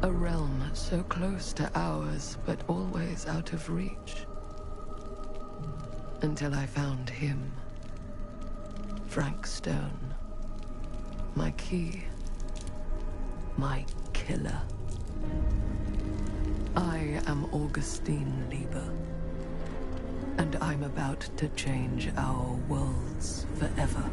A realm so close to ours, but always out of reach. Until I found him. Frank Stone. My key. My killer. I am Augustine Lieber. And I'm about to change our worlds forever.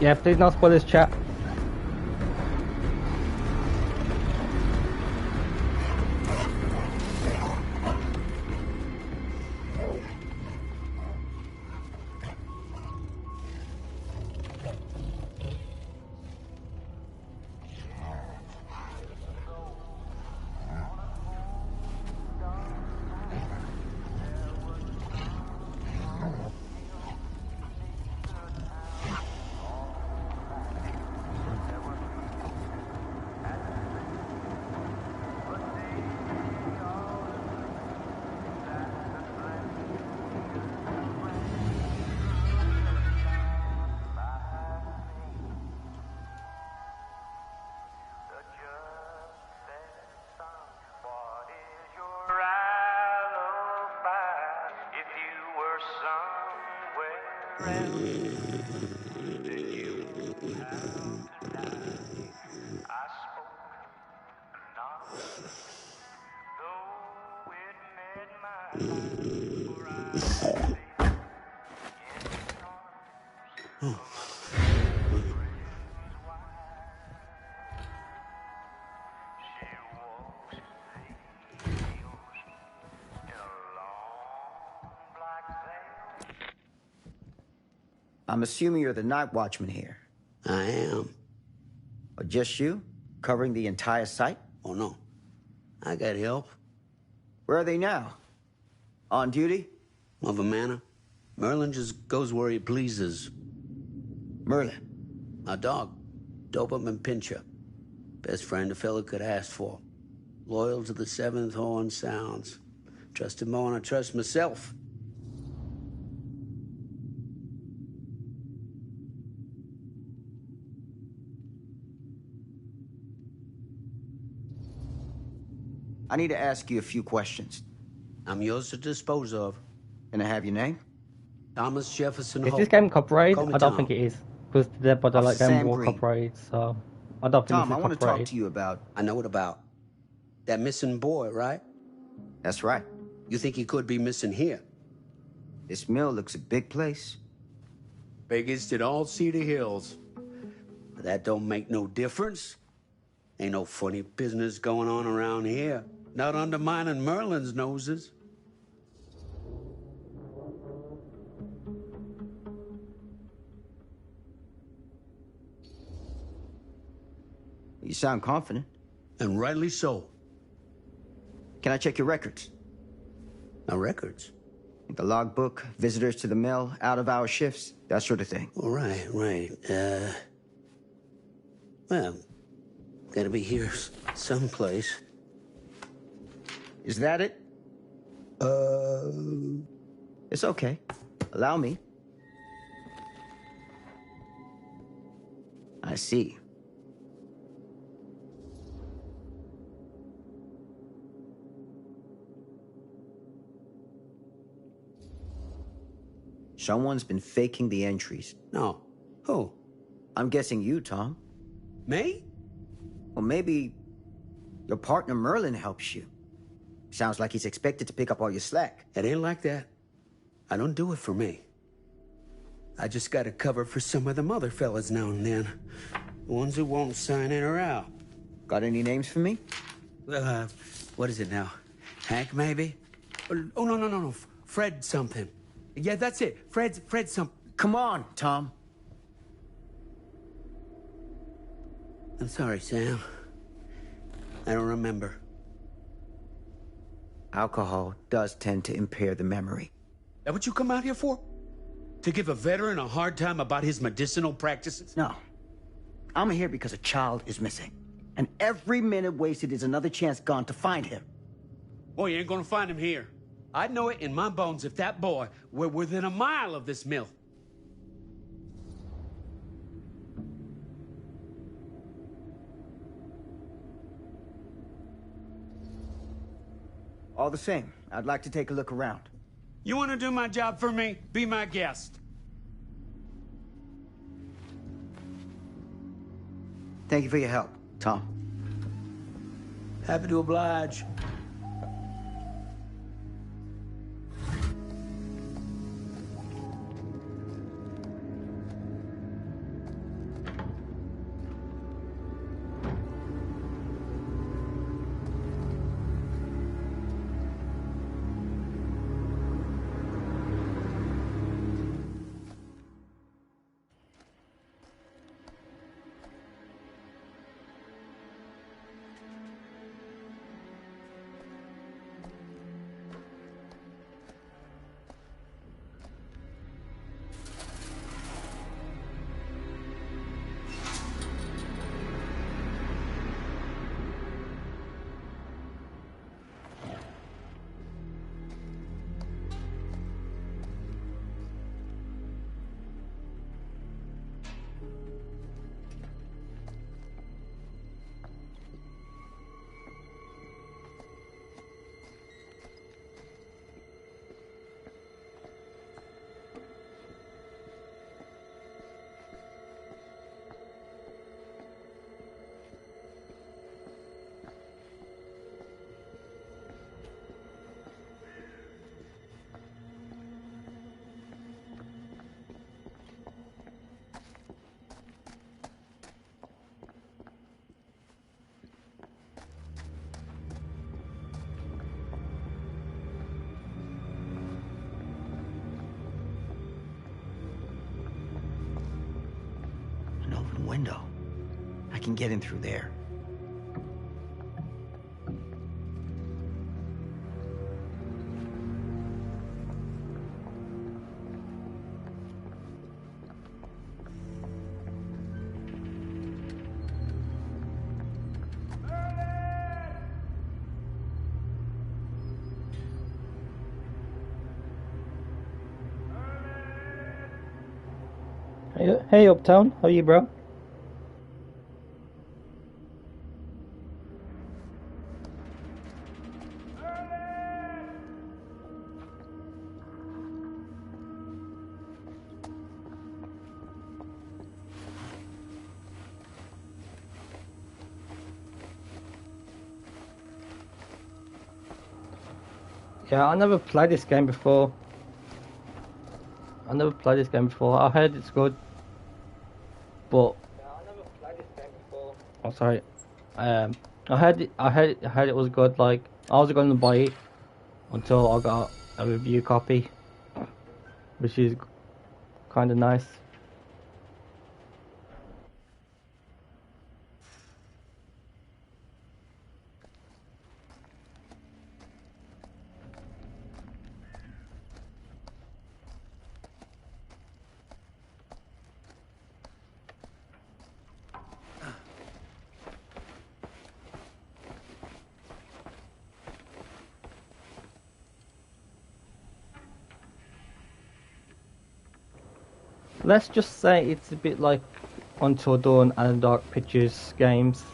Yeah, please not spoil this chat. I'm assuming you're the night watchman here. I am. Or just you? Covering the entire site? Oh, no. I got help. Where are they now? On duty? Of a manner. Merlin just goes where he pleases. Merlin? My dog. Doberman Pinscher. Best friend a fella could ask for. Loyal to the seventh horn sounds. Trust him more than I trust myself. I need to ask you a few questions. I'm yours to dispose of. Can I have your name? Thomas Jefferson Is Hope. this game copyrighted? Call me I don't Tom. think it is. Because the Dead Body Like Game Sam were Green. copyrighted, so I don't think Tom, this I is want to talk copyrighted. to you about... I know what about. That missing boy, right? That's right. You think he could be missing here? This mill looks a big place. Biggest in all Cedar Hills. But that don't make no difference. Ain't no funny business going on around here. Not undermining Merlin's noses. You sound confident. And rightly so. Can I check your records? My records? The logbook, visitors to the mill, out-of-hour shifts, that sort of thing. All right. Well, gotta be here someplace. Is that it? It's okay. Allow me. I see. Someone's been faking the entries. No. Who? I'm guessing you, Tom. Me? Or maybe your partner Merlin helps you. Sounds like he's expected to pick up all your slack. It ain't like that. I don't do it for me. I just gotta cover for some of them other fellas now and then. The ones who won't sign in or out. Got any names for me? What is it now? Hank, maybe? Oh, no. Fred something. Yeah, that's it. Fred something. Come on, Tom. I'm sorry, Sam. I don't remember. Alcohol does tend to impair the memory. That what you come out here for? To give a veteran a hard time about his medicinal practices? No. I'm here because a child is missing. And every minute wasted is another chance gone to find him. Boy, you ain't gonna find him here. I'd know it in my bones if that boy were within a mile of this mill. All the same, I'd like to take a look around. You want to do my job for me? Be my guest. Thank you for your help, Tom. Happy to oblige. An open window. I can get in through there. Hey, Uptown, how are you, bro? Yeah, I never played this game before. I heard it's good, but oh, sorry. I heard it was good. Like, I was going to buy it until I got a review copy, which is kind of nice. Let's just say it's a bit like Until Dawn and Dark Pichers games.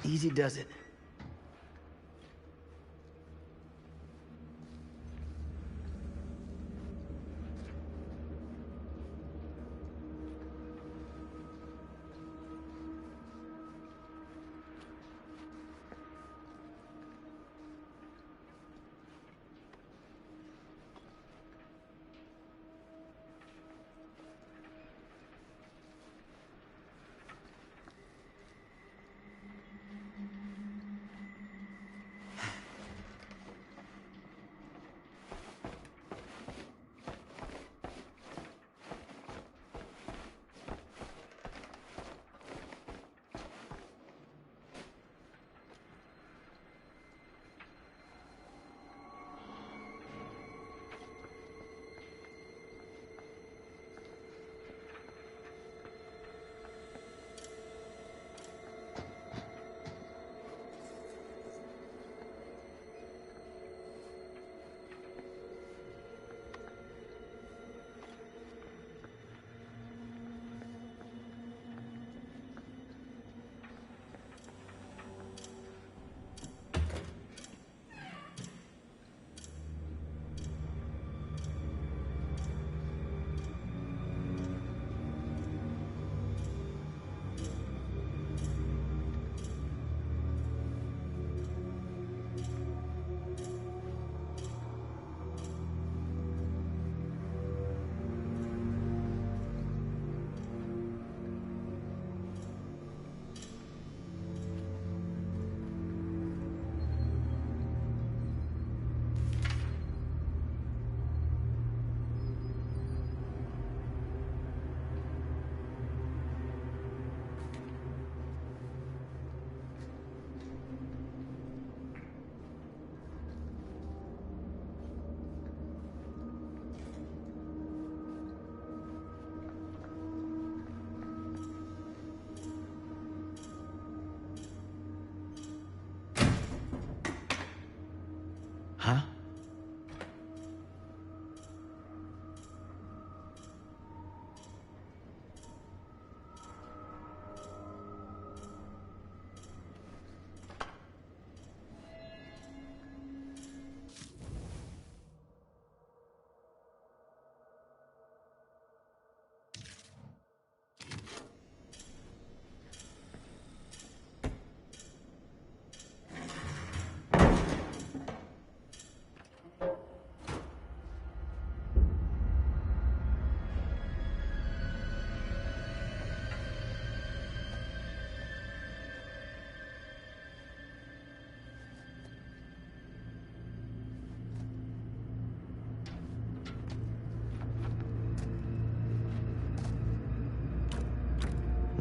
Easy does it. Huh?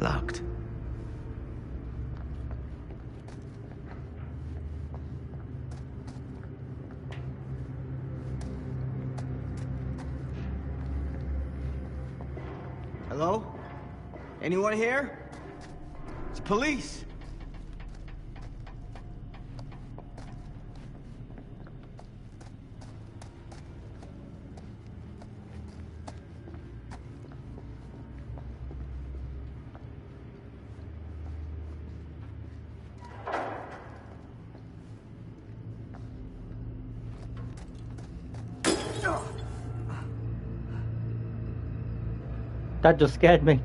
Locked. Hello? Anyone here? It's police. That just scared me.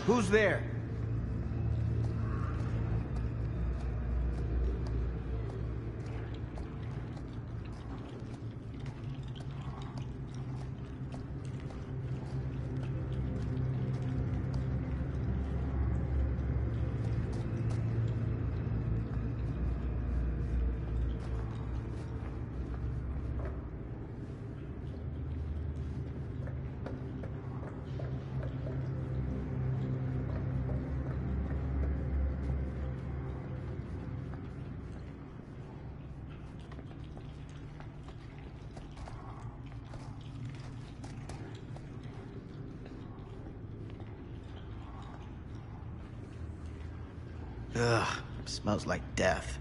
Who's there? Ugh, smells like death.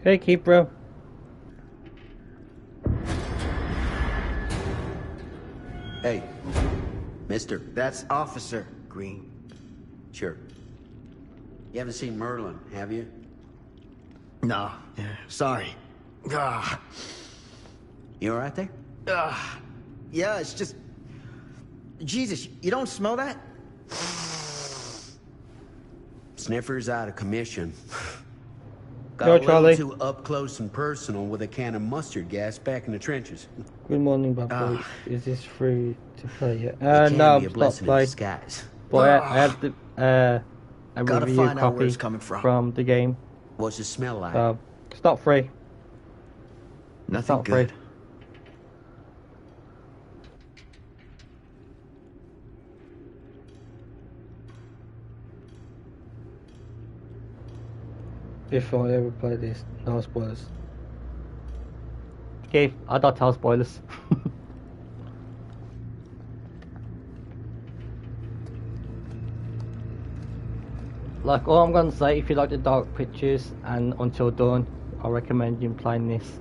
Hey, keep bro. Hey, mister. That's Officer Green. Sure. You haven't seen Merlin, have you? No, sorry. Ah, You all right there? yeah, it's just... Jesus, you don't smell that? Sniffer's out of commission. Got Yo, a little Charlie. too up close and personal with a can of mustard gas back in the trenches. Good morning, bad boy. Is this free to play yet? It can No, be a it's not blessing in play. disguise. But I have the a Gotta review find out where copy it's coming from. the game. What's it smell like? So it's not free. Nothing Not free. good. If I ever play this, no spoilers. Okay, I don't tell spoilers. Like, all I'm gonna say, if you like the dark pictures and Until Dawn, I recommend you playing this.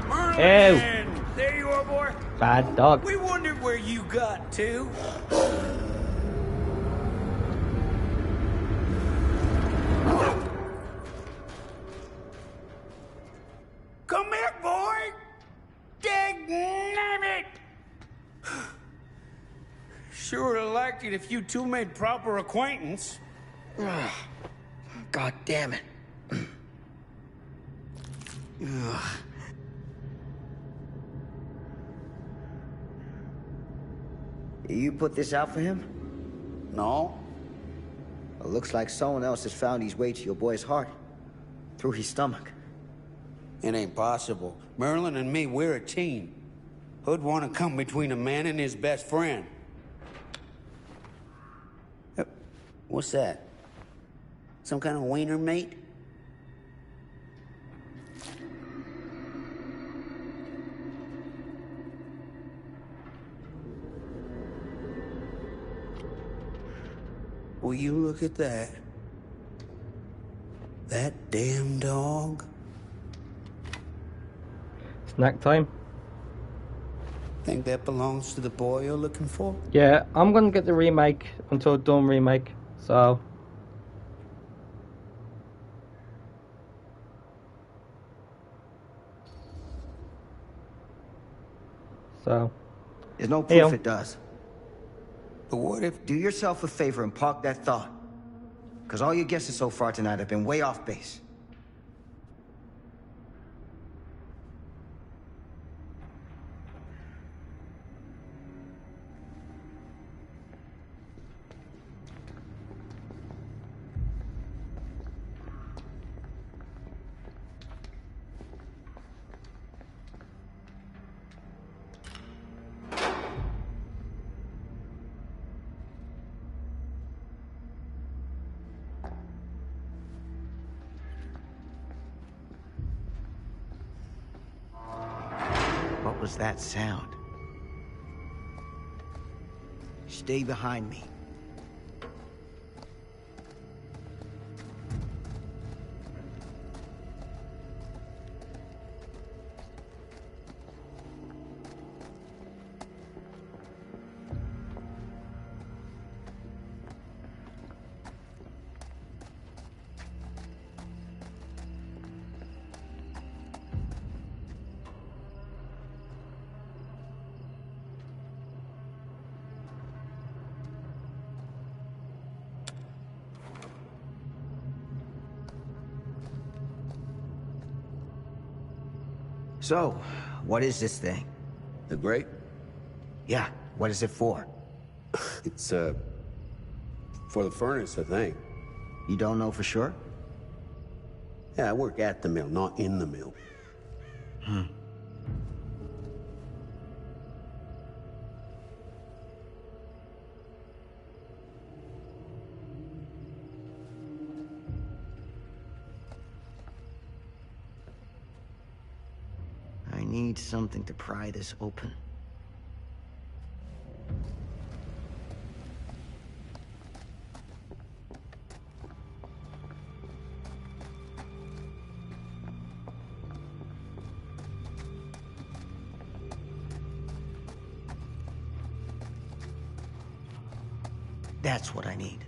Merlin! There you are, boy. Bad dog. We wondered where you got to. Come here, boy! Dang it! Sure would have liked it if you two made proper acquaintance. God damn it. Ugh. You put this out for him? No? It looks like someone else has found his way to your boy's heart. Through his stomach. It ain't possible. Merlin and me, we're a team. Who'd want to come between a man and his best friend? What's that? Some kind of wiener mate? Will you look at that? That damn dog? Snack time. Think that belongs to the boy you're looking for? Yeah, I'm gonna get the remake, Until Dawn remake. So So There's no proof Yeah. it does. But what if... Do yourself a favor and park that thought. Because all your guesses so far tonight have been way off base. What was that sound? Stay behind me. So, what is this thing? The grate? Yeah, what is it for? It's, for the furnace, I think. You don't know for sure? Yeah, I work at the mill, not in the mill. I need something to pry this open. That's what I need.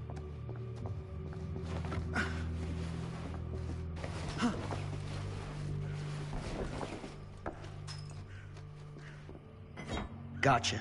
Gotcha.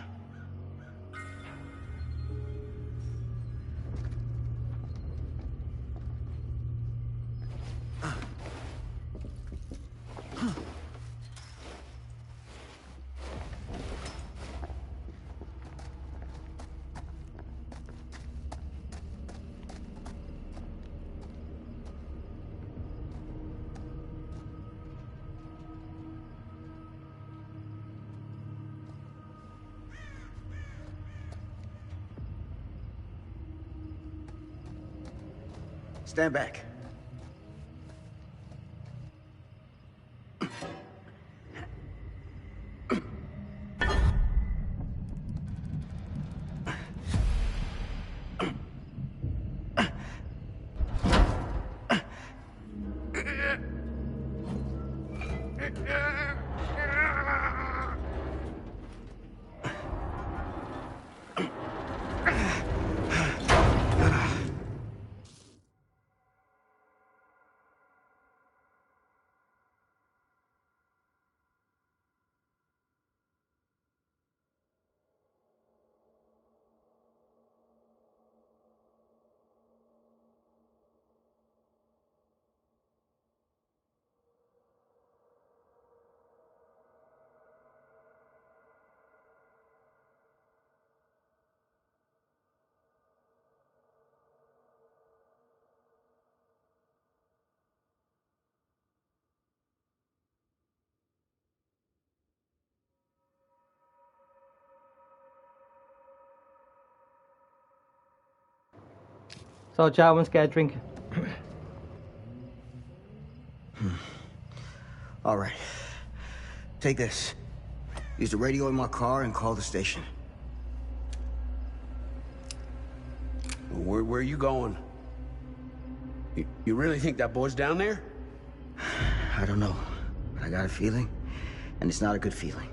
Stand back. So, Jarvan's get a drink. All right. Take this. Use the radio in my car and call the station. Where are you going? You really think that boy's down there? I don't know, but I got a feeling, and it's not a good feeling.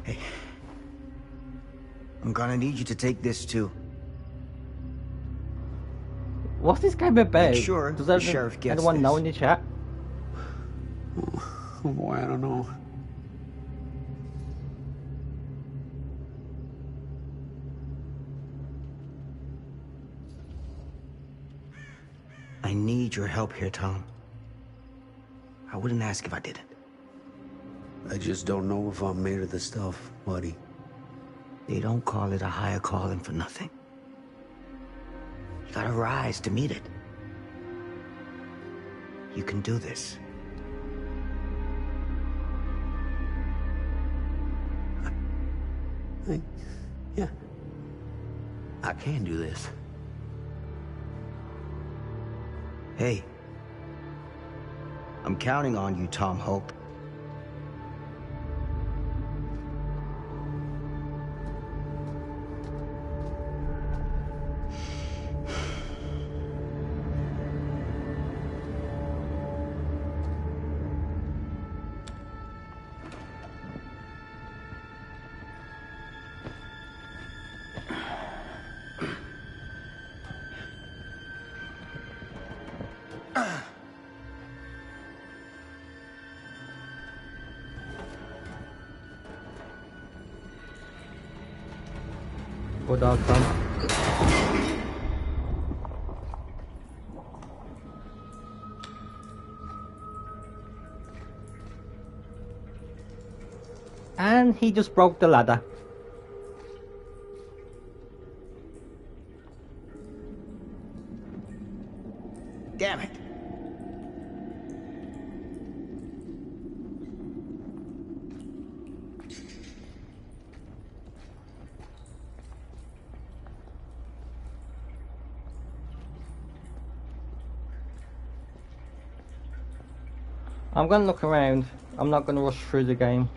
Hey, I'm gonna need you to take this too. What's this game about? Make sure Does the sheriff gets anyone know this. in the chat? Oh boy, I don't know. I need your help here, Tom. I wouldn't ask if I didn't. I just don't know if I'm made of the stuff, buddy. They don't call it a higher calling for nothing. You gotta rise to meet it. You can do this. Yeah. I can do this. Hey. I'm counting on you, Tom Hope. Good outcome. And he just broke the ladder. Damn it. I'm gonna look around. I'm not gonna rush through the game.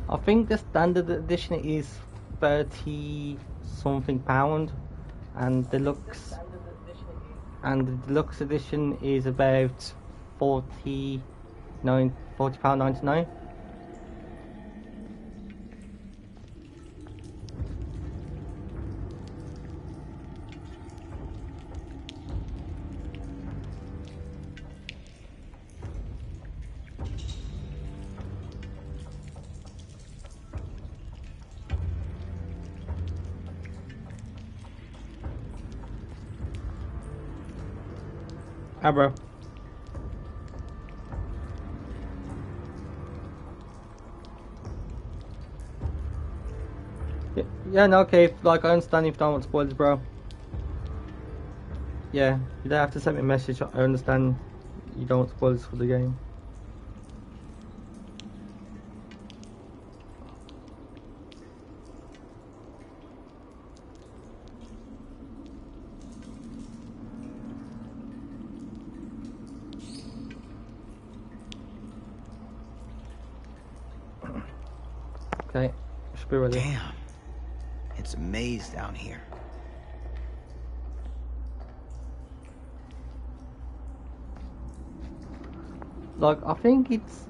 I think the standard edition is 30 something pound, and the deluxe edition is about 40 pound 99. Ah, bro. Yeah, no, okay, like, I understand if you don't want spoilers, bro. Yeah, you don't have to send me a message, I understand you don't want spoilers for the game. Okay, should be ready. Damn. It's a maze down here. Like, I think it's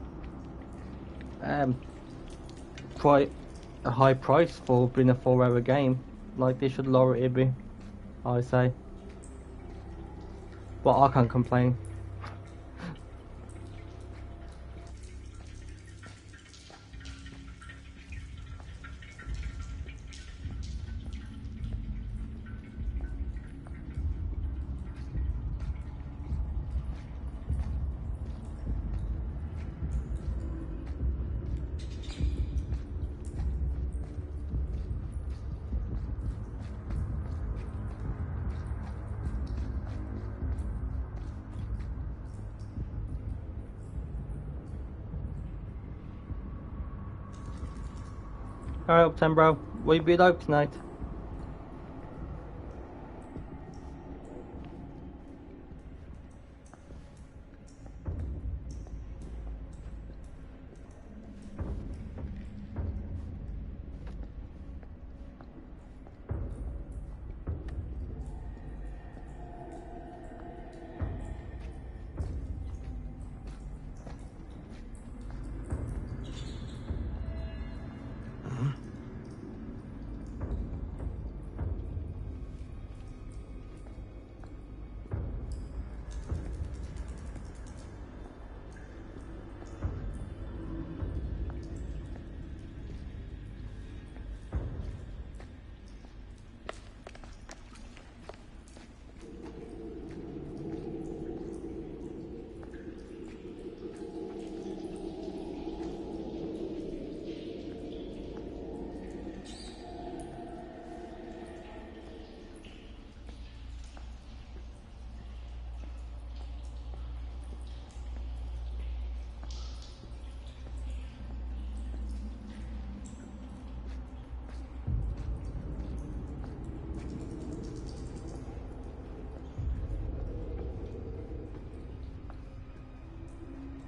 quite a high price for being a 4-hour game. Like, they should lower it a bit, I say. But I can't complain. Alright, up 10, bro. Will you be live tonight?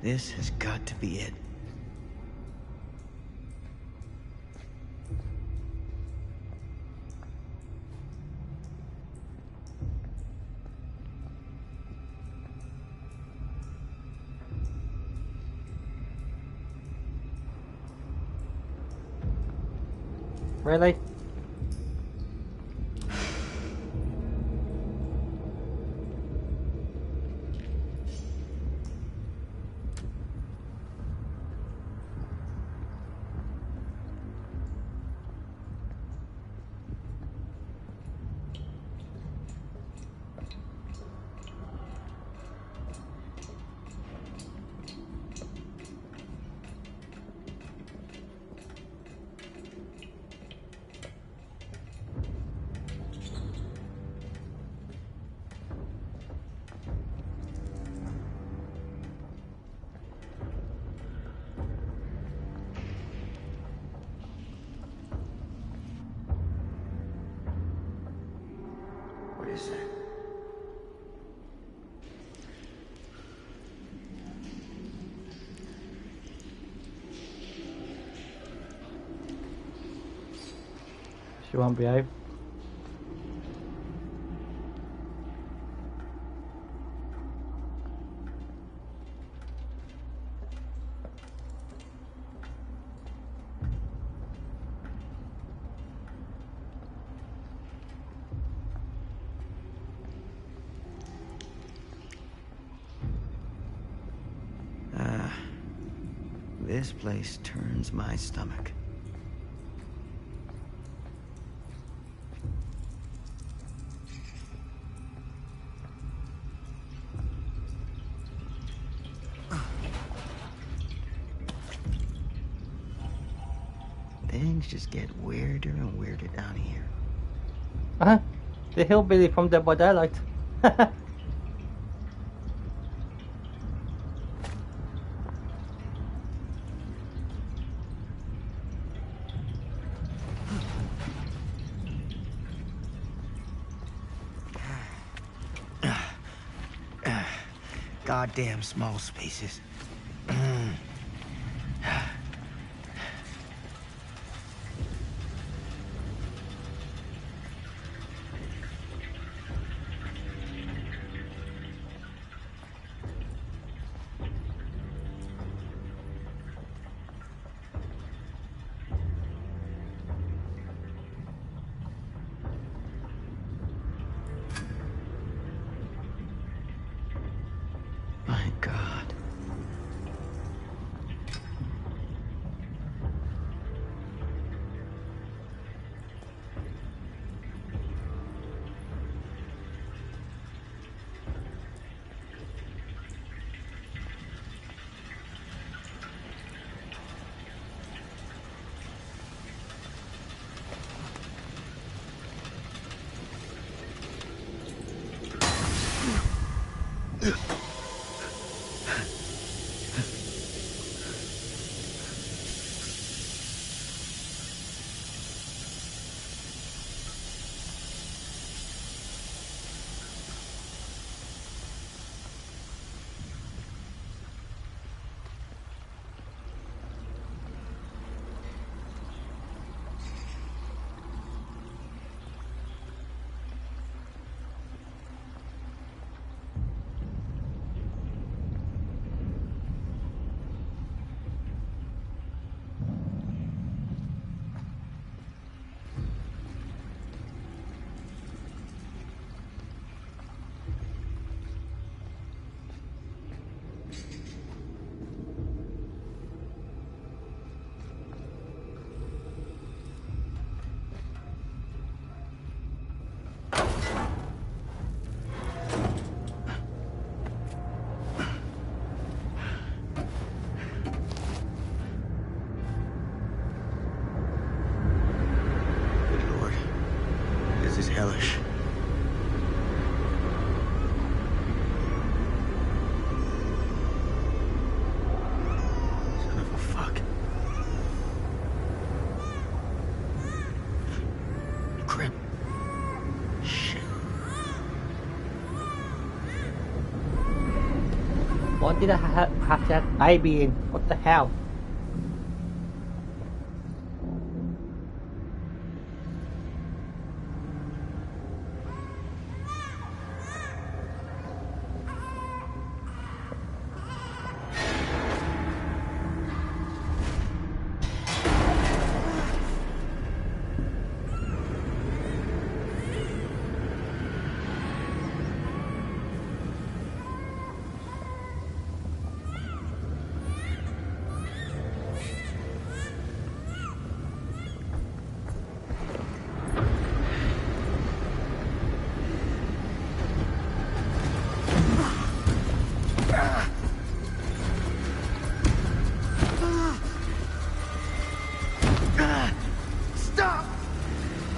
This has got to be it. Really? What is that? She won't behave. This place turns my stomach. Things just get weirder and weirder down here. Uh-huh. The hillbilly from Dead by Daylight. Goddamn small spaces. My God. What did I have that baby in? What the hell?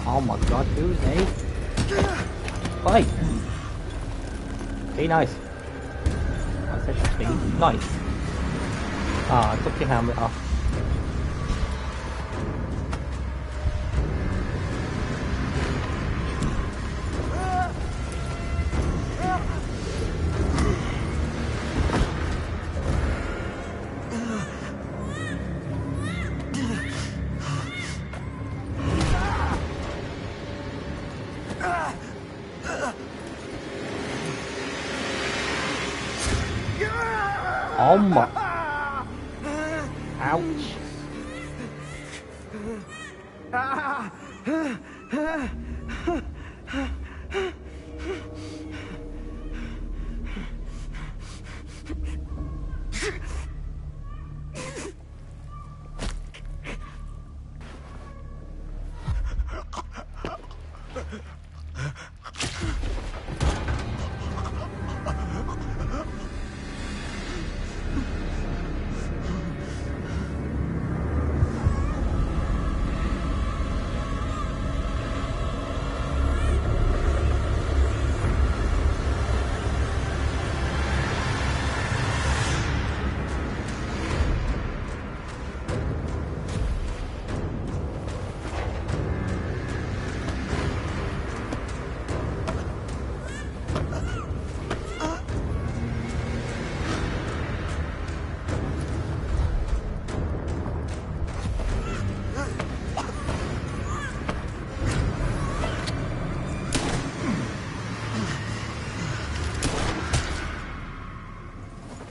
Oh my god, who's he? Fight! Be nice. I said to be nice. Ah, I took your helmet off. Oh my... Ouch.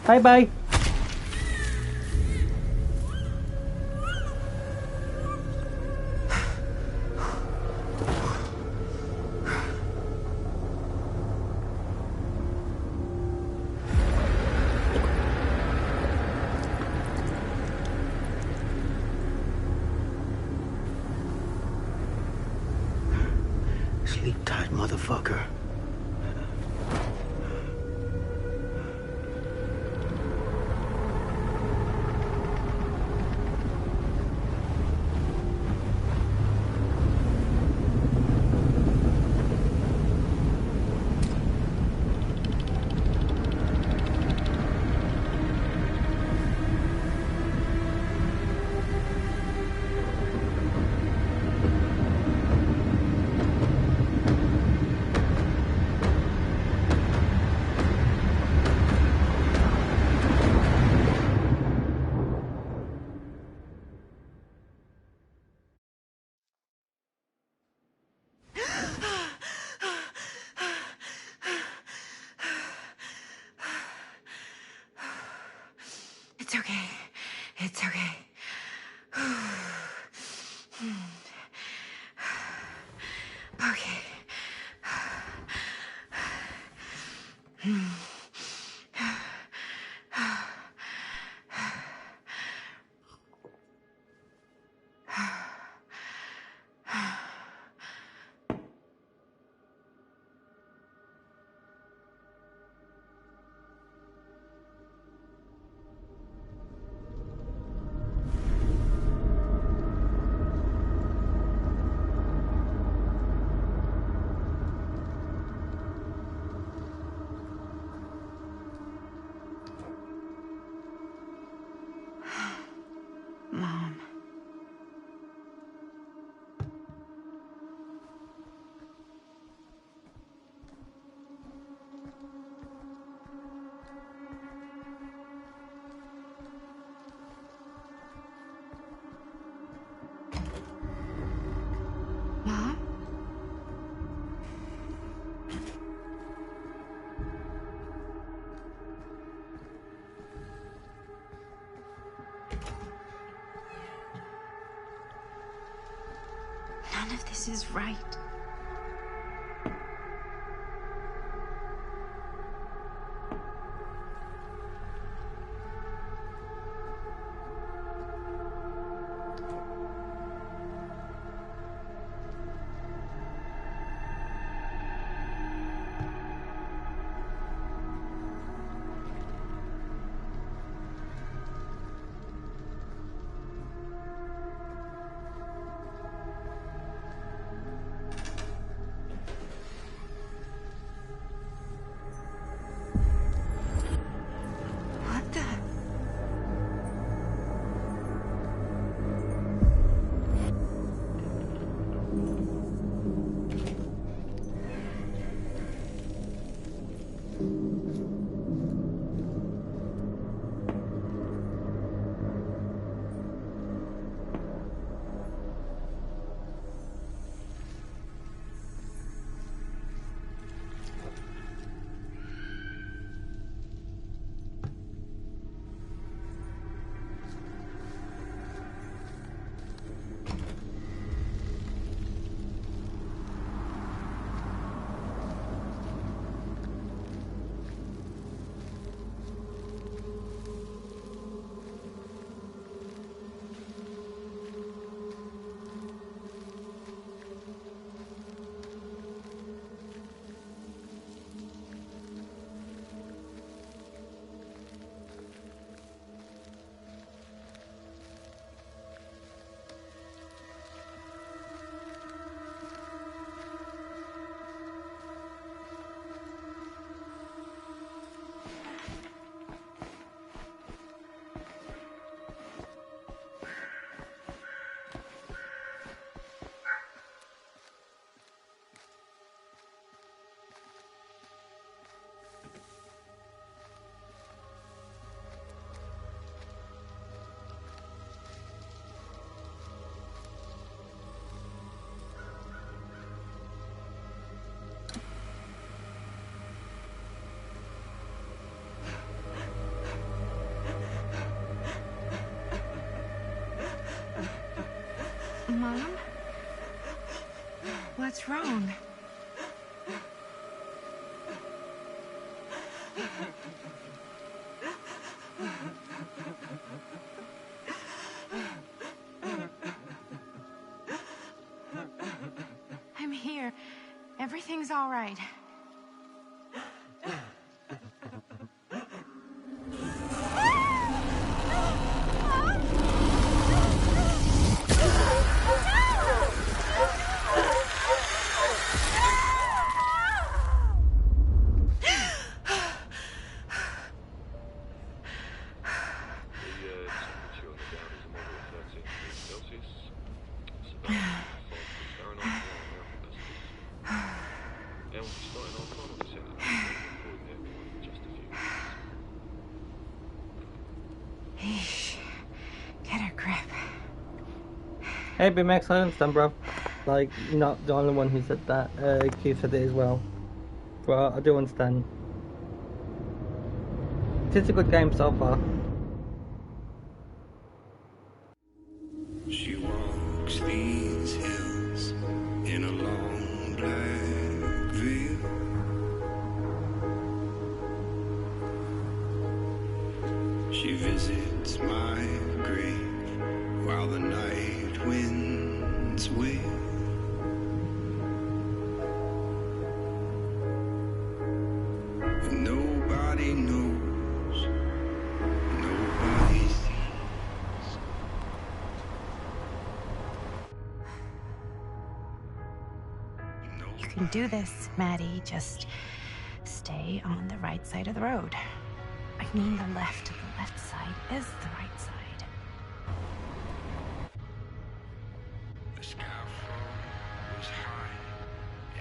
Bye bye. Sleep tight, motherfucker. It's okay. It's okay. Okay. None of this is right. What the? Mom? What's wrong? I'm here. Everything's all right. Eesh. Get a grip. Hey, BMX, I understand, bro. Like, you're not the only one who said that. Q said it as well. But I do understand. It's a good game so far. She walks these hills in a long black veil. She visits my grave while the night winds wail. And nobody knows, nobody sees. You can do this, Maddie. Just stay on the right side of the road. I mean the left. The left side is the right side. The skyfall was high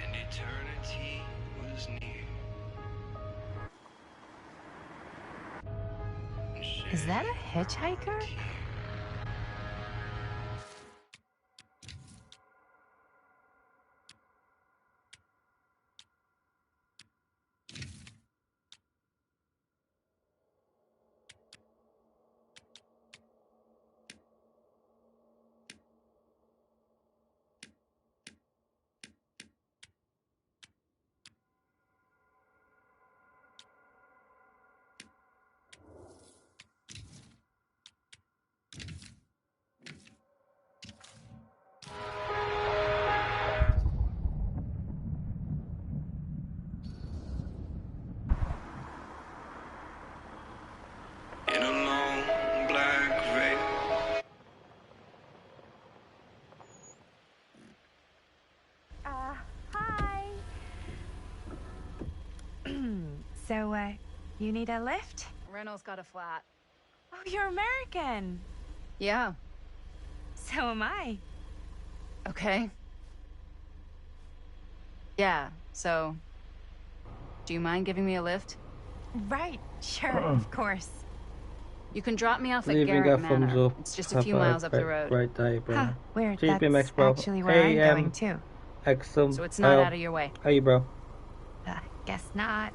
and eternity was near. Is that a hitchhiker? need a lift? Reynolds got a flat. Oh, you're American. Yeah. So am I. Okay. Yeah, so... Do you mind giving me a lift? Right, sure, of course. You can drop me off at Leaving Garrett a thumbs Manor. up. It's just a few miles up the road. Great day, bro. Huh, weird. Cheers, That's BMX, bro. actually where I'm going too. Excellent. So it's not out of your way. Hey, bro. Guess not.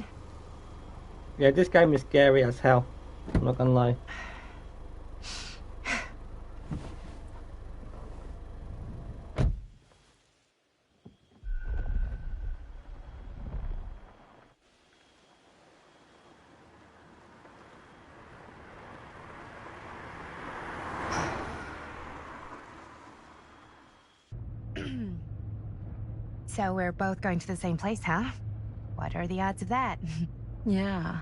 Yeah, this game is scary as hell. I'm not gonna lie. So we're both going to the same place, huh? What are the odds of that? Yeah.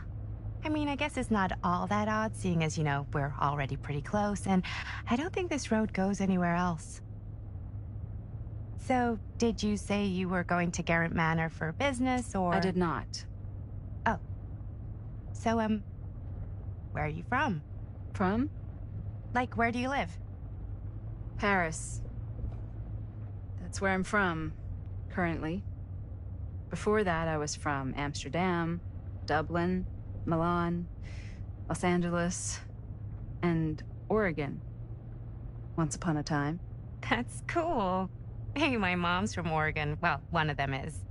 I mean, I guess it's not all that odd, seeing as, you know, we're already pretty close, and I don't think this road goes anywhere else. So, did you say you were going to Garrett Manor for business, or...? I did not. Oh. So, where are you from? From? Like, where do you live? Paris. That's where I'm from, currently. Before that, I was from Amsterdam, Dublin, Milan, Los Angeles, and Oregon. Once upon a time. That's cool. Hey, my mom's from Oregon. Well, one of them is.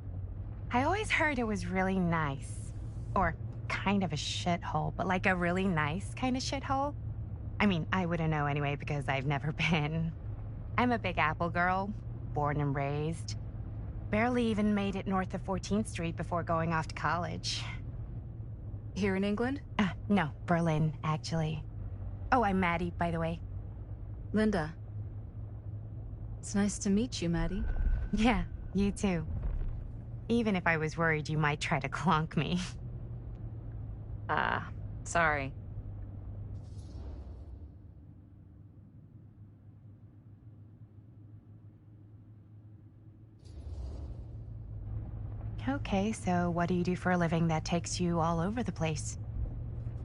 I always heard it was really nice. Or kind of a shithole, but like a really nice kind of shithole. I mean, I wouldn't know anyway because I've never been. I'm a Big Apple girl, born and raised. Barely even made it north of 14th Street before going off to college. Here in England? No, Berlin, actually. Oh, I'm Maddie, by the way. Linda. It's nice to meet you, Maddie. Yeah, you too. Even if I was worried you might try to clonk me. Sorry. Okay, so what do you do for a living that takes you all over the place?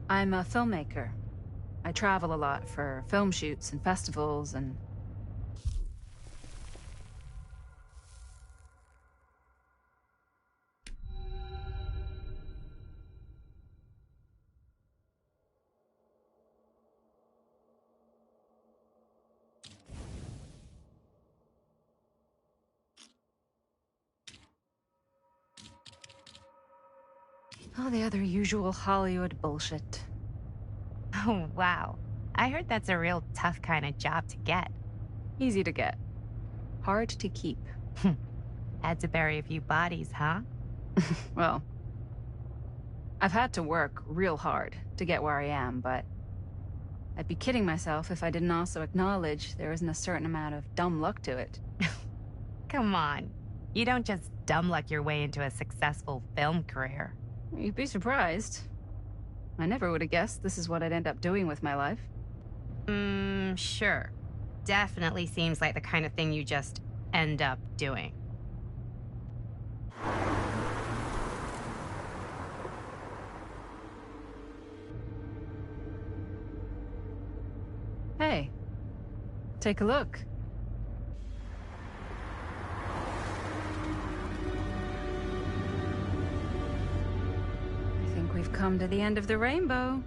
I'm a filmmaker. I travel a lot for film shoots and festivals and... all the other usual Hollywood bullshit. Oh, wow. I heard that's a real tough kind of job to get. Easy to get. Hard to keep. Had to bury a few bodies, huh? Well, I've had to work real hard to get where I am, but I'd be kidding myself if I didn't also acknowledge there isn't a certain amount of dumb luck to it. Come on. You don't just dumb luck your way into a successful film career. You'd be surprised. I never would have guessed this is what I'd end up doing with my life. Sure. Definitely seems like the kind of thing you just end up doing. Hey, take a look. I think we've come to the end of the rainbow.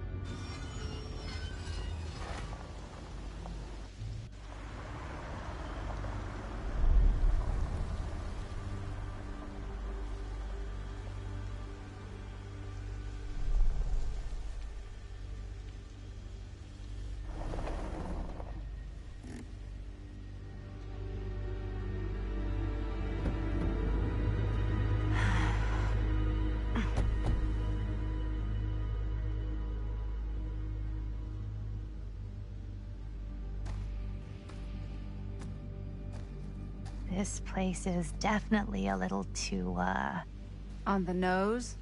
This place is definitely a little too, On the nose?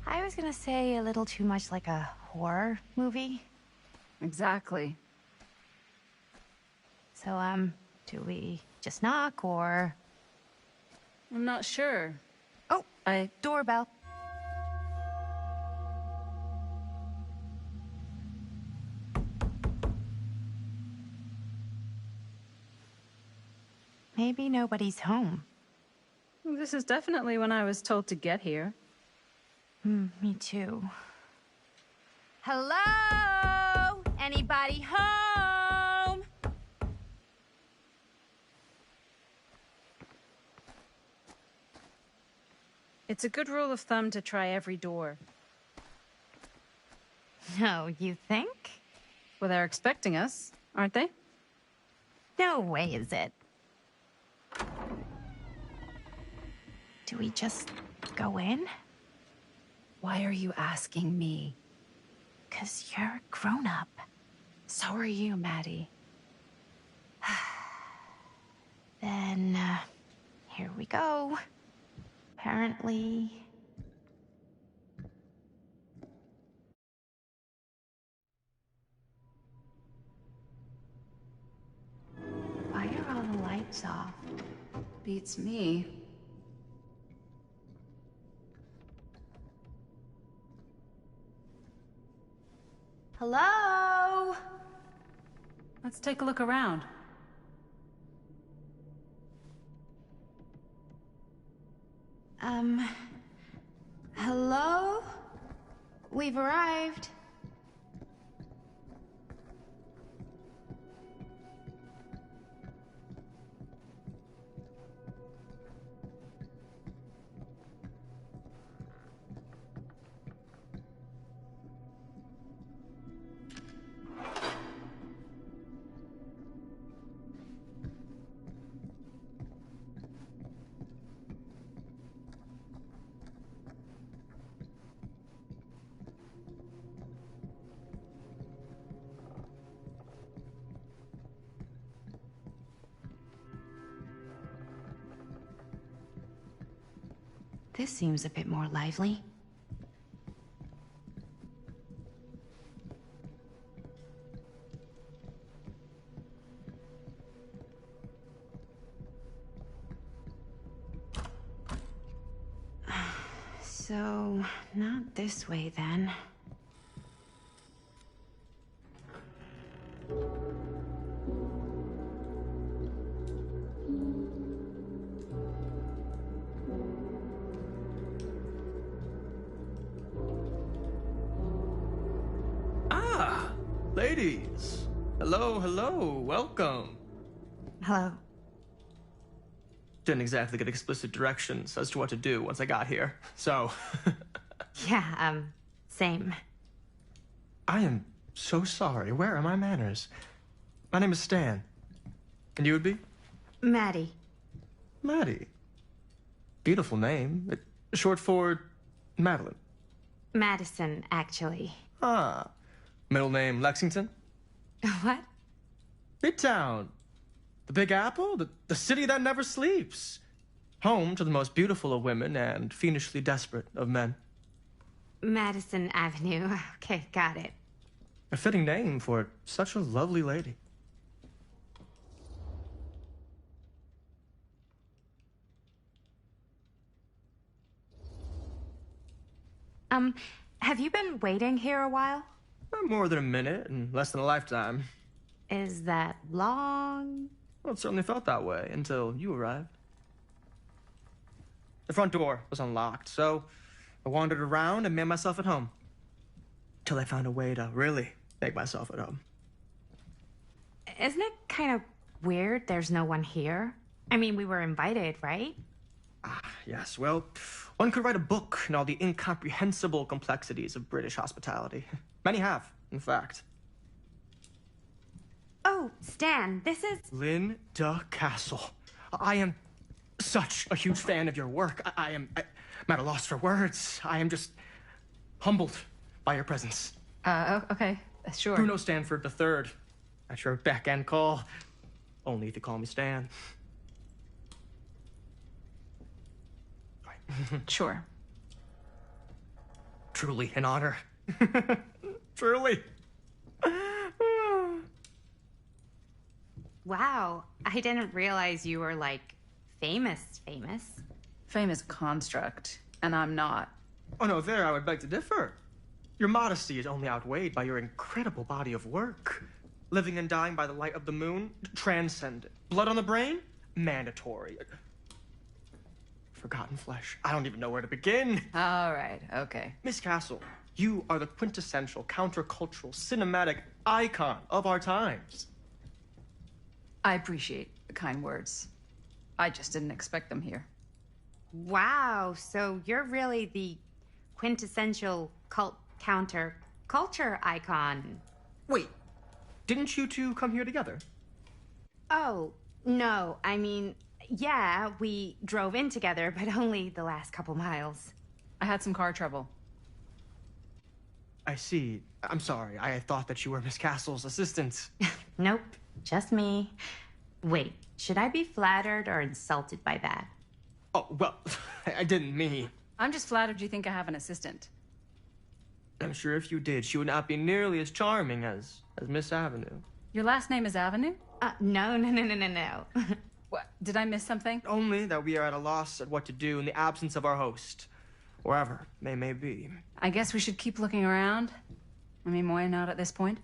I was gonna say a little too much like a horror movie. Exactly. So, do we just knock, or...? I'm not sure. Oh, doorbell. Maybe nobody's home. This is definitely when I was told to get here. Me too. Hello? Anybody home? It's a good rule of thumb to try every door. No, you think? Well, they're expecting us, aren't they? No way is it. Do we just go in? Why are you asking me? 'Cause you're a grown-up. So are you, Maddie. Then, here we go. Apparently... Why are all the lights off? Beats me. Hello? Let's take a look around. Hello? We've arrived. This seems a bit more lively. So, not this way then. Ladies, hello, hello, welcome. Hello. Didn't exactly get explicit directions as to what to do once I got here, so... Yeah, same. I am so sorry. Where are my manners? My name is Stan. And you would be? Maddie. Maddie. Beautiful name. Short for Madeline. Madison, actually. Ah. Middle name Lexington? What? Midtown. The Big Apple? The city that never sleeps. Home to the most beautiful of women and fiendishly desperate of men. Madison Avenue. Okay, got it. A fitting name for such a lovely lady. Have you been waiting here a while? More than a minute and less than a lifetime. Is that long? Well, it certainly felt that way until you arrived. The front door was unlocked, so I wandered around and made myself at home. Till I found a way to really make myself at home. Isn't it kind of weird there's no one here? I mean, we were invited, right? Ah, yes, well, one could write a book on all the incomprehensible complexities of British hospitality. Many have, in fact. Oh, Stan, this is... Linda Castle. I am such a huge fan of your work. I'm at a loss for words. I am just humbled by your presence. Okay, sure. Bruno Stanford III, at your beck and call. Only if you call me Stan. Sure. Truly an honor. Truly. Wow, I didn't realize you were, like, famous. Famous construct, and I'm not. Oh, no, there I would beg to differ. Your modesty is only outweighed by your incredible body of work. Living and dying by the light of the moon, transcendent. Blood on the brain, mandatory. Forgotten flesh. I don't even know where to begin. All right, okay. Miss Castle, you are the quintessential countercultural cinematic icon of our times. I appreciate the kind words. I just didn't expect them here. Wow, so you're really the quintessential counter-culture icon. Wait, didn't you two come here together? Oh, no, I mean, yeah, we drove in together, but only the last couple miles. I had some car trouble. I see. I'm sorry. I thought that you were Miss Castle's assistant. Nope, just me. Wait, should I be flattered or insulted by that? Oh, well, I didn't mean. I'm just flattered you think I have an assistant. I'm sure if you did, she would not be nearly as charming as Miss Avenue. Your last name is Avenue? No. What, did I miss something? Only that we are at a loss at what to do in the absence of our host. Wherever they may be. I guess we should keep looking around. I mean, why not at this point?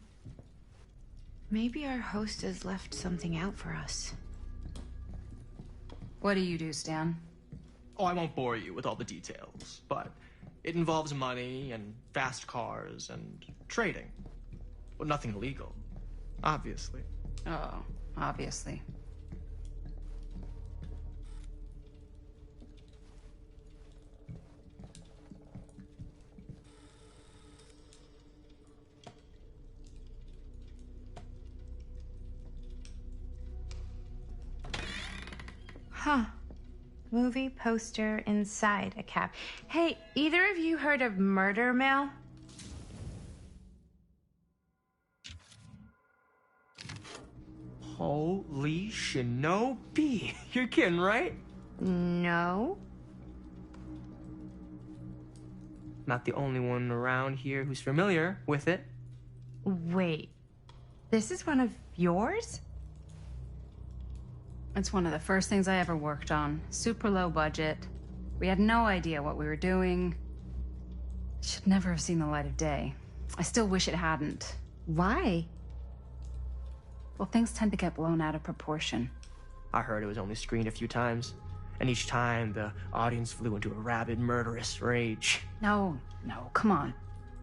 Maybe our host has left something out for us. What do you do, Stan? Oh, I won't bore you with all the details, but it involves money and fast cars and trading. Well, nothing illegal, obviously. Oh, obviously. Huh. Movie poster inside a cab. Hey, either of you heard of Murder Mill? Holy shinobi. You're kidding, right? No. Not the only one around here who's familiar with it. Wait. This is one of yours? It's one of the first things I ever worked on. Super low budget. We had no idea what we were doing. Should never have seen the light of day. I still wish it hadn't. Why? Well, things tend to get blown out of proportion. I heard it was only screened a few times, and each time the audience flew into a rabid, murderous rage. No, come on.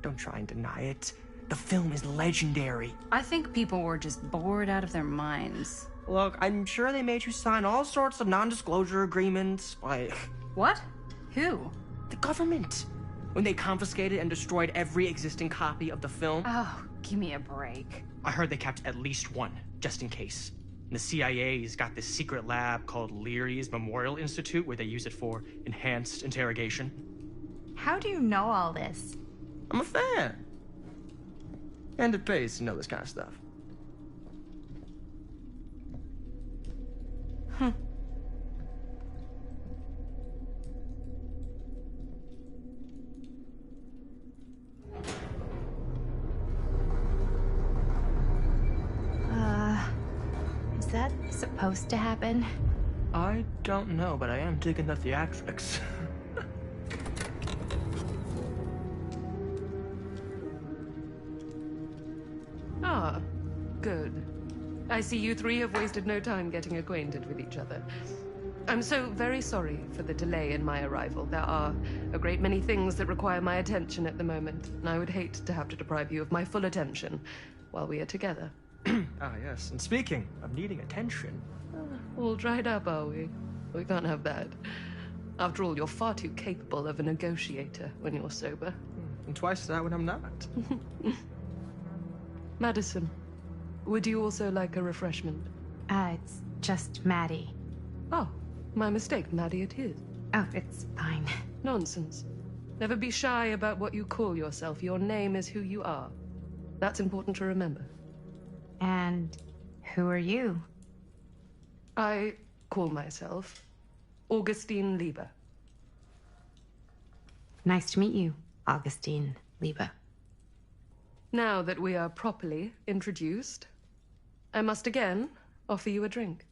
Don't try and deny it. The film is legendary. I think people were just bored out of their minds. Look, I'm sure they made you sign all sorts of non-disclosure agreements, like... What? Who? The government. When they confiscated and destroyed every existing copy of the film. Oh, give me a break. I heard they kept at least one, just in case. And the CIA's got this secret lab called Leary's Memorial Institute where they use it for enhanced interrogation. How do you know all this? I'm a fan. And it pays to know this kind of stuff. Is that supposed to happen? I don't know, but I am digging the theatrics. Ah, good. I see you three have wasted no time getting acquainted with each other. I'm so very sorry for the delay in my arrival. There are a great many things that require my attention at the moment, and I would hate to have to deprive you of my full attention while we are together. Ah, yes. And speaking of needing attention... All dried up, are we? We can't have that. After all, you're far too capable of a negotiator when you're sober. And twice that when I'm not. Madison, would you also like a refreshment? It's just Maddie. Oh, my mistake. Maddie it is. Oh, it's fine. Nonsense. Never be shy about what you call yourself. Your name is who you are. That's important to remember. And who are you? I call myself Augustine Lieber. Nice to meet you, Augustine Lieber. Now that we are properly introduced, I must again offer you a drink.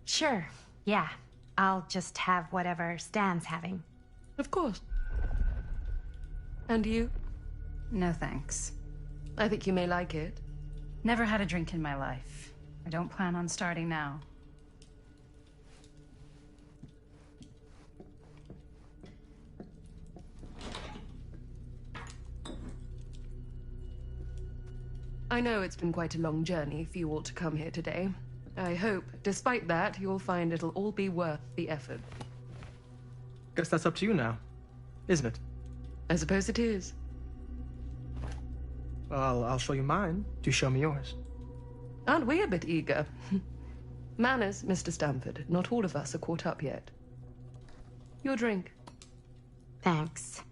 Sure, yeah. I'll just have whatever Stan's having. Of course. And you? No thanks. I think you may like it. Never had a drink in my life. I don't plan on starting now. I know it's been quite a long journey for you all to come here today. I hope, despite that, you'll find it'll all be worth the effort. Guess that's up to you now, isn't it? I suppose it is. Well, I'll show you mine. Do show me yours. Aren't we a bit eager? Manners, Mr. Stamford. Not all of us are caught up yet. Your drink. Thanks.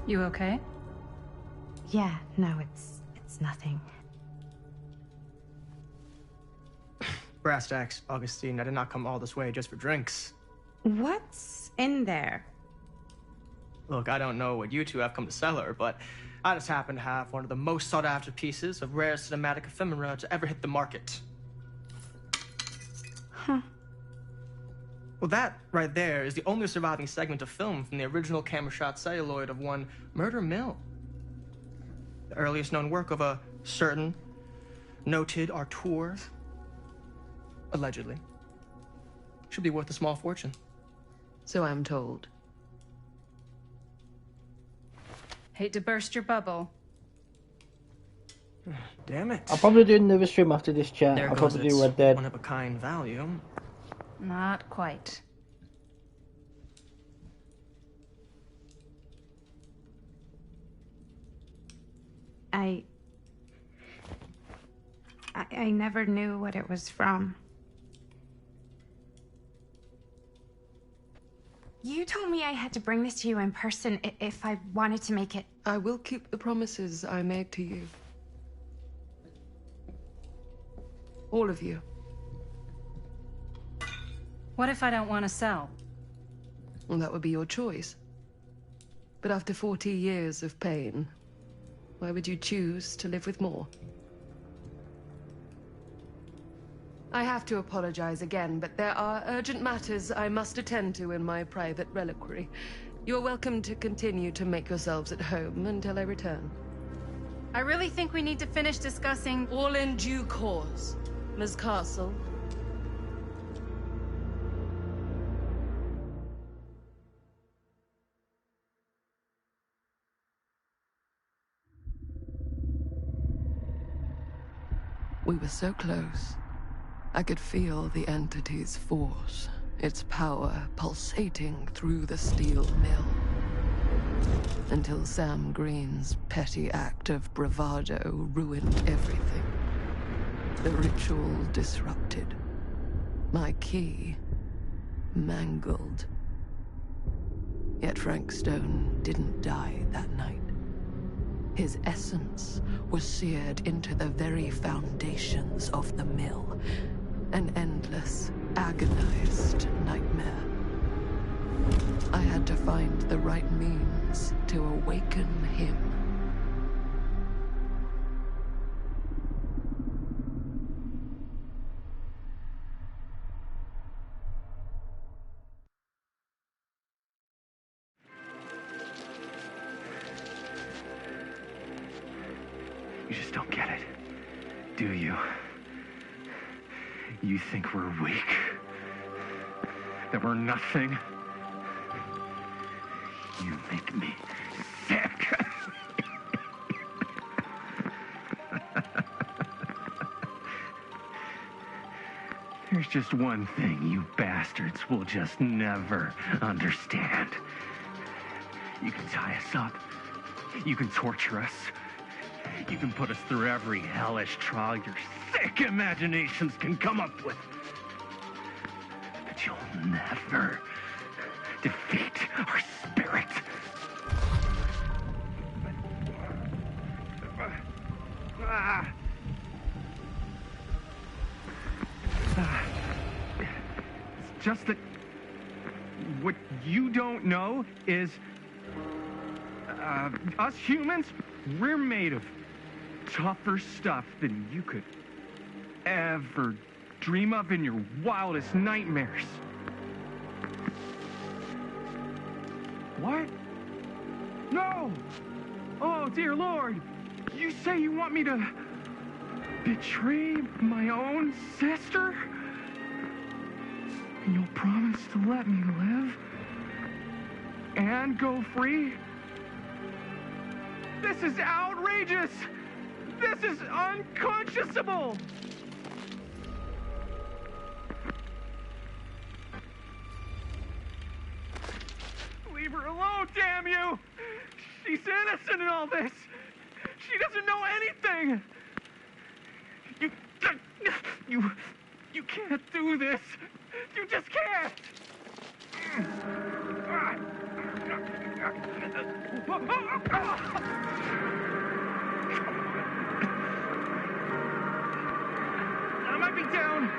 You okay? Yeah, no, it's nothing. Brass tacks, Augustine. I did not come all this way just for drinks. What's in there? Look, I don't know what you two have come to cellar, but I just happen to have one of the most sought-after pieces of rare cinematic ephemera to ever hit the market. Huh. Well, that right there is the only surviving segment of film from the original camera-shot celluloid of one Murder Mill. The earliest known work of a certain noted auteur, allegedly. Should be worth a small fortune. So I'm told. Hate to burst your bubble. Damn it. I'll probably do another stream after this chat. There I'll goes probably do its Red Dead. one-of-a-kind value. Not quite. I never knew what it was from. You told me I had to bring this to you in person if I wanted to make it. I will keep the promises I made to you. All of you. What if I don't want to sell? Well, that would be your choice. But after 40 years of pain, why would you choose to live with more? I have to apologize again, but there are urgent matters I must attend to in my private reliquary. You're welcome to continue to make yourselves at home until I return. I really think we need to finish discussing. All in due course, Ms. Castle. We were so close. I could feel the entity's force, its power pulsating through the steel mill. Until Sam Green's petty act of bravado ruined everything. The ritual disrupted. My key mangled. Yet Frank Stone didn't die that night. His essence was seared into the very foundations of the mill. An endless, agonized nightmare. I had to find the right means to awaken him. You just don't get it, do you? You think we're weak? That we're nothing? You make me sick. There's just one thing you bastards will just never understand. You can tie us up. You can torture us. You can put us through every hellish trial your sick imaginations can come up with. But you'll never defeat our spirit. It's just that what you don't know is us humans, we're made of tougher stuff than you could ever dream of in your wildest nightmares. What? No! Oh, dear Lord! You say you want me to betray my own sister? And you'll promise to let me live? And go free? This is outrageous! This is unconscionable! Leave her alone, damn you! She's innocent in all this! She doesn't know anything! You can't do this! You just can't! I might be down,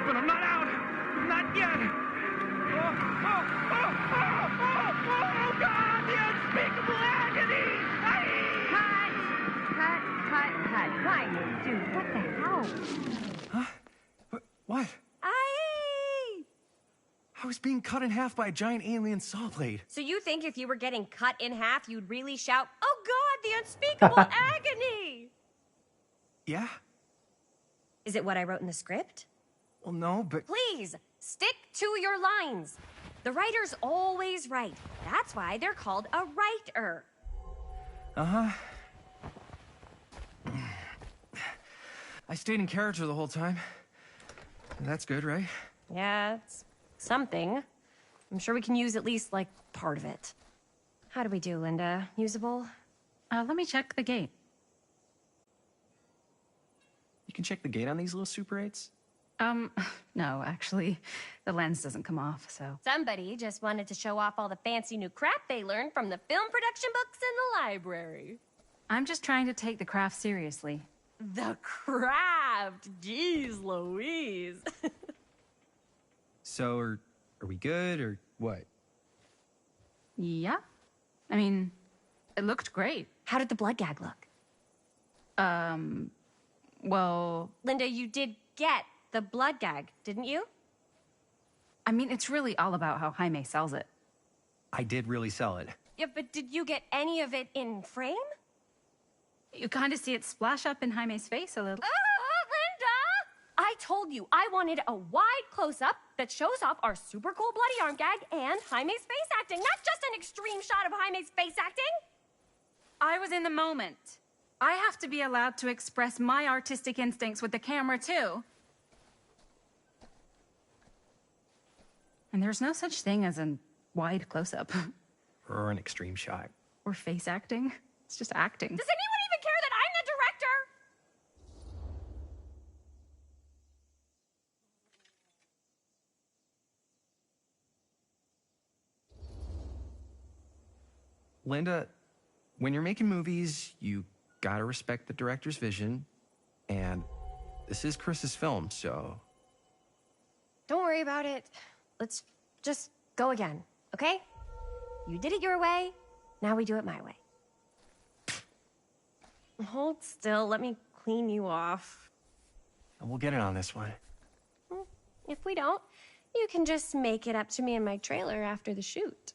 but I'm not out! Not yet! Oh, God! The unspeakable agony! Cut. Quiet, dude. What the hell? Huh? What? I was being cut in half by a giant alien saw blade. So you think if you were getting cut in half, you'd really shout, "Oh God, the unspeakable agony"? Yeah? Is it what I wrote in the script? Well, no, but... Please, stick to your lines. The writer's always right. That's why they're called a writer. Uh-huh. I stayed in character the whole time. That's good, right? Yeah, it's something. I'm sure we can use at least, like, part of it. How do we do, Linda? Usable? Let me check the gate. You can check the gate on these little Super 8s? No, actually, the lens doesn't come off, so... Somebody just wanted to show off all the fancy new crap they learned from the film production books in the library. I'm just trying to take the craft seriously. The craft! Jeez Louise. So, are we good, or what? Yeah. I mean, it looked great. How did the blood gag look? Well... Linda, you did get the blood gag, didn't you? I mean, it's really all about how Jaime sells it. I did really sell it. Yeah, but did you get any of it in frame? You kind of see it splash up in Jaime's face a little. Linda! I told you I wanted a wide close-up that shows off our super cool bloody arm gag and Jaime's face acting, not just an extreme shot of Jaime's face acting. I was in the moment. I have to be allowed to express my artistic instincts with the camera, too. And there's no such thing as a wide close-up. Or an extreme shot. Or face acting. It's just acting. Does anyone even care that I'm the director? Linda, when you're making movies, you gotta respect the director's vision, and this is Chris's film, so... Don't worry about it. Let's just go again, okay? You did it your way, now we do it my way. Hold still, let me clean you off. And we'll get it on this one. If we don't, you can just make it up to me in my trailer after the shoot.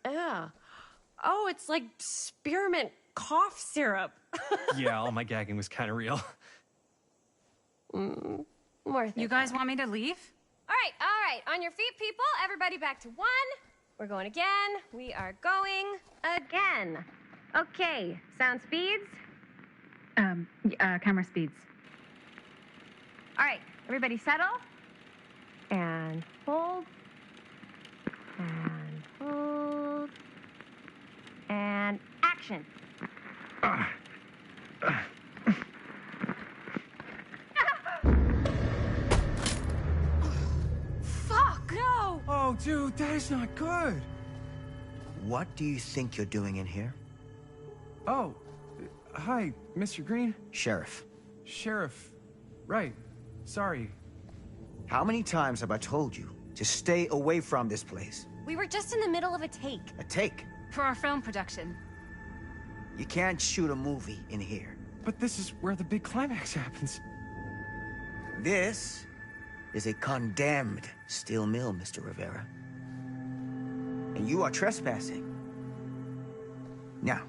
Yeah. Oh, it's like spearmint cough syrup. Yeah, all my gagging was kind of real. More You guys want me to leave? All right. On your feet, people. Everybody back to 1. We're going again. We are going again. Okay, sound speeds. Camera speeds. All right, everybody settle. And hold. And hold. And action. Fuck, no! Oh, dude, that is not good. What do you think you're doing in here? Oh, hi, Mr. Green. Sheriff. Sheriff. Right. Sorry. How many times have I told you to stay away from this place? We were just in the middle of a take. A take? For our film production. You can't shoot a movie in here. But this is where the big climax happens. This is a condemned steel mill, Mr. Rivera. and you are trespassing. Now,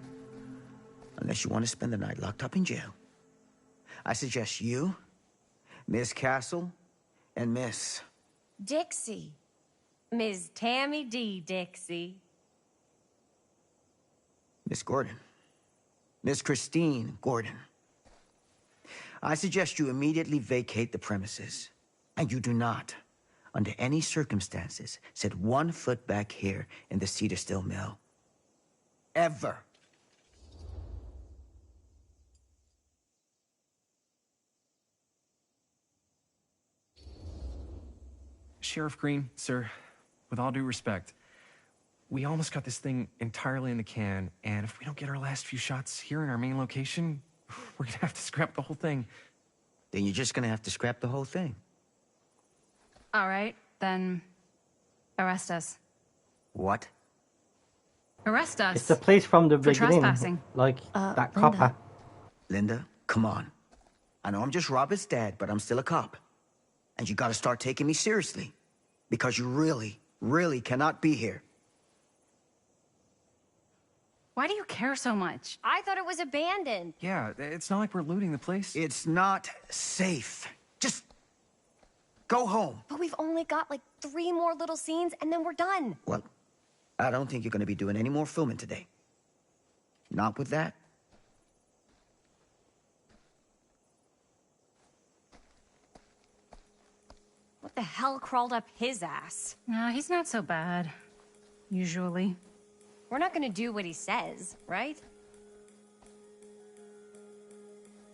unless you want to spend the night locked up in jail, I suggest you, Miss Castle, and Miss... Dixie. Ms. Tammy D. Dixie. Miss Gordon. Miss Christine Gordon. I suggest you immediately vacate the premises, and you do not, under any circumstances, set 1 foot back here in the Cedar Still Mill. Ever. Sheriff Green, sir, with all due respect, we almost got this thing entirely in the can, and if we don't get our last few shots here in our main location, we're gonna have to scrap the whole thing. Then you're just gonna have to scrap the whole thing. All right, then arrest us. What? Arrest us. It's the place from the for beginning. trespassing. Like that Linda. copper. Linda, come on. I know I'm just Robert's dad, but I'm still a cop. And you gotta start taking me seriously. Because you really, really cannot be here. Why do you care so much? I thought it was abandoned. Yeah, it's not like we're looting the place. It's not safe. Just go home. But we've only got like 3 more little scenes and then we're done. Well, I don't think you're gonna be doing any more filming today. Not with that. What the hell crawled up his ass? No, he's not so bad. Usually. We're not gonna do what he says, right?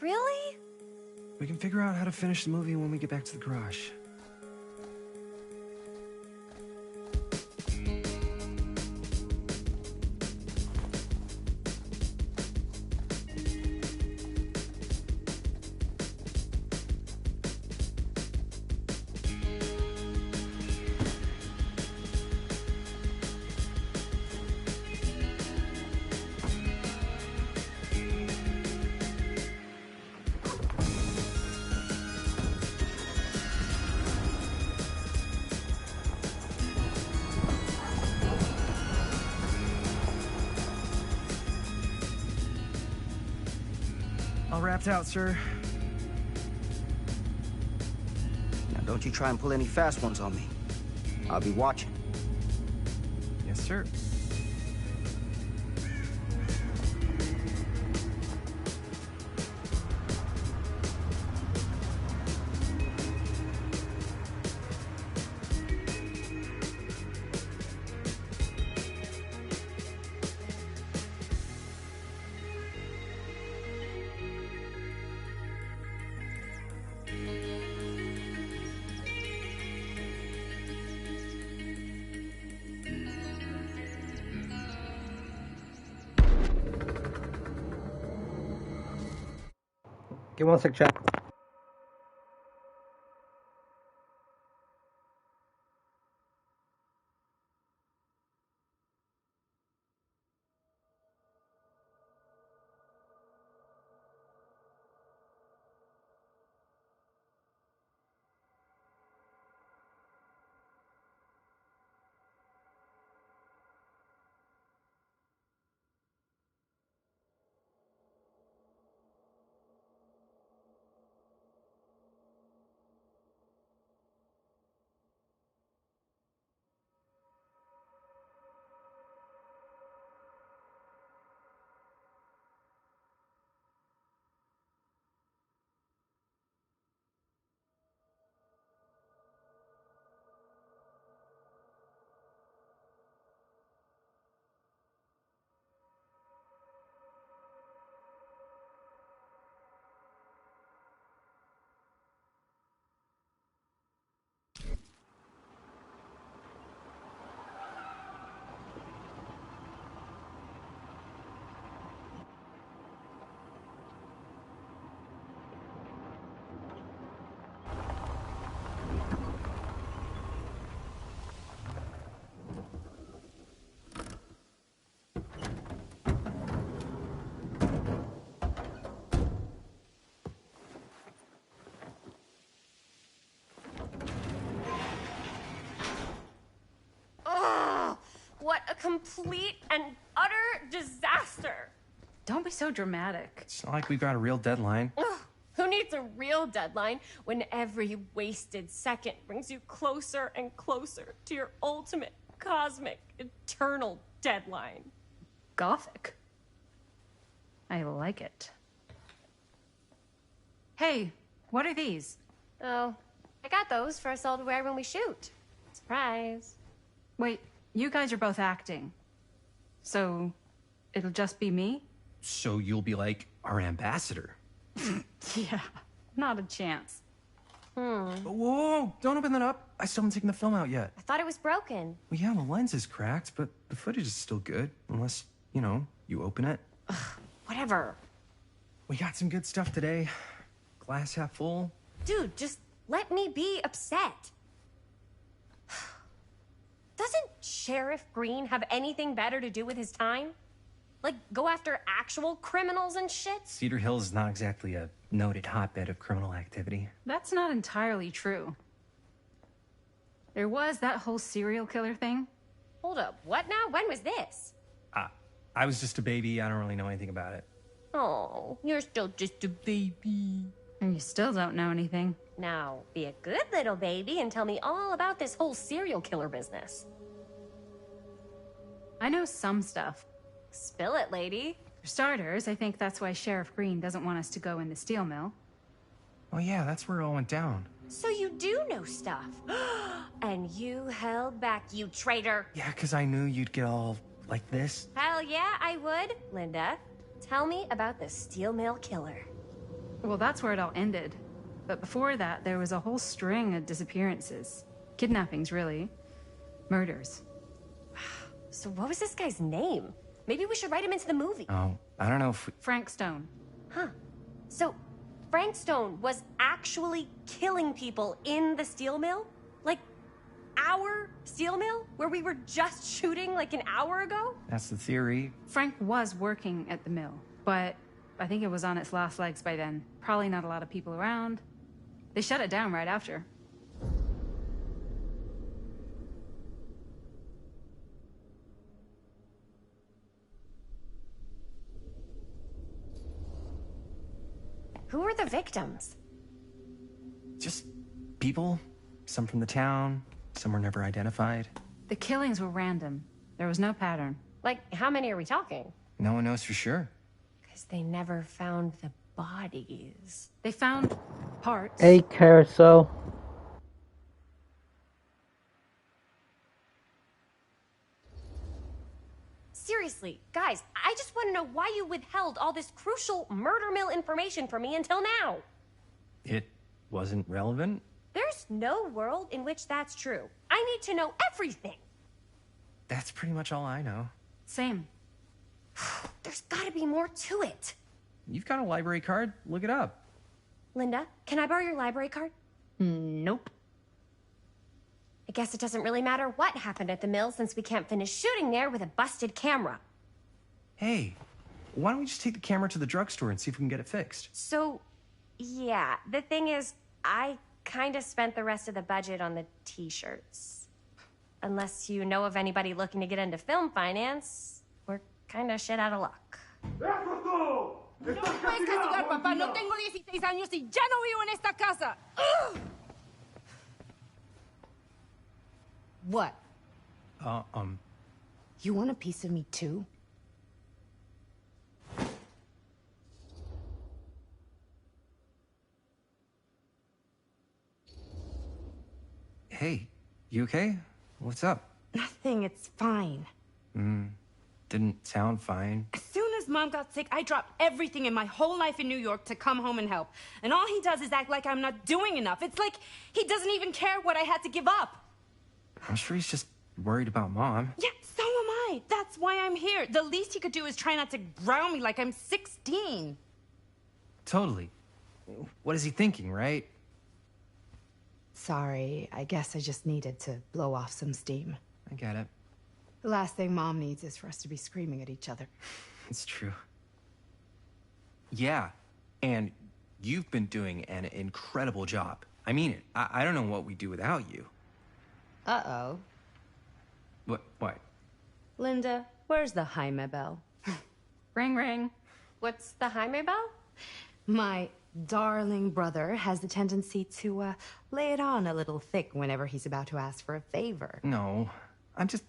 Really? We can figure out how to finish the movie when we get back to the garage. All wrapped out, sir. Now, don't you try and pull any fast ones on me. I'll be watching. Yes, sir. Give 1 sec, chat. complete and utter disaster. Don't be so dramatic. It's not like we've got a real deadline. Ugh, who needs a real deadline when every wasted second brings you closer and closer to your ultimate, cosmic, eternal deadline? Gothic. I like it. Hey, what are these? Oh, I got those for us all to wear when we shoot. Surprise. Wait, you guys are both acting. So, it'll just be me? So you'll be like our ambassador. Yeah, not a chance. Whoa, don't open that up. I still haven't taken the film out yet. I thought it was broken. Well, yeah, the lens is cracked, but the footage is still good. Unless, you know, you open it. Whatever. We got some good stuff today. Glass half full. Dude, just let me be upset. Doesn't Sheriff Green have anything better to do with his time? Like, go after actual criminals and shit? Cedar Hills is not exactly a noted hotbed of criminal activity. That's not entirely true. There was that whole serial killer thing. Hold up, what now? When was this? I was just a baby. I don't really know anything about it. Oh, you're still just a baby. And you still don't know anything. Now, be a good little baby and tell me all about this whole serial killer business. I know some stuff. Spill it, lady. For starters, I think that's why Sheriff Green doesn't want us to go in the steel mill. Oh yeah, that's where it all went down. So you do know stuff. And you held back, you traitor. Yeah, because I knew you'd get all like this. Hell yeah, I would. Linda, tell me about the steel mill killer. Well, that's where it all ended. But before that, there was a whole string of disappearances. Kidnappings, really. Murders. So what was this guy's name? Maybe we should write him into the movie. Oh, I don't know if Frank Stone. Huh. So, Frank Stone was actually killing people in the steel mill? Like, our steel mill? Where we were just shooting like an hour ago? That's the theory. Frank was working at the mill, but I think it was on its last legs by then. Probably not a lot of people around. They shut it down right after. Who were the victims? Just people. Some from the town. Some were never identified. The killings were random. There was no pattern. Like, how many are we talking? No one knows for sure. Because they never found the bodies. They found parts. A carousel. Seriously, guys, I just want to know why you withheld all this crucial murder mill information from me until now. It wasn't relevant? There's no world in which that's true. I need to know everything. That's pretty much all I know. Same. There's gotta be more to it. You've got a library card. Look it up. Linda, can I borrow your library card? Nope. I guess it doesn't really matter what happened at the mill since we can't finish shooting there with a busted camera. Hey, why don't we just take the camera to the drugstore and see if we can get it fixed? So, yeah, the thing is, I kind of spent the rest of the budget on the t-shirts. Unless you know of anybody looking to get into film finance, we're kind of shit out of luck. No me puedes castigar, papá. No tengo 16 años y ya no vivo en esta casa. Ugh. What? You want a piece of me too? Hey, you okay? What's up? Nothing, it's fine. Didn't sound fine. As soon as Mom got sick, I dropped everything in my whole life in New York to come home and help. And all he does is act like I'm not doing enough. It's like he doesn't even care what I had to give up. I'm sure he's just worried about Mom. Yeah, so am I. That's why I'm here. The least he could do is try not to ground me like I'm 16. Totally. What is he thinking, right? Sorry, I guess I just needed to blow off some steam. I get it. The last thing Mom needs is for us to be screaming at each other. It's true. Yeah, and you've been doing an incredible job. I mean it. I don't know what we'd do without you. Uh-oh. What? Linda, where's the Jaime bell? Ring, ring. What's the Jaime bell? My darling brother has the tendency to lay it on a little thick whenever he's about to ask for a favor. No, I'm just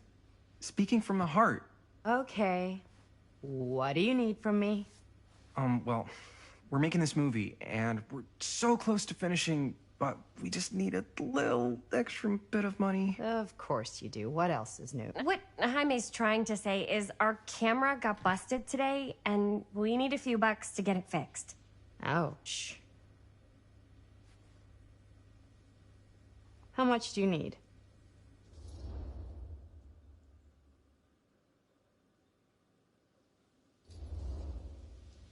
speaking from the heart. Okay. What do you need from me? Well, we're making this movie, and we're so close to finishing, but we just need a little extra bit of money. Of course you do. What else is new? What Jaime's trying to say is our camera got busted today, and we need a few bucks to get it fixed. Ouch. How much do you need?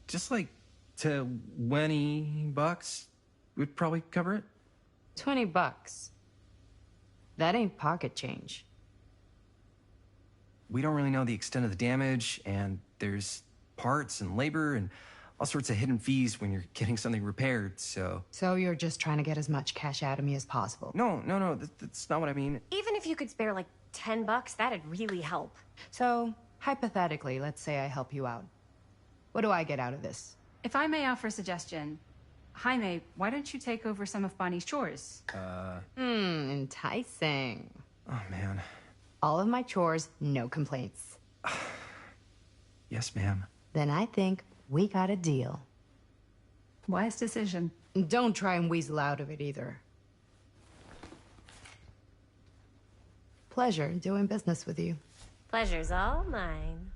Just like $20 would probably cover it. $20. That ain't pocket change. We don't really know the extent of the damage, and there's parts and labor and all sorts of hidden fees when you're getting something repaired, so... So you're just trying to get as much cash out of me as possible? No, that's not what I mean. Even if you could spare like $10, that'd really help. So, hypothetically, let's say I help you out. What do I get out of this? If I may offer a suggestion, Jaime, why don't you take over some of Bonnie's chores? Enticing. Oh, man. All of my chores, no complaints. Yes, ma'am. Then I think we got a deal. Wise decision. Don't try and weasel out of it either. Pleasure doing business with you. Pleasure's all mine.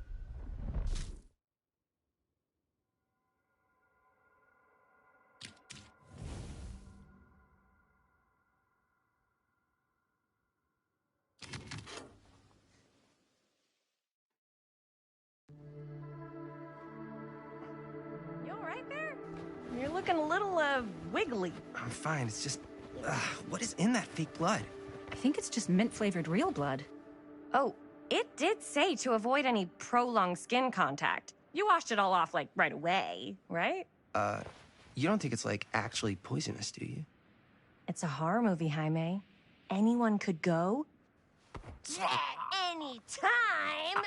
You're looking a little, wiggly. I'm fine, it's just... what is in that fake blood? I think it's just mint-flavored real blood. Oh, it did say to avoid any prolonged skin contact. You washed it all off, like, right away, right? You don't think it's, like, actually poisonous, do you? It's a horror movie, Jaime. Anyone could go. Yeah, anytime!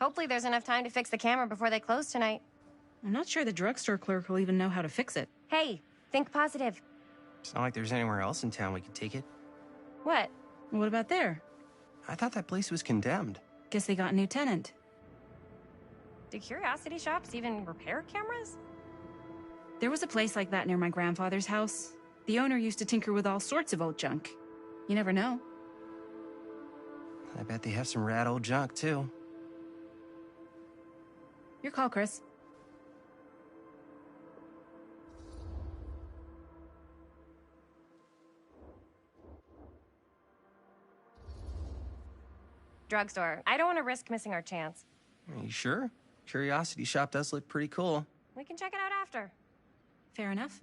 Hopefully there's enough time to fix the camera before they close tonight. I'm not sure the drugstore clerk will even know how to fix it. Hey, think positive. It's not like there's anywhere else in town we could take it. What? What about there? I thought that place was condemned. Guess they got a new tenant. Do curiosity shops even repair cameras? There was a place like that near my grandfather's house. The owner used to tinker with all sorts of old junk. You never know. I bet they have some rad old junk, too. Your call, Chris. Drugstore. I don't want to risk missing our chance. Are you sure? Curiosity shop does look pretty cool. We can check it out after. Fair enough.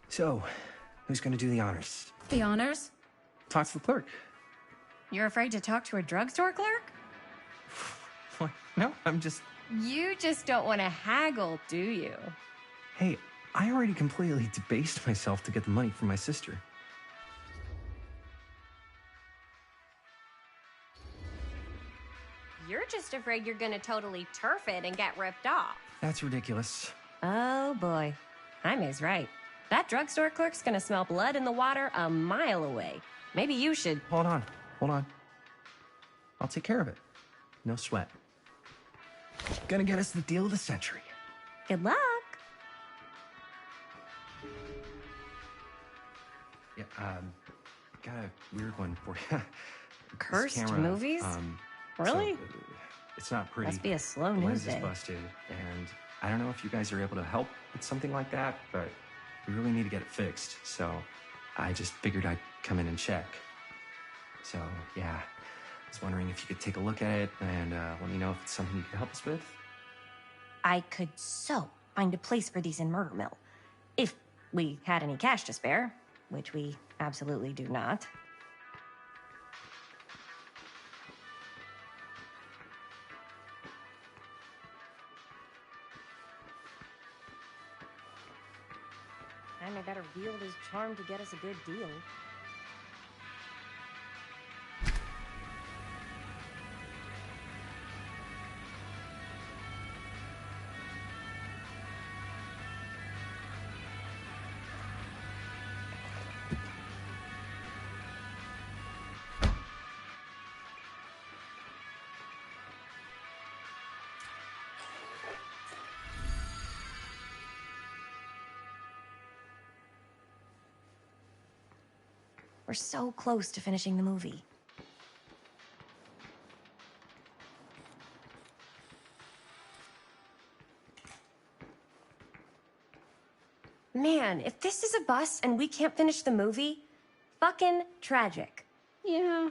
So, who's gonna do the honors? The honors? Talk to the clerk. You're afraid to talk to a drugstore clerk? What? No, I'm just... You just don't want to haggle, do you? Hey, I already completely debased myself to get the money from my sister. You're just afraid you're gonna totally turf it and get ripped off. That's ridiculous. Oh boy. Jaime's right. That drugstore clerk's gonna smell blood in the water a mile away. Maybe you should... Hold on. I'll take care of it. No sweat. Gonna get us the deal of the century. Good luck. Yeah, got a weird one for you. Cursed camera, movies? Really? So, it's not pretty. Must be a slow The news lens is day. busted, and I don't know if you guys are able to help with something like that, but we really need to get it fixed. So I just figured I'd come in and check. So yeah, I was wondering if you could take a look at it and let me know if it's something you could help us with. I could so find a place for these in Murder Mill. If we had any cash to spare, which we absolutely do not. And I better wield his charm to get us a good deal. We're so close to finishing the movie. Man, if this is a bust and we can't finish the movie, fucking tragic. Yeah.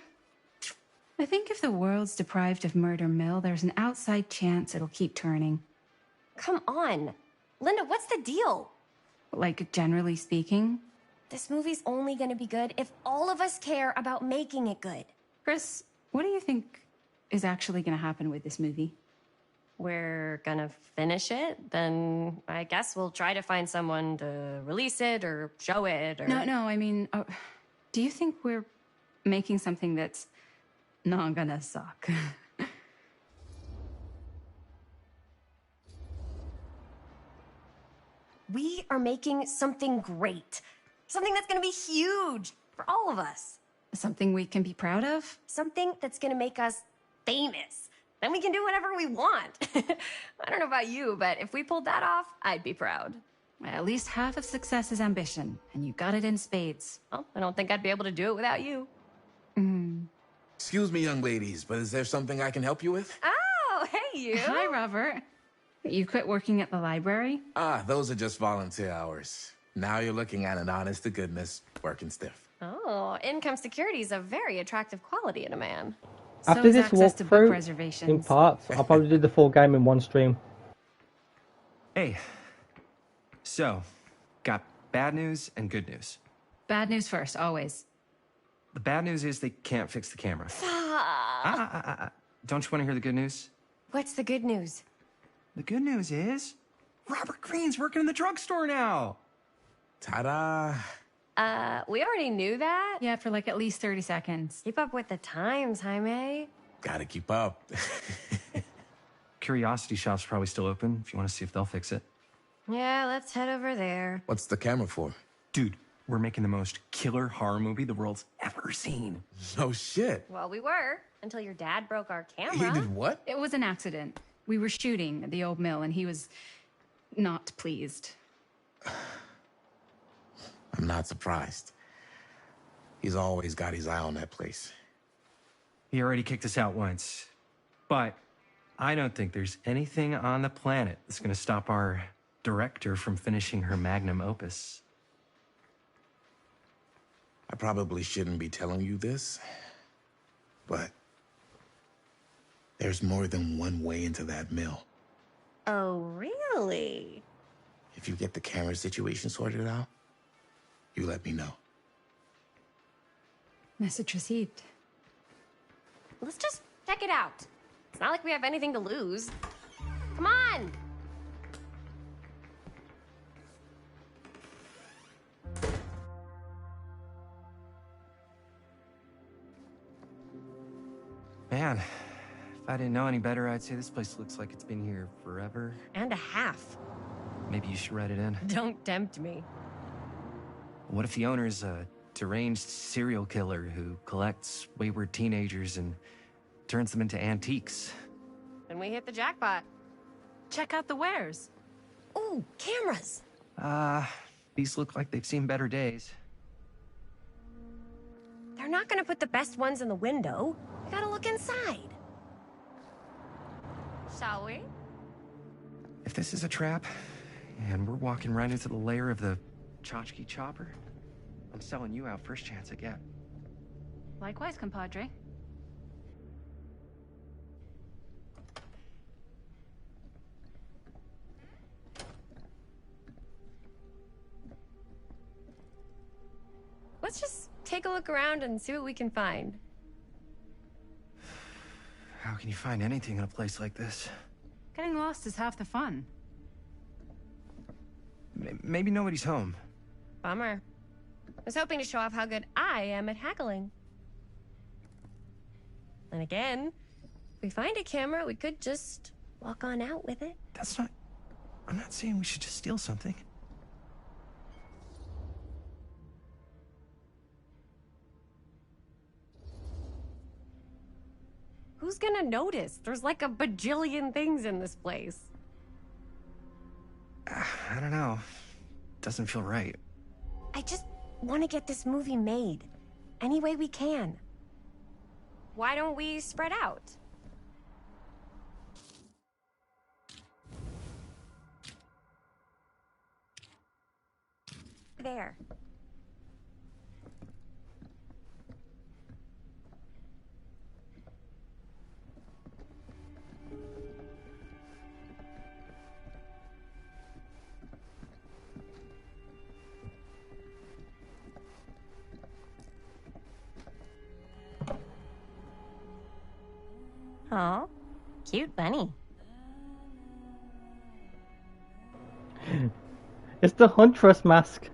I think if the world's deprived of Murder Mill, there's an outside chance it'll keep turning. Come on. Linda, what's the deal? Like, generally speaking? This movie's only gonna be good if all of us care about making it good. Chris, what do you think is actually gonna happen with this movie? We're gonna finish it, then I guess we'll try to find someone to release it or show it or... No, I mean, do you think we're making something that's not gonna suck? We are making something great. Something that's gonna be huge for all of us. Something we can be proud of? Something that's gonna make us famous. Then we can do whatever we want. I don't know about you, but if we pulled that off, I'd be proud. Well, at least half of success is ambition, and you got it in spades. Well, I don't think I'd be able to do it without you. Excuse me, young ladies, but is there something I can help you with? Oh, hey, you. Hi, Robert. You quit working at the library? Ah, those are just volunteer hours. Now you're looking at an honest-to-goodness working stiff. Oh, income security is a very attractive quality in a man. After So is this access to book walkthrough, in reservations. parts, I'll probably do the full game in one stream. Hey. So, got bad news and good news. Bad news first, always. The bad news is they can't fix the camera. Don't you want to hear the good news? What's the good news? The good news is Robert Greene's working in the drugstore now. Ta-da! We already knew that. Yeah, for like at least 30 seconds. Keep up with the times, Jaime. Gotta keep up. Curiosity Shop's probably still open if you want to see if they'll fix it. Yeah, let's head over there. What's the camera for? Dude, we're making the most killer horror movie the world's ever seen. No shit. Well, we were, until your dad broke our camera. He did what? It was an accident. We were shooting at the old mill, and he was not pleased. I'm not surprised. He's always got his eye on that place. He already kicked us out once. But I don't think there's anything on the planet that's going to stop our director from finishing her magnum opus. I probably shouldn't be telling you this, but there's more than one way into that mill. Oh, really? If you get the camera situation sorted out, you let me know. Message received. Let's just check it out. It's not like we have anything to lose. Come on! Man, if I didn't know any better, I'd say this place looks like it's been here forever. And a half. Maybe you should write it in. Don't tempt me. What if the owner's a deranged serial killer who collects wayward teenagers and turns them into antiques? Then we hit the jackpot. Check out the wares. Ooh, cameras. These look like they've seen better days. They're not gonna put the best ones in the window. We gotta look inside. Shall we? If this is a trap, and we're walking right into the lair of the tchotchke chopper, I'm selling you out first chance I get. Likewise, compadre. take a look around and see what we can find. How can you find anything in a place like this? Getting lost is half the fun. Maybe nobody's home. Bummer. I was hoping to show off how good I am at haggling. And again, if we find a camera, we could just walk on out with it. That's not... I'm not saying we should just steal something. Who's gonna notice? There's like a bajillion things in this place. I don't know. Doesn't feel right. I just want to get this movie made. Any way we can. Why don't we spread out? There. Aw, cute bunny. It's the Huntress mask.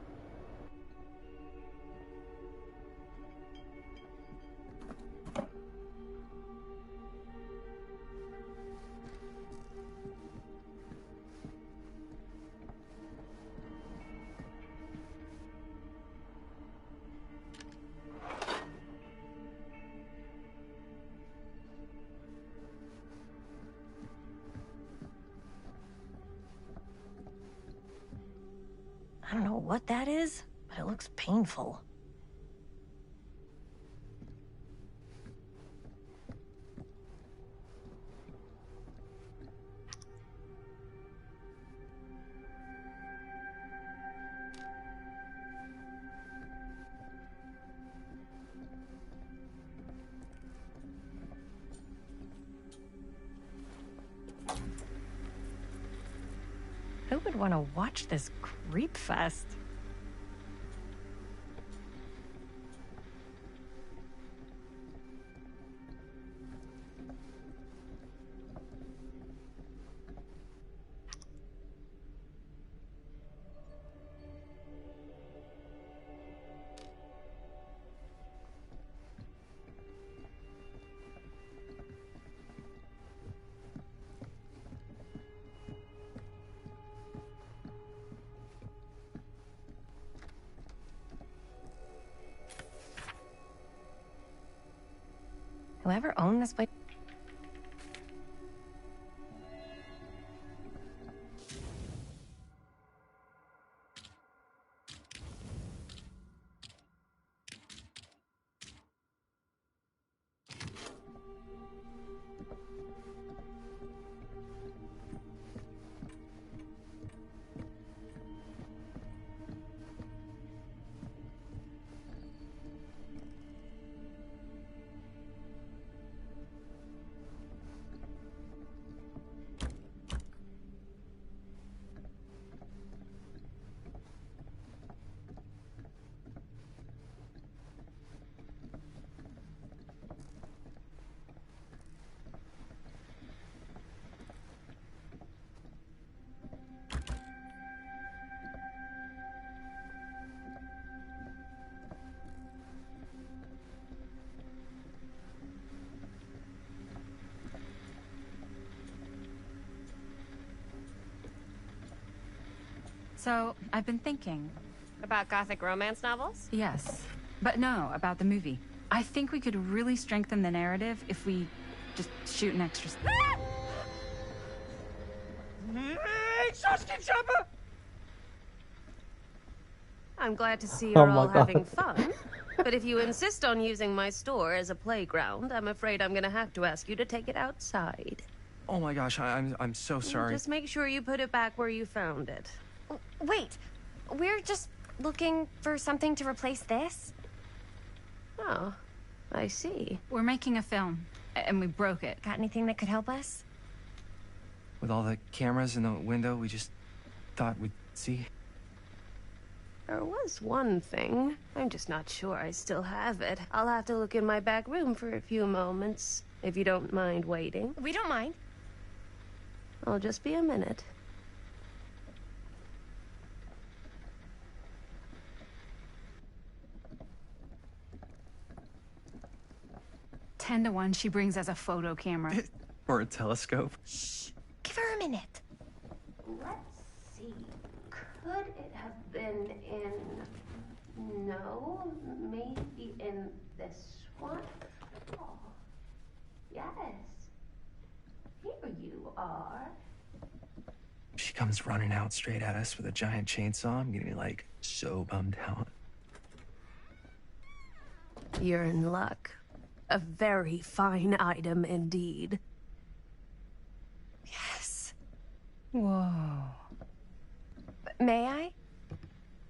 I don't know what that is, but it looks painful. Who would want to watch this creep fest? Whoever owned this place. So, I've been thinking. About gothic romance novels? Yes. But no, about the movie. I think we could really strengthen the narrative if we just shoot an extra... I'm glad to see Oh you're my all God. having fun. But if you insist on using my store as a playground, I'm afraid I'm gonna have to ask you to take it outside. Oh my gosh, I'm so sorry. Just make sure you put it back where you found it. Wait, we're just looking for something to replace this? Oh, I see. We're making a film, and we broke it. Got anything that could help us? With all the cameras in the window, we just thought we'd see. There was one thing. I'm just not sure I still have it. I'll have to look in my back room for a few moments, if you don't mind waiting. We don't mind. I'll just be a minute. Ten to 1, she brings us a photo camera. Or a telescope. Shh. Give her a minute. Let's see. Could it have been in... No, maybe in this one? Oh, yes. Here you are. She comes running out straight at us with a giant chainsaw. I'm gonna be like so bummed out. You're in luck. A very fine item indeed. Yes. Whoa. May I?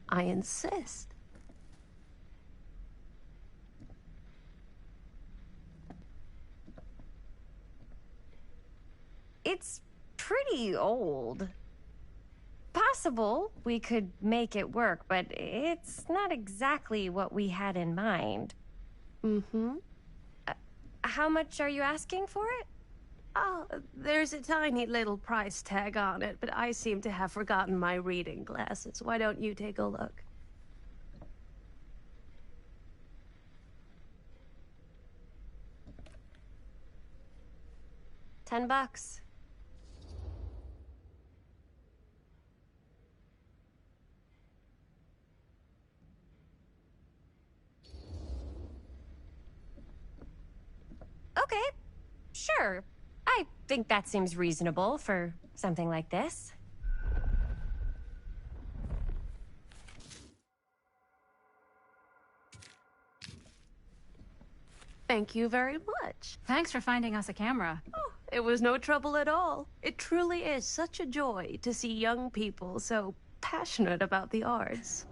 I insist. It's pretty old. Possible we could make it work, but it's not exactly what we had in mind. Mm-hmm. How much are you asking for it? Oh, there's a tiny little price tag on it, but I seem to have forgotten my reading glasses. Why don't you take a look? $10. Okay, sure. I think that seems reasonable for something like this. Thank you very much. Thanks for finding us a camera. Oh, it was no trouble at all. It truly is such a joy to see young people so passionate about the arts.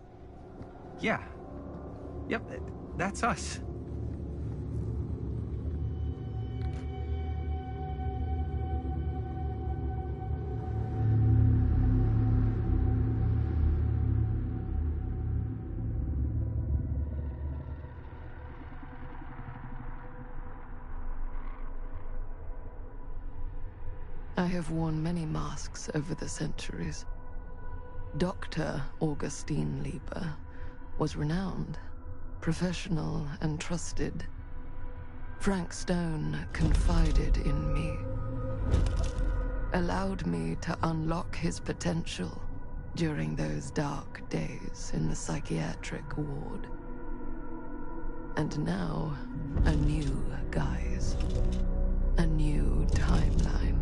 Yeah. Yep, that's us. I have worn many masks over the centuries. Dr. Augustine Lieber was renowned, professional, and trusted. Frank Stone confided in me, allowed me to unlock his potential during those dark days in the psychiatric ward. And now, a new guise, a new timeline.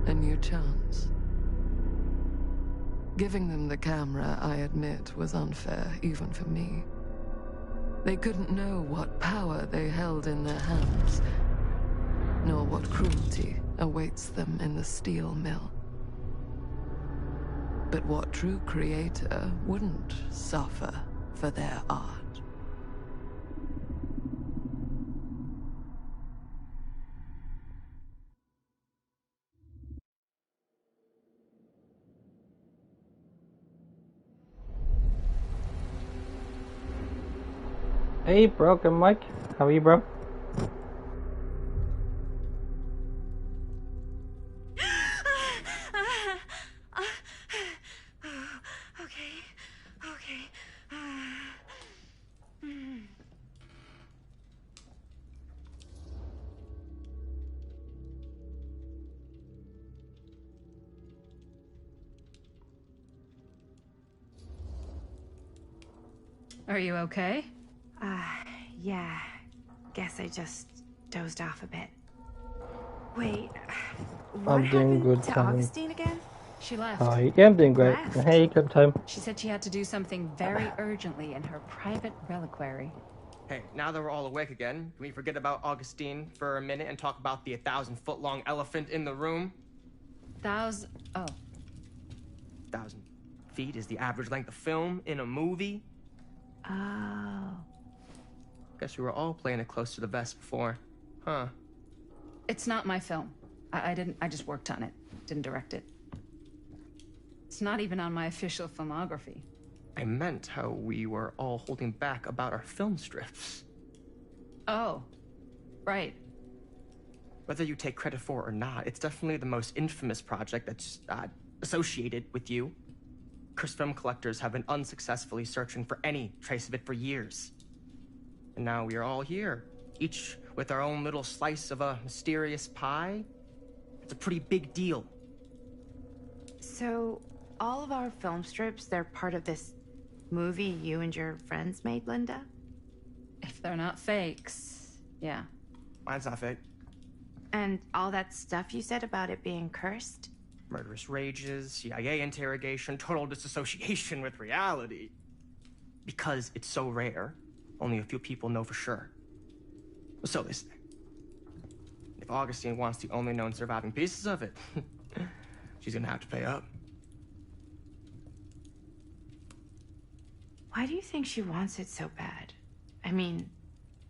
A new chance. Giving them the camera, I admit, was unfair, even for me. They couldn't know what power they held in their hands, nor what cruelty awaits them in the steel mill. But what true creator wouldn't suffer for their art? Hey, Broken Mike. How are you, bro? Okay. Are you okay? Yeah. Guess I just dozed off a bit. Wait, what I'm doing happened good, to Tom. Augustine again? She left. Hi. Yeah, I'm doing great. Left. Hey, come time. She said she had to do something very urgently in her private reliquary. Hey, now that we're all awake again, can we forget about Augustine for a minute and talk about the 1,000-foot-long elephant in the room? Oh. 1,000 feet is the average length of film in a movie. Oh. Guess we were all playing it close to the vest before. Huh. It's not my film. I just worked on it. Didn't direct it. It's not even on my official filmography. I meant how we were all holding back about our film strips. Oh, right. Whether you take credit for it or not, it's definitely the most infamous project that's associated with you. Cursed film collectors have been unsuccessfully searching for any trace of it for years. And now we are all here, each with our own little slice of a mysterious pie. It's a pretty big deal. So, all of our film strips, they're part of this movie you and your friends made, Linda? If they're not fakes, yeah. Mine's not fake. And all that stuff you said about it being cursed? Murderous rages, CIA interrogation, total disassociation with reality. Because it's so rare, only a few people know for sure. So they say. If Augustine wants the only known surviving pieces of it, she's gonna have to pay up. Why do you think she wants it so bad? I mean,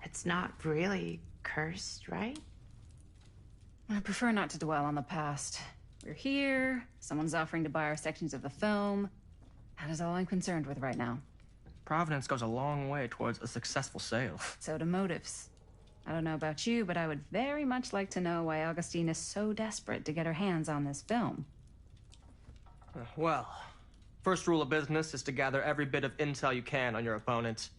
it's not really cursed, right? I prefer not to dwell on the past. We're here, someone's offering to buy our sections of the film. That is all I'm concerned with right now. Providence goes a long way towards a successful sale. So do motives. I don't know about you, but I would very much like to know why Augustine is so desperate to get her hands on this film. Well, first rule of business is to gather every bit of intel you can on your opponent.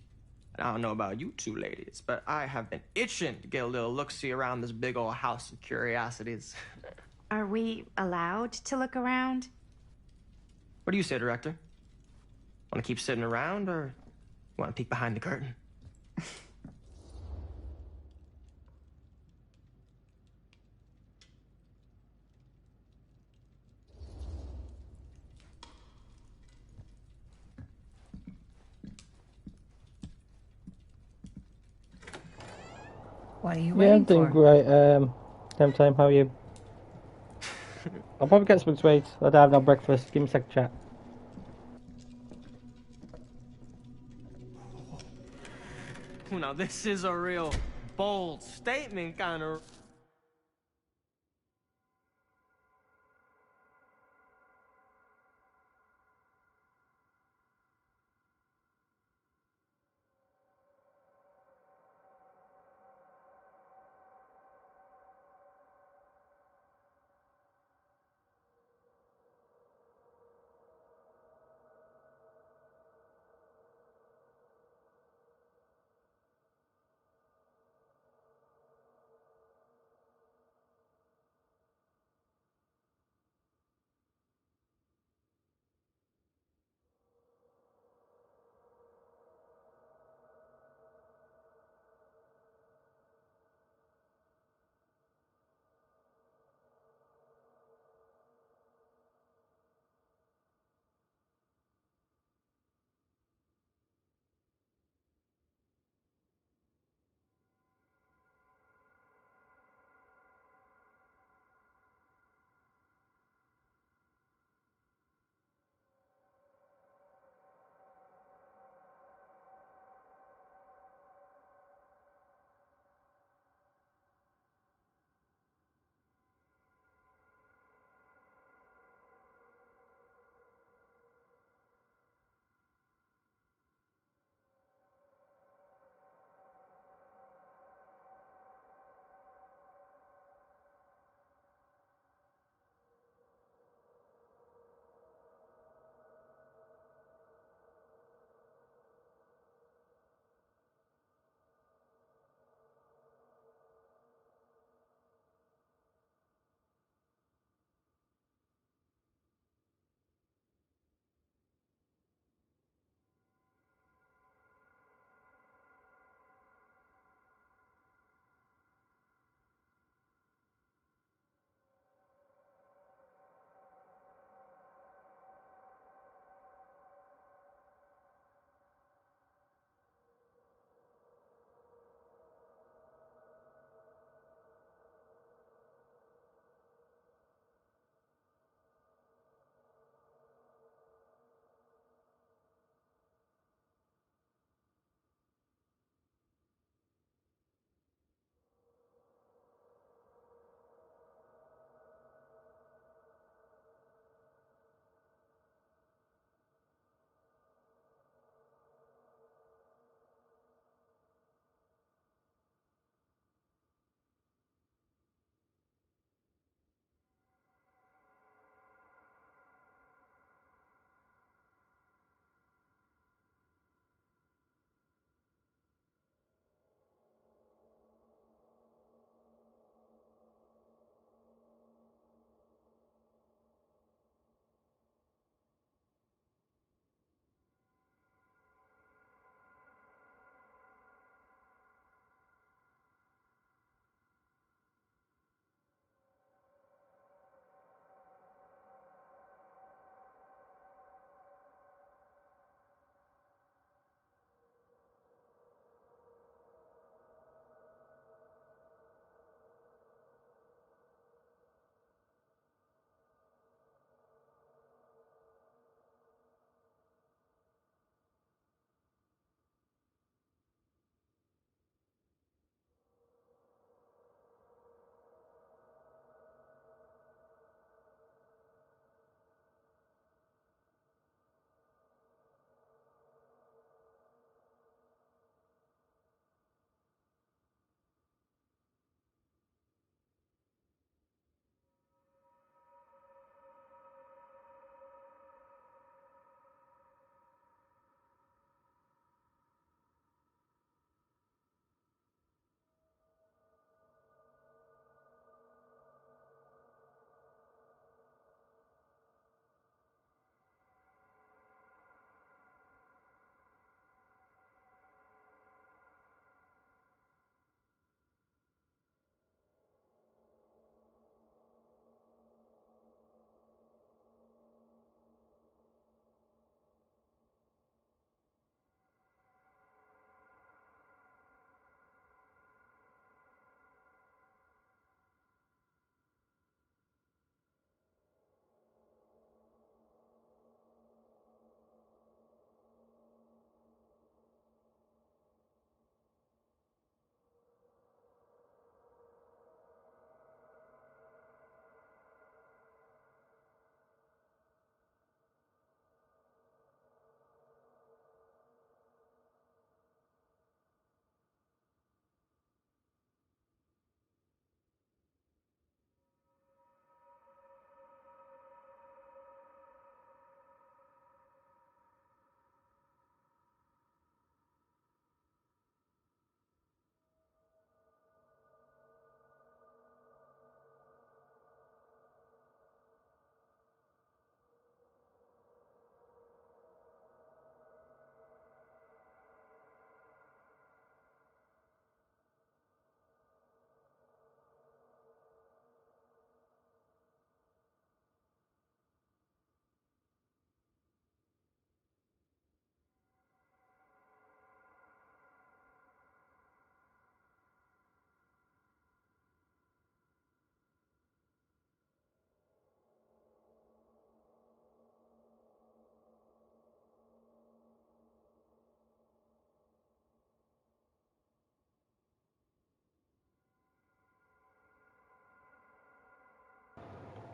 And I don't know about you two ladies, but I have been itching to get a little look-see around this big old house of curiosities. Are we allowed to look around? What do you say, director? Want to keep sitting around, or want to peek behind the curtain? What are you Yeah, waiting I'm doing for? great. Time, how are you? I'll probably get some sweets. I don't have no breakfast. Give me a sec, chat. Now, this is a real bold statement, kind of.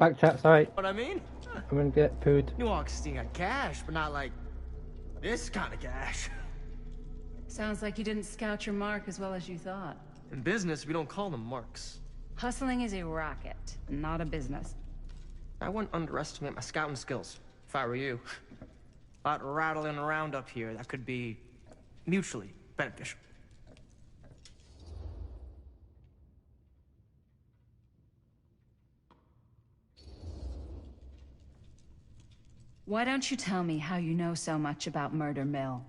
Back chat, sorry. What I mean? I'm gonna get food. New Augustine got cash, but not like this kind of cash. Sounds like you didn't scout your mark as well as you thought. In business, we don't call them marks. Hustling is a racket, not a business. I wouldn't underestimate my scouting skills, if I were you. A lot rattling around up here that could be mutually beneficial. Why don't you tell me how you know so much about Murder Mill?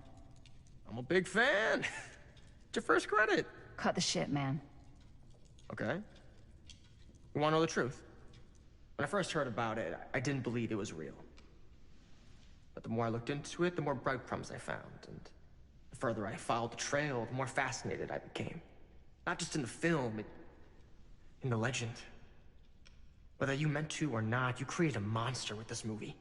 I'm a big fan. It's your first credit. Cut the shit, man. Okay. You wanna know the truth? When I first heard about it, I didn't believe it was real. But the more I looked into it, the more breadcrumbs I found, and the further I followed the trail, the more fascinated I became. Not just in the film, in the legend. Whether you meant to or not, you created a monster with this movie.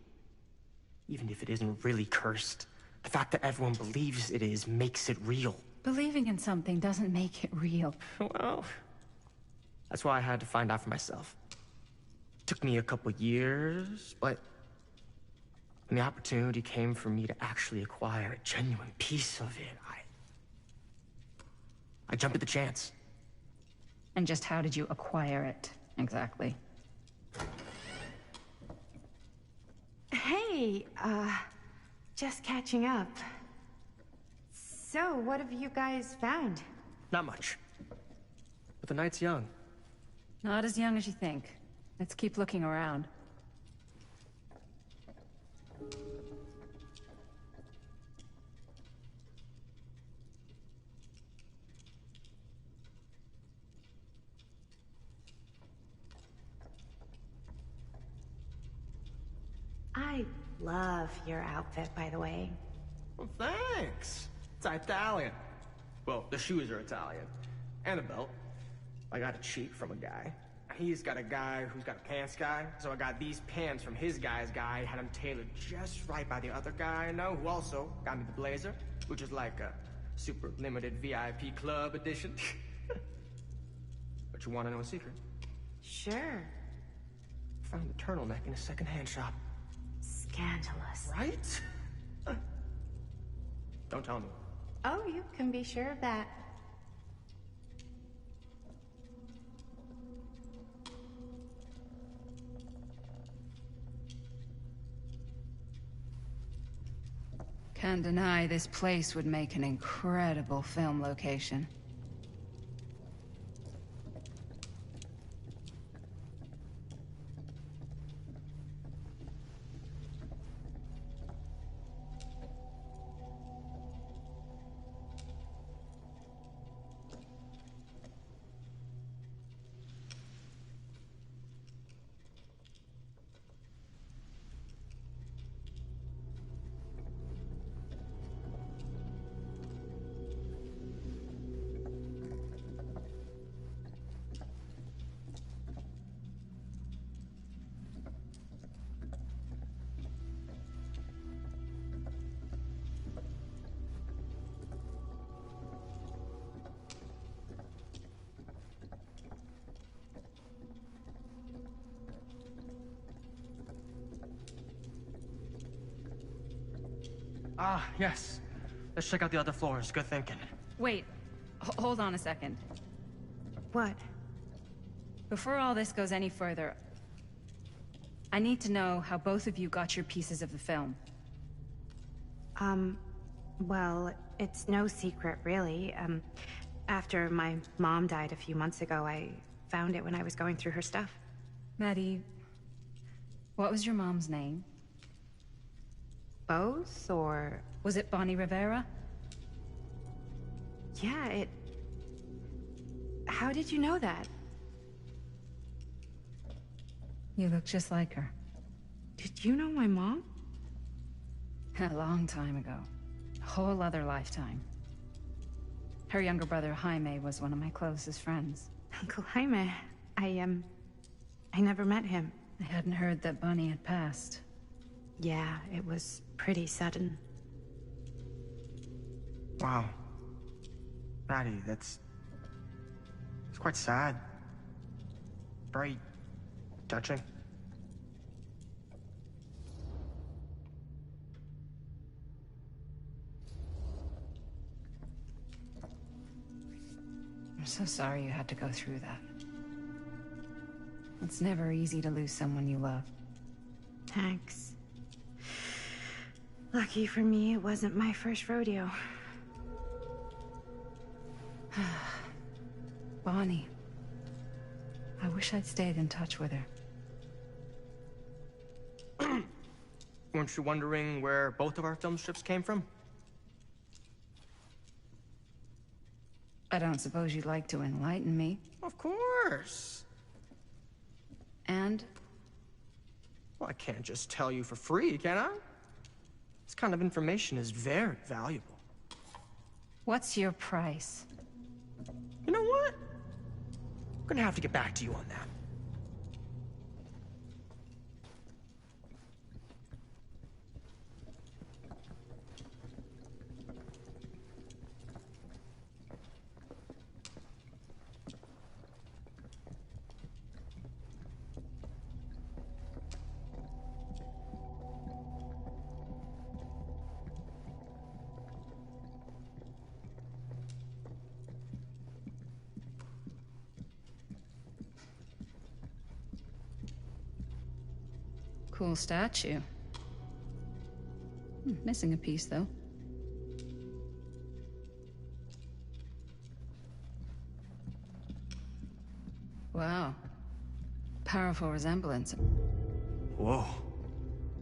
Even if it isn't really cursed, the fact that everyone believes it is makes it real. Believing in something doesn't make it real. Well, that's why I had to find out for myself. Took me a couple years, but when the opportunity came for me to actually acquire a genuine piece of it, I jumped at the chance. And just how did you acquire it, exactly? Hey, just catching up. So, what have you guys found? Not much. But the night's young. Not as young as you think. Let's keep looking around. I love your outfit, by the way. Well, thanks. It's Italian. Well, the shoes are Italian. And a belt. I got a cheat from a guy. He's got a guy who's got a pants guy, so I got these pants from his guy's guy, had them tailored just right by the other guy I know, who also got me the blazer, which is like a super limited VIP club edition. But you want to know a secret? Sure. Found the turtleneck in a second-hand shop. Scandalous. Right? Don't tell me. Oh, you can be sure of that. Can't deny this place would make an incredible film location. Ah, yes. Let's check out the other floors. Good thinking. Wait, hold on a second. What? Before all this goes any further, I need to know how both of you got your pieces of the film. Well, it's no secret, really. After my mom died a few months ago, I found it when I was going through her stuff. Maddie, what was your mom's name? Both, or... Was it Bonnie Rivera? Yeah, How did you know that? You look just like her. Did you know my mom? A long time ago. A whole other lifetime. Her younger brother, Jaime, was one of my closest friends. Uncle Jaime. I never met him. I hadn't heard that Bonnie had passed. Yeah, it was pretty sudden. Wow. Maddie, it's quite sad. Very touching. I'm so sorry you had to go through that. It's never easy to lose someone you love. Thanks. Lucky for me, it wasn't my first rodeo. Bonnie. I wish I'd stayed in touch with her. Weren't you wondering where both of our film strips came from? I don't suppose you'd like to enlighten me. Of course. And? Well, I can't just tell you for free, can I? This kind of information is very valuable. What's your price? You know what? I'm gonna have to get back to you on that. Cool statue. Missing a piece, though. Wow. Powerful resemblance. Whoa.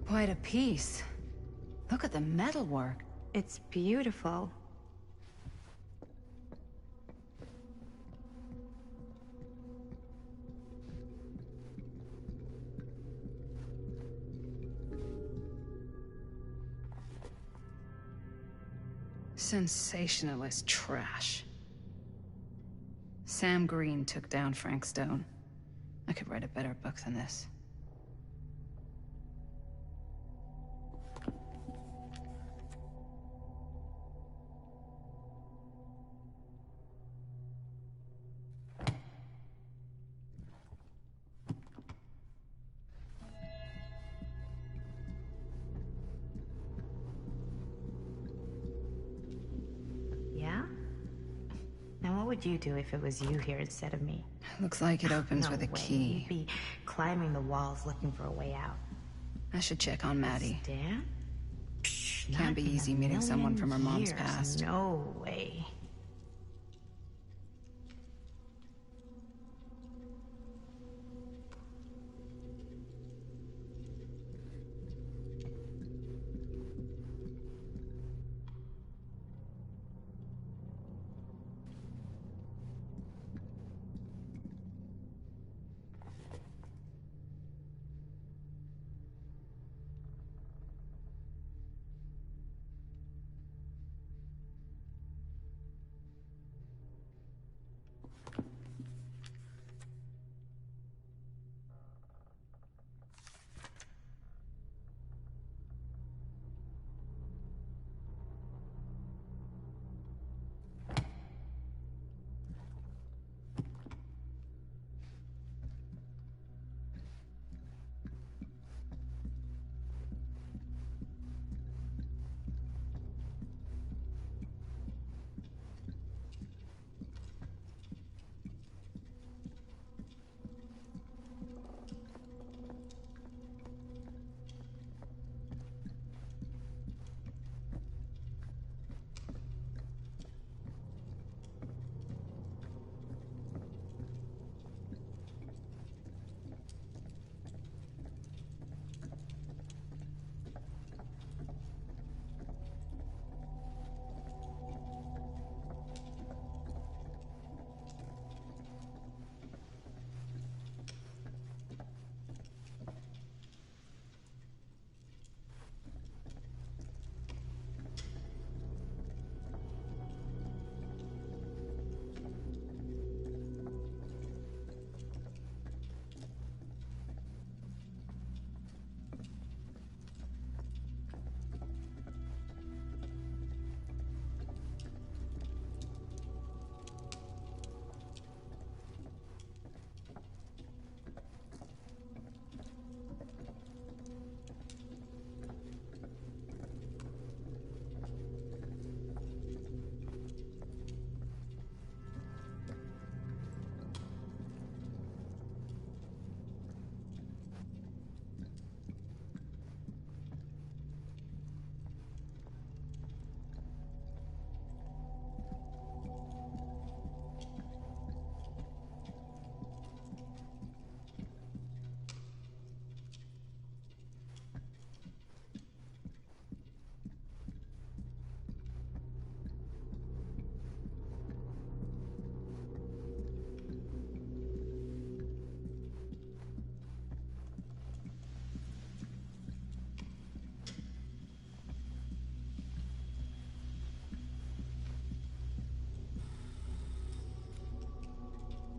Quite a piece. Look at the metalwork. It's beautiful. Sensationalist trash. Sam Green took down Frank Stone. I could write a better book than this. Yeah? Now what would you do if it was you here instead of me? Looks like it opens No with a way. key. You'd be climbing the walls looking for a way out. I should check on Maddie. Stan? Can't be easy meeting someone from her mom's past. No way.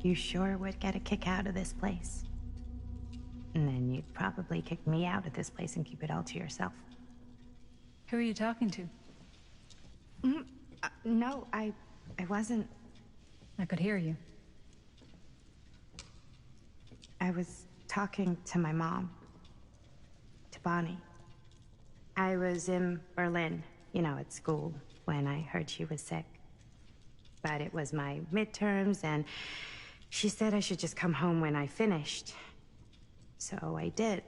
you sure would get a kick out of this place. And then you'd probably kick me out of this place and keep it all to yourself. Who are you talking to? No, I wasn't. I could hear you. I was talking to my mom. To Bonnie. I was in Berlin, you know, at school, when I heard she was sick. But it was my midterms, and she said I should just come home when I finished. So I did.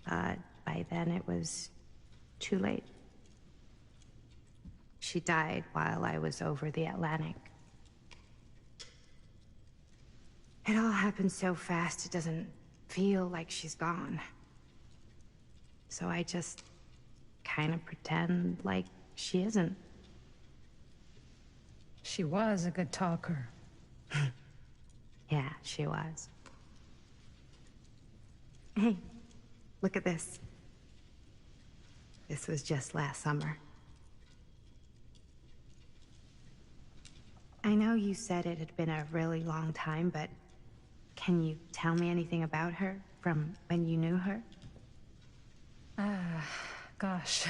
But by then it was too late. She died while I was over the Atlantic. It all happened so fast, it doesn't feel like she's gone. So I just kind of pretend like she isn't. She was a good talker. Yeah, she was. Hey, look at this. This was just last summer. I know you said it had been a really long time, but can you tell me anything about her from when you knew her? Gosh.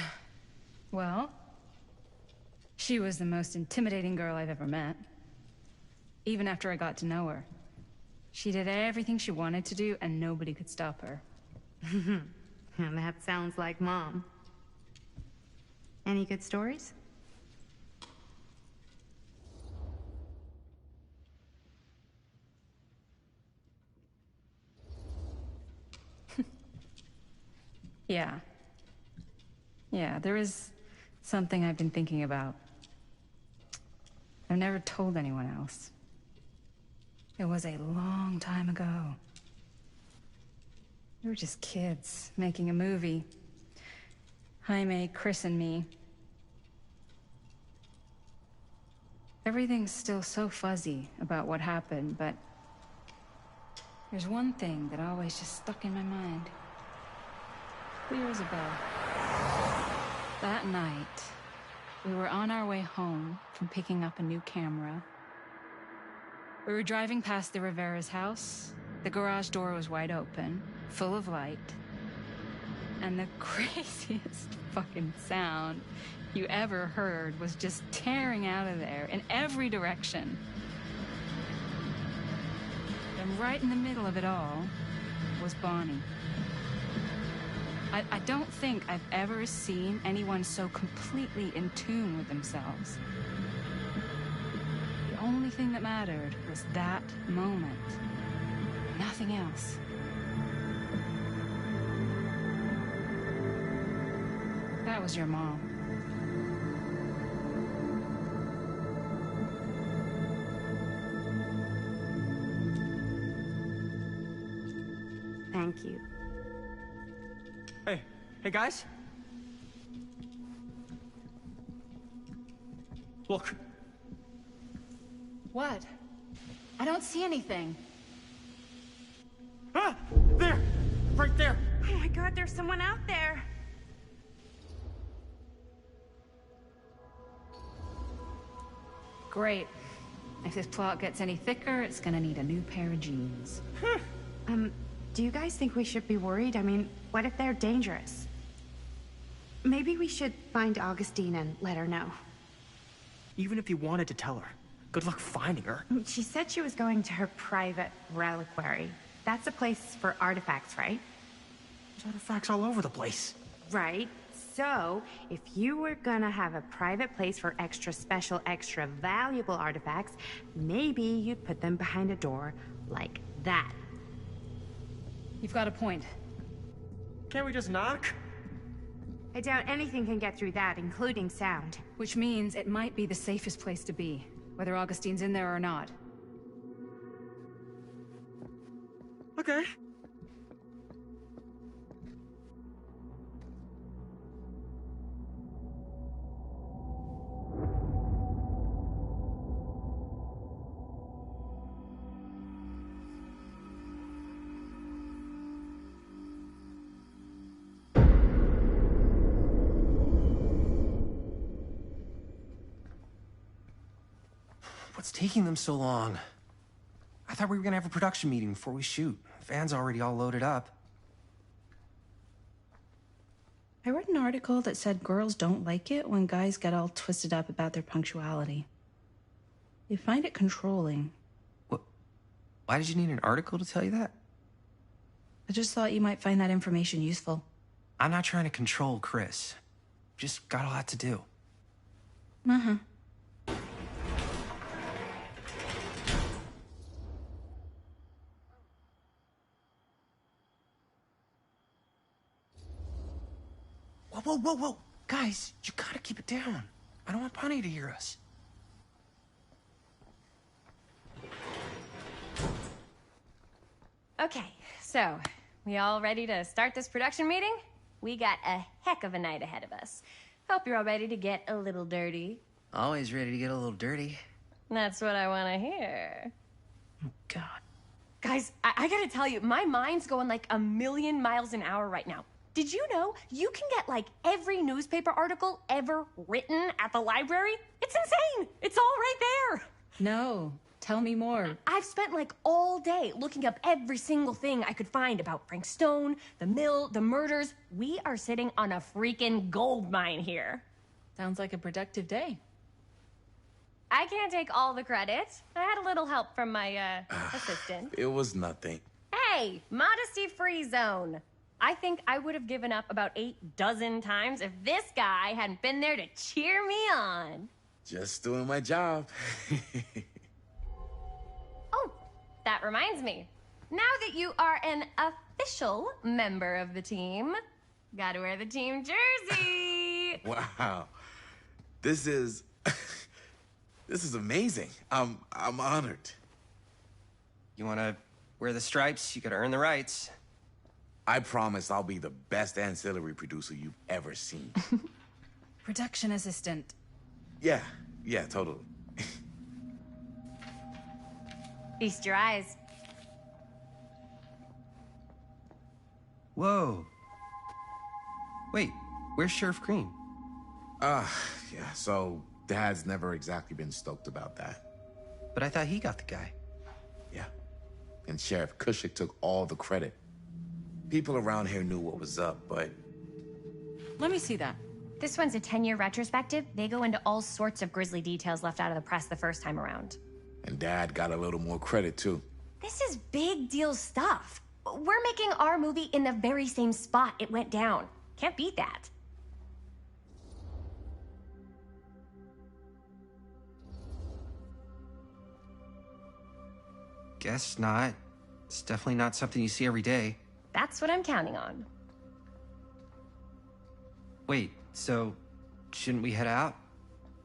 Well, she was the most intimidating girl I've ever met. Even after I got to know her. She did everything she wanted to do, and nobody could stop her. And that sounds like Mom. Any good stories? Yeah, there is something I've been thinking about. I've never told anyone else. It was a long time ago. We were just kids, making a movie. Jaime, Chris, and me. Everything's still so fuzzy about what happened, but there's one thing that always just stuck in my mind. Clear as a bell. That night, we were on our way home from picking up a new camera. We were driving past the Rivera's house. The garage door was wide open, full of light. And the craziest fucking sound you ever heard was just tearing out of there in every direction. And right in the middle of it all was Bonnie. I don't think I've ever seen anyone so completely in tune with themselves. The only thing that mattered was that moment. Nothing else. That was your mom. Thank you. Hey guys? Look. What? I don't see anything. Ah! There! Right there! Oh my God, there's someone out there! Great. If this plot gets any thicker, it's gonna need a new pair of jeans. Do you guys think we should be worried? I mean, what if they're dangerous? Maybe we should find Augustine and let her know. Even if you wanted to tell her, good luck finding her. She said she was going to her private reliquary. That's a place for artifacts, right? There's artifacts all over the place. Right. So, if you were gonna have a private place for extra special, extra valuable artifacts, maybe you'd put them behind a door like that. You've got a point. Can't we just knock? I doubt anything can get through that, including sound. Which means it might be the safest place to be, whether Augustine's in there or not. Okay. What's taking them so long? I thought we were gonna have a production meeting before we shoot. Van's already all loaded up. I read an article that said girls don't like it when guys get all twisted up about their punctuality. They find it controlling. What? Why did you need an article to tell you that? I just thought you might find that information useful. I'm not trying to control Chris. Just got a lot to do. Uh-huh. Whoa, whoa, whoa, whoa. Guys, you gotta keep it down. I don't want Bunny to hear us. Okay, so, we all ready to start this production meeting? We got a heck of a night ahead of us. Hope you're all ready to get a little dirty. Always ready to get a little dirty. That's what I want to hear. Oh, God. Guys, I gotta tell you, my mind's going like a million miles an hour right now. Did you know you can get like every newspaper article ever written at the library? It's insane! It's all right there! No, tell me more. I've spent like all day looking up every single thing I could find about Frank Stone, the mill, the murders. We are sitting on a freaking gold mine here. Sounds like a productive day. I can't take all the credit. I had a little help from my assistant. It was nothing. Hey, modesty-free zone. I think I would have given up about 8 dozen times if this guy hadn't been there to cheer me on. Just doing my job. Oh, that reminds me. Now that you are an official member of the team, gotta wear the team jersey. Wow. This is... this is amazing. I'm honored. You wanna wear the stripes? You gotta earn the rights. I promise I'll be the best ancillary producer you've ever seen. Production assistant. Yeah, totally. Feast your eyes. Whoa. Wait, where's Sheriff Green? Yeah, so Dad's never exactly been stoked about that. But I thought he got the guy. Yeah, and Sheriff Cushik took all the credit. People around here knew what was up, but... Let me see that. This one's a 10-year retrospective. They go into all sorts of grisly details left out of the press the first time around. And Dad got a little more credit, too. This is big deal stuff. We're making our movie in the very same spot it went down. Can't beat that. Guess not. It's definitely not something you see every day. That's what I'm counting on. Wait, so shouldn't we head out?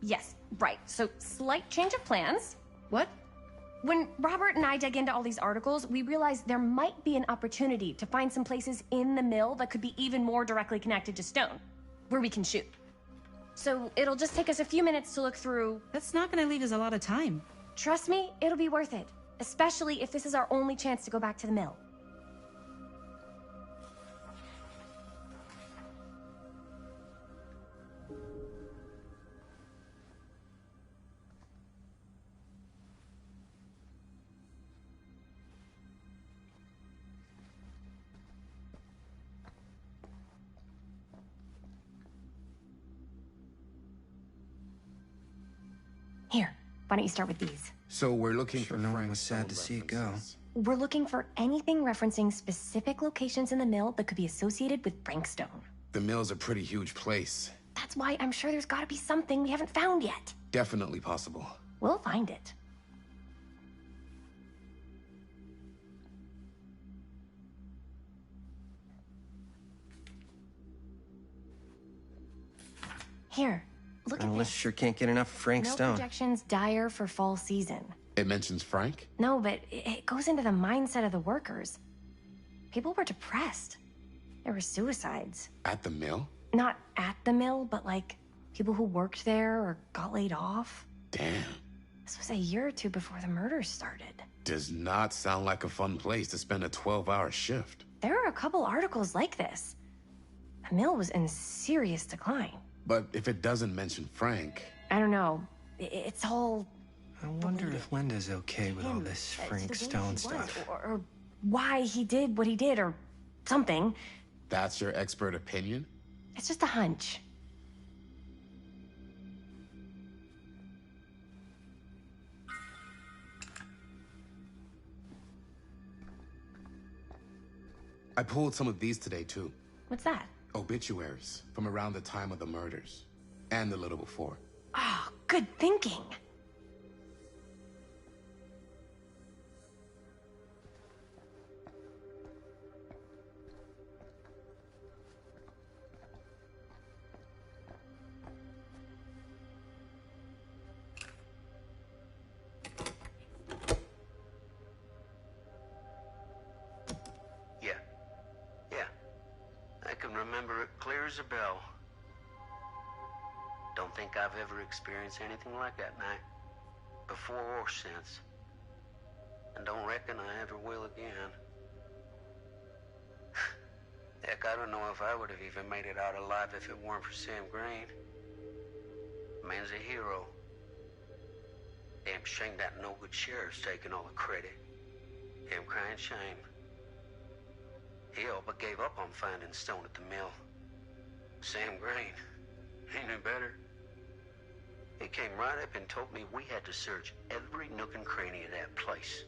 Yes, right. So, slight change of plans. What? When Robert and I dug into all these articles, we realized there might be an opportunity to find some places in the mill that could be even more directly connected to Stone, where we can shoot. So, it'll just take us a few minutes to look through. That's not gonna leave us a lot of time. Trust me, it'll be worth it. Especially if this is our only chance to go back to the mill. Here, why don't you start with these? So we're looking for no one was sad to see it go. We're looking for anything referencing specific locations in the mill that could be associated with Frank Stone. The mill's a pretty huge place. That's why I'm sure there's gotta be something we haven't found yet. Definitely possible. We'll find it. Here, look at Unless this. sure can't get enough of Frank No Stone. projections dire for fall season. It mentions Frank? No, but it goes into the mindset of the workers. People were depressed. There were suicides. At the mill? Not at the mill, but like people who worked there or got laid off. Damn. This was a year or two before the murders started. Does not sound like a fun place to spend a 12-hour shift. There are a couple articles like this. The mill was in serious decline. But if it doesn't mention Frank... I don't know. It's all I wonder if Linda's okay with all this Frank Stone stuff. Or why he did what he did, or something. That's your expert opinion? It's just a hunch. I pulled some of these today, too. What's that? Obituaries from around the time of the murders. And a little before. Oh, good thinking. I can remember it clear as a bell. Don't think I've ever experienced anything like that night, before or since. And don't reckon I ever will again. Heck, I don't know if I would have even made it out alive if it weren't for Sam Green. Man's a hero. Damn shame that no-good sheriff's taking all the credit. Him crying shame. He all but gave up on finding Stone at the mill. Sam Green, he knew better. He came right up and told me we had to search every nook and cranny of that place.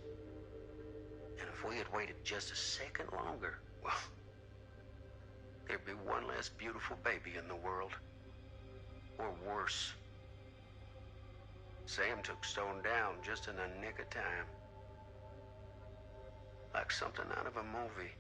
And if we had waited just a second longer, well, there'd be one less beautiful baby in the world. Or worse. Sam took Stone down just in the nick of time. Like something out of a movie.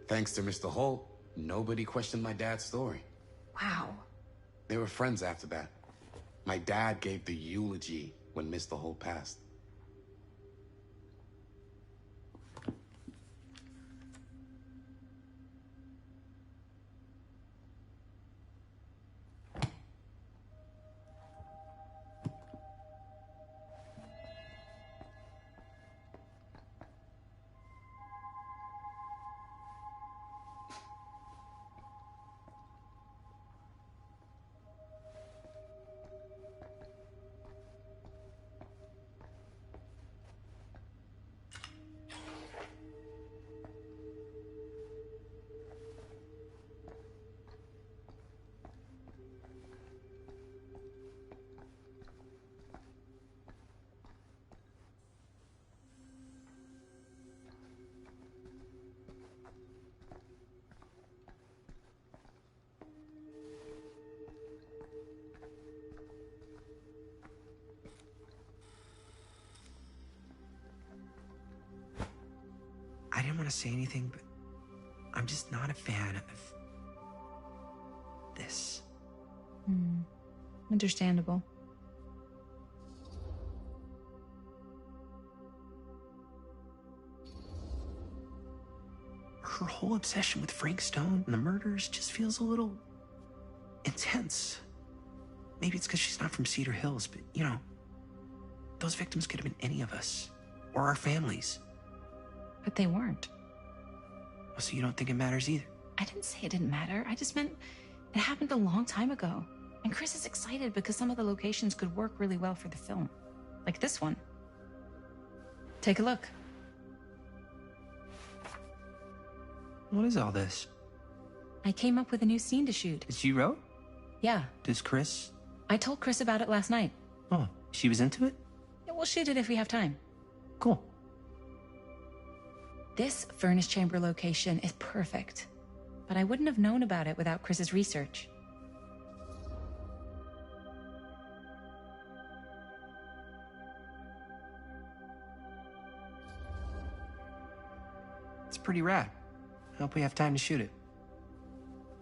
Thanks to Mr. Holt, nobody questioned my dad's story. Wow. They were friends after that. My dad gave the eulogy when Mr. Holt passed. I didn't want to say anything, but I'm just not a fan of this. Understandable. Her whole obsession with Frank Stone and the murders just feels a little intense. Maybe it's because she's not from Cedar Hills, but you know, those victims could have been any of us or our families. But they weren't. So you don't think it matters either? I didn't say it didn't matter. I just meant it happened a long time ago. And Chris is excited because some of the locations could work really well for the film. Like this one. Take a look. What is all this? I came up with a new scene to shoot. That you wrote? Yeah. Does Chris? I told Chris about it last night. Oh, she was into it? Yeah, we'll shoot it if we have time. Cool. This furnace chamber location is perfect. But I wouldn't have known about it without Chris's research. It's pretty rad. I hope we have time to shoot it.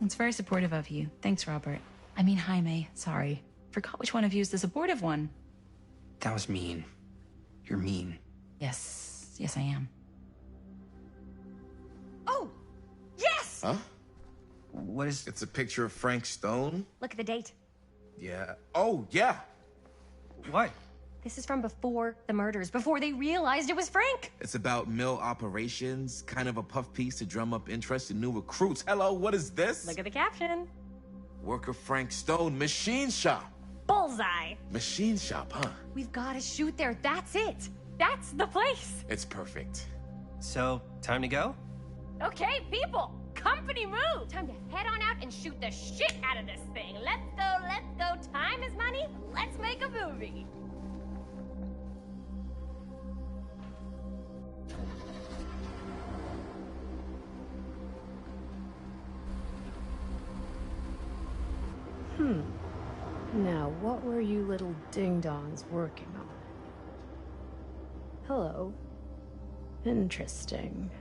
It's very supportive of you. Thanks, Robert. I mean, Jaime. Sorry. Forgot which one of you is the supportive one. That was mean. You're mean. Yes. Yes, I am. Oh! Yes! Huh? What is... It's a picture of Frank Stone? Look at the date. Yeah. Oh, yeah. What? This is from before the murders, before they realized it was Frank. It's about mill operations, kind of a puff piece to drum up interest in new recruits. Hello, what is this? Look at the caption. Worker Frank Stone, machine shop. Bullseye. Machine shop, huh? We've got to shoot there. That's it. That's the place. It's perfect. So, time to go? Okay, people. Company move. Time to head on out and shoot the shit out of this thing. Let's go, let's go. Time is money. Let's make a movie. Now, what were you little ding-dongs working on? Hello. Interesting.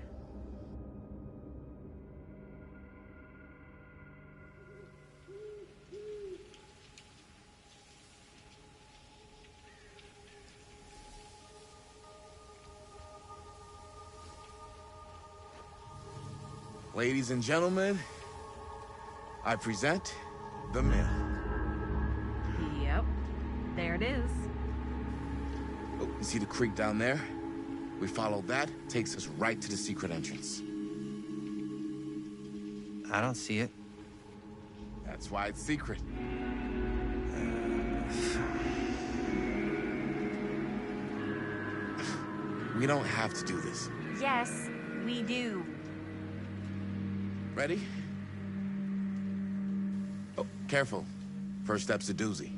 Ladies and gentlemen, I present the mill. Yep. There it is. Oh, you see the creek down there? We follow that, takes us right to the secret entrance. I don't see it. That's why it's secret. We don't have to do this. Yes, we do. Ready? Oh, careful. First step's a doozy.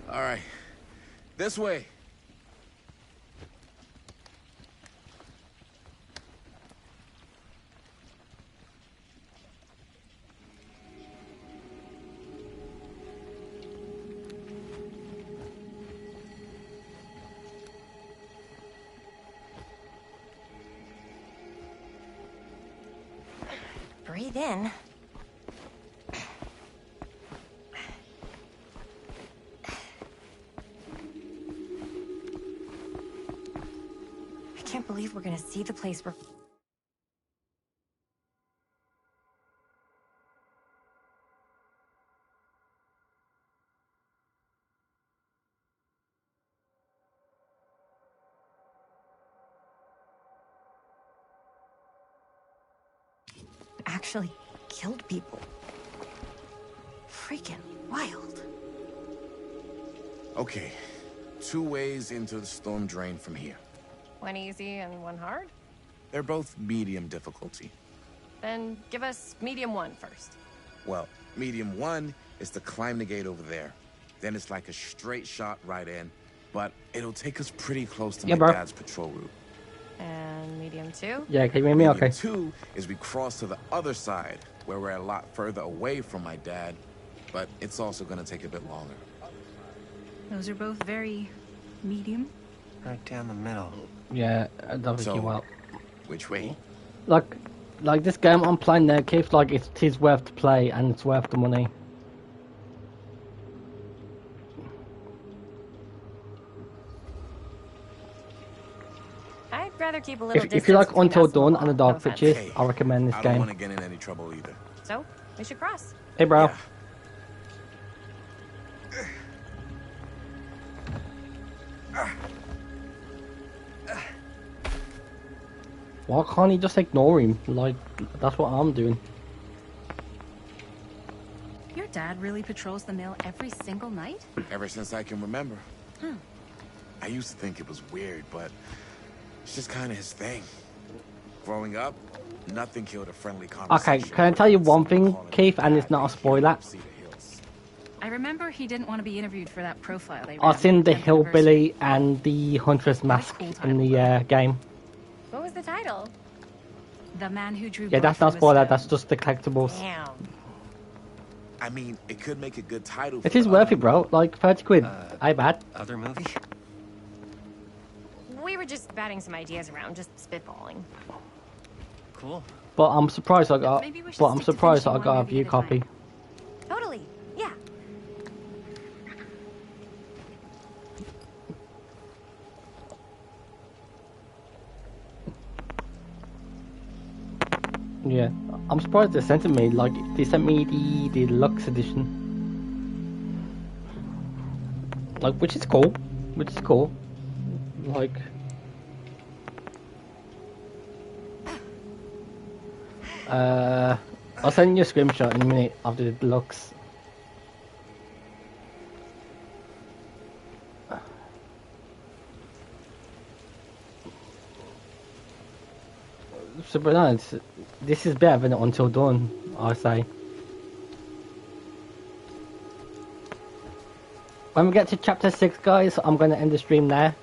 All right. This way. Breathe in. I can't believe we're gonna see the place we're... actually killed people. Freaking wild. Okay. 2 ways into the storm drain from here. One easy and one hard? They're both medium difficulty. Then give us medium one first. Well, medium 1 is to climb the gate over there. Then it's like a straight shot right in, but it'll take us pretty close to my dad's patrol route. And medium 2? Yeah, can you hear me okay? Medium 2 is we cross to the other side, where we're a lot further away from my dad, but it's also gonna take a bit longer. Those are both very medium. Right down the middle. Yeah, I don't think you will. Which way? Like this game I'm playing there, Keith, like it is worth to play and it's worth the money. I'd rather keep a little distance. If you like between Until us and the Dawn wall. and the Dark No Pictures, offense. I recommend this I don't game. want to get in any trouble either. So, we should cross. Hey, bro. Yeah. Why can't he just ignore him? Like, that's what I'm doing. Your dad really patrols the mill every single night? Ever since I can remember. Huh. I used to think it was weird, but it's just kind of his thing. Growing up, nothing killed a friendly conversation. Okay, can I tell you one thing, Keith, and it's not a spoiler? I remember he didn't want to be interviewed for that profile they I've ran seen at the Camp hillbilly and the huntress mask in the game. What was the title? The man who drew Yeah, that's not spoiler, that's just the collectibles. Damn. I mean, it could make a good title. It is worth it, bro. Like, 30 quid. I bad. Other movie? We were just batting some ideas around, just spitballing. Cool. But I'm surprised I got. Maybe we should But I'm stick to surprised I finishing got one a movie view at a time. copy. Totally. Yeah. I'm surprised they sent it me. Like, they sent me the deluxe edition. Like, which is cool. Like, I'll send you a screenshot in a minute of the deluxe. So, but no, this is better than Until Dawn, I say. When we get to chapter 6, guys, I'm going to end the stream there.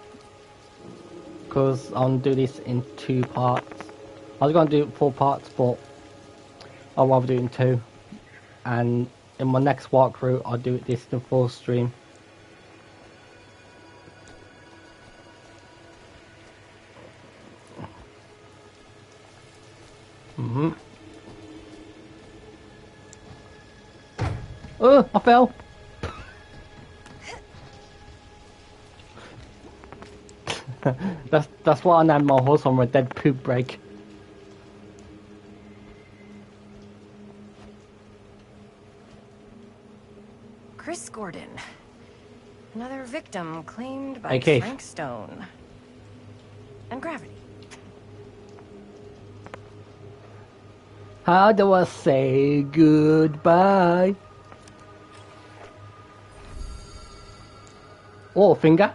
Because I'll do this in 2 parts. I was going to do 4 parts, but I'll rather do it in 2. And in my next walkthrough, I'll do this in full stream. Oh, I fell. that's what I named my horse on a dead poop break. Chris Gordon. Another victim claimed by Hey, Keith. Frank Stone. And Gravity. How do I say goodbye? Oh, finger.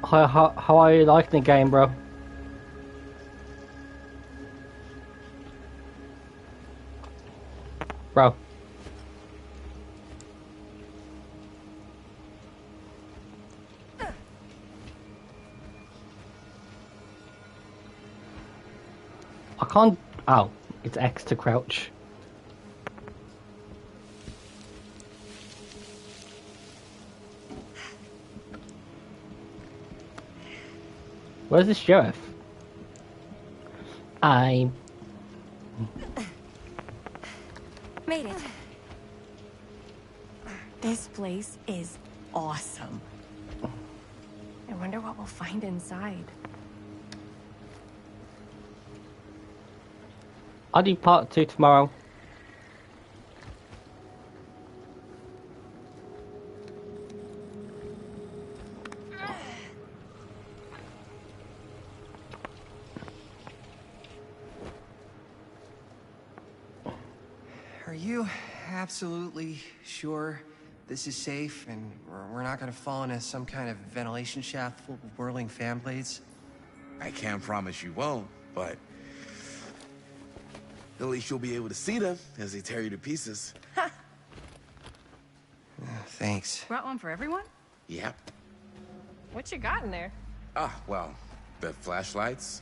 How are you liking the game, bro? Bro. I can't... Oh, it's X to crouch. Where's the sheriff? I Made it. This place is awesome. I wonder what we'll find inside. I'll do part 2 tomorrow. Are you absolutely sure this is safe and we're not gonna fall into some kind of ventilation shaft full of whirling fan blades? I can't promise you won't, but at least you'll be able to see them as they tear you to pieces. Thanks. Brought one for everyone? Yep. What you got in there? Well, the flashlights,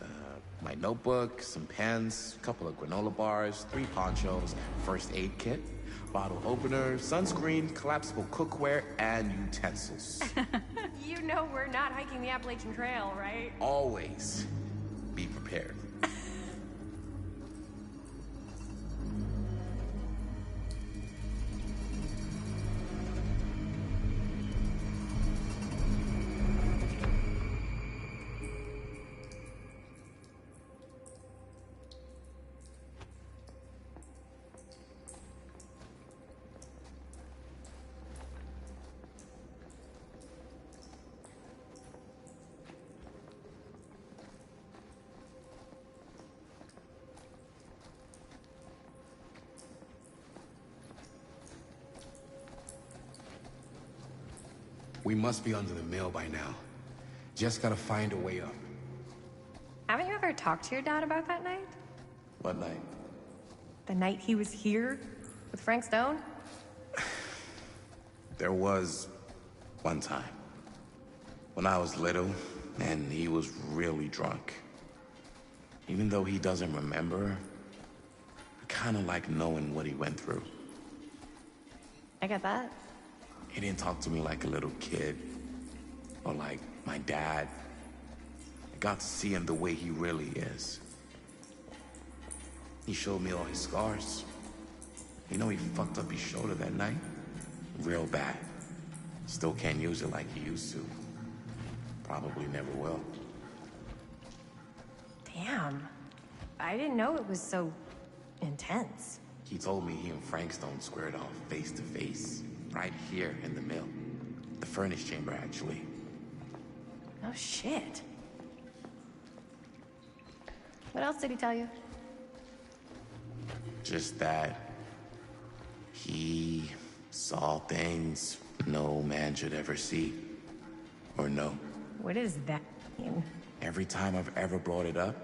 my notebook, some pens, a couple of granola bars, 3 ponchos, first aid kit, bottle opener, sunscreen, collapsible cookware, and utensils. You know we're not hiking the Appalachian Trail, right? Always be prepared. We must be under the mill by now. Just gotta find a way up. Haven't you ever talked to your dad about that night? What night? The night he was here with Frank Stone? There was one time when I was little and he was really drunk. Even though he doesn't remember, I kind of like knowing what he went through. I get that. He didn't talk to me like a little kid or like my dad. I got to see him the way he really is. He showed me all his scars. You know, he fucked up his shoulder that night. Real bad. Still can't use it like he used to. Probably never will. Damn. I didn't know it was so intense. He told me he and Frankstone squared off face to face, right here in the mill. The furnace chamber, actually. Oh, shit. What else did he tell you? Just that he saw things no man should ever see or know. What does that mean? Every time I've ever brought it up,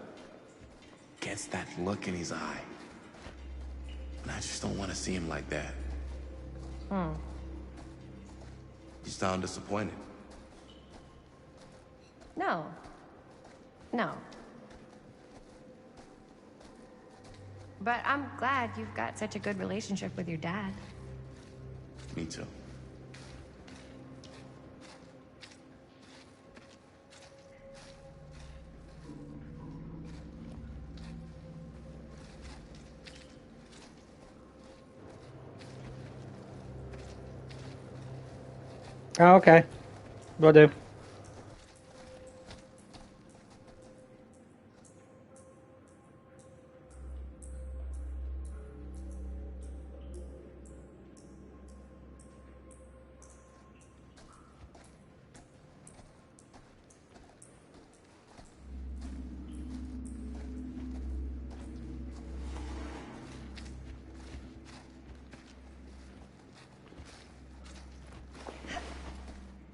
gets that look in his eye. And I just don't want to see him like that. You sound disappointed. No. No. But I'm glad you've got such a good relationship with your dad. Me too. Oh, okay. Will do.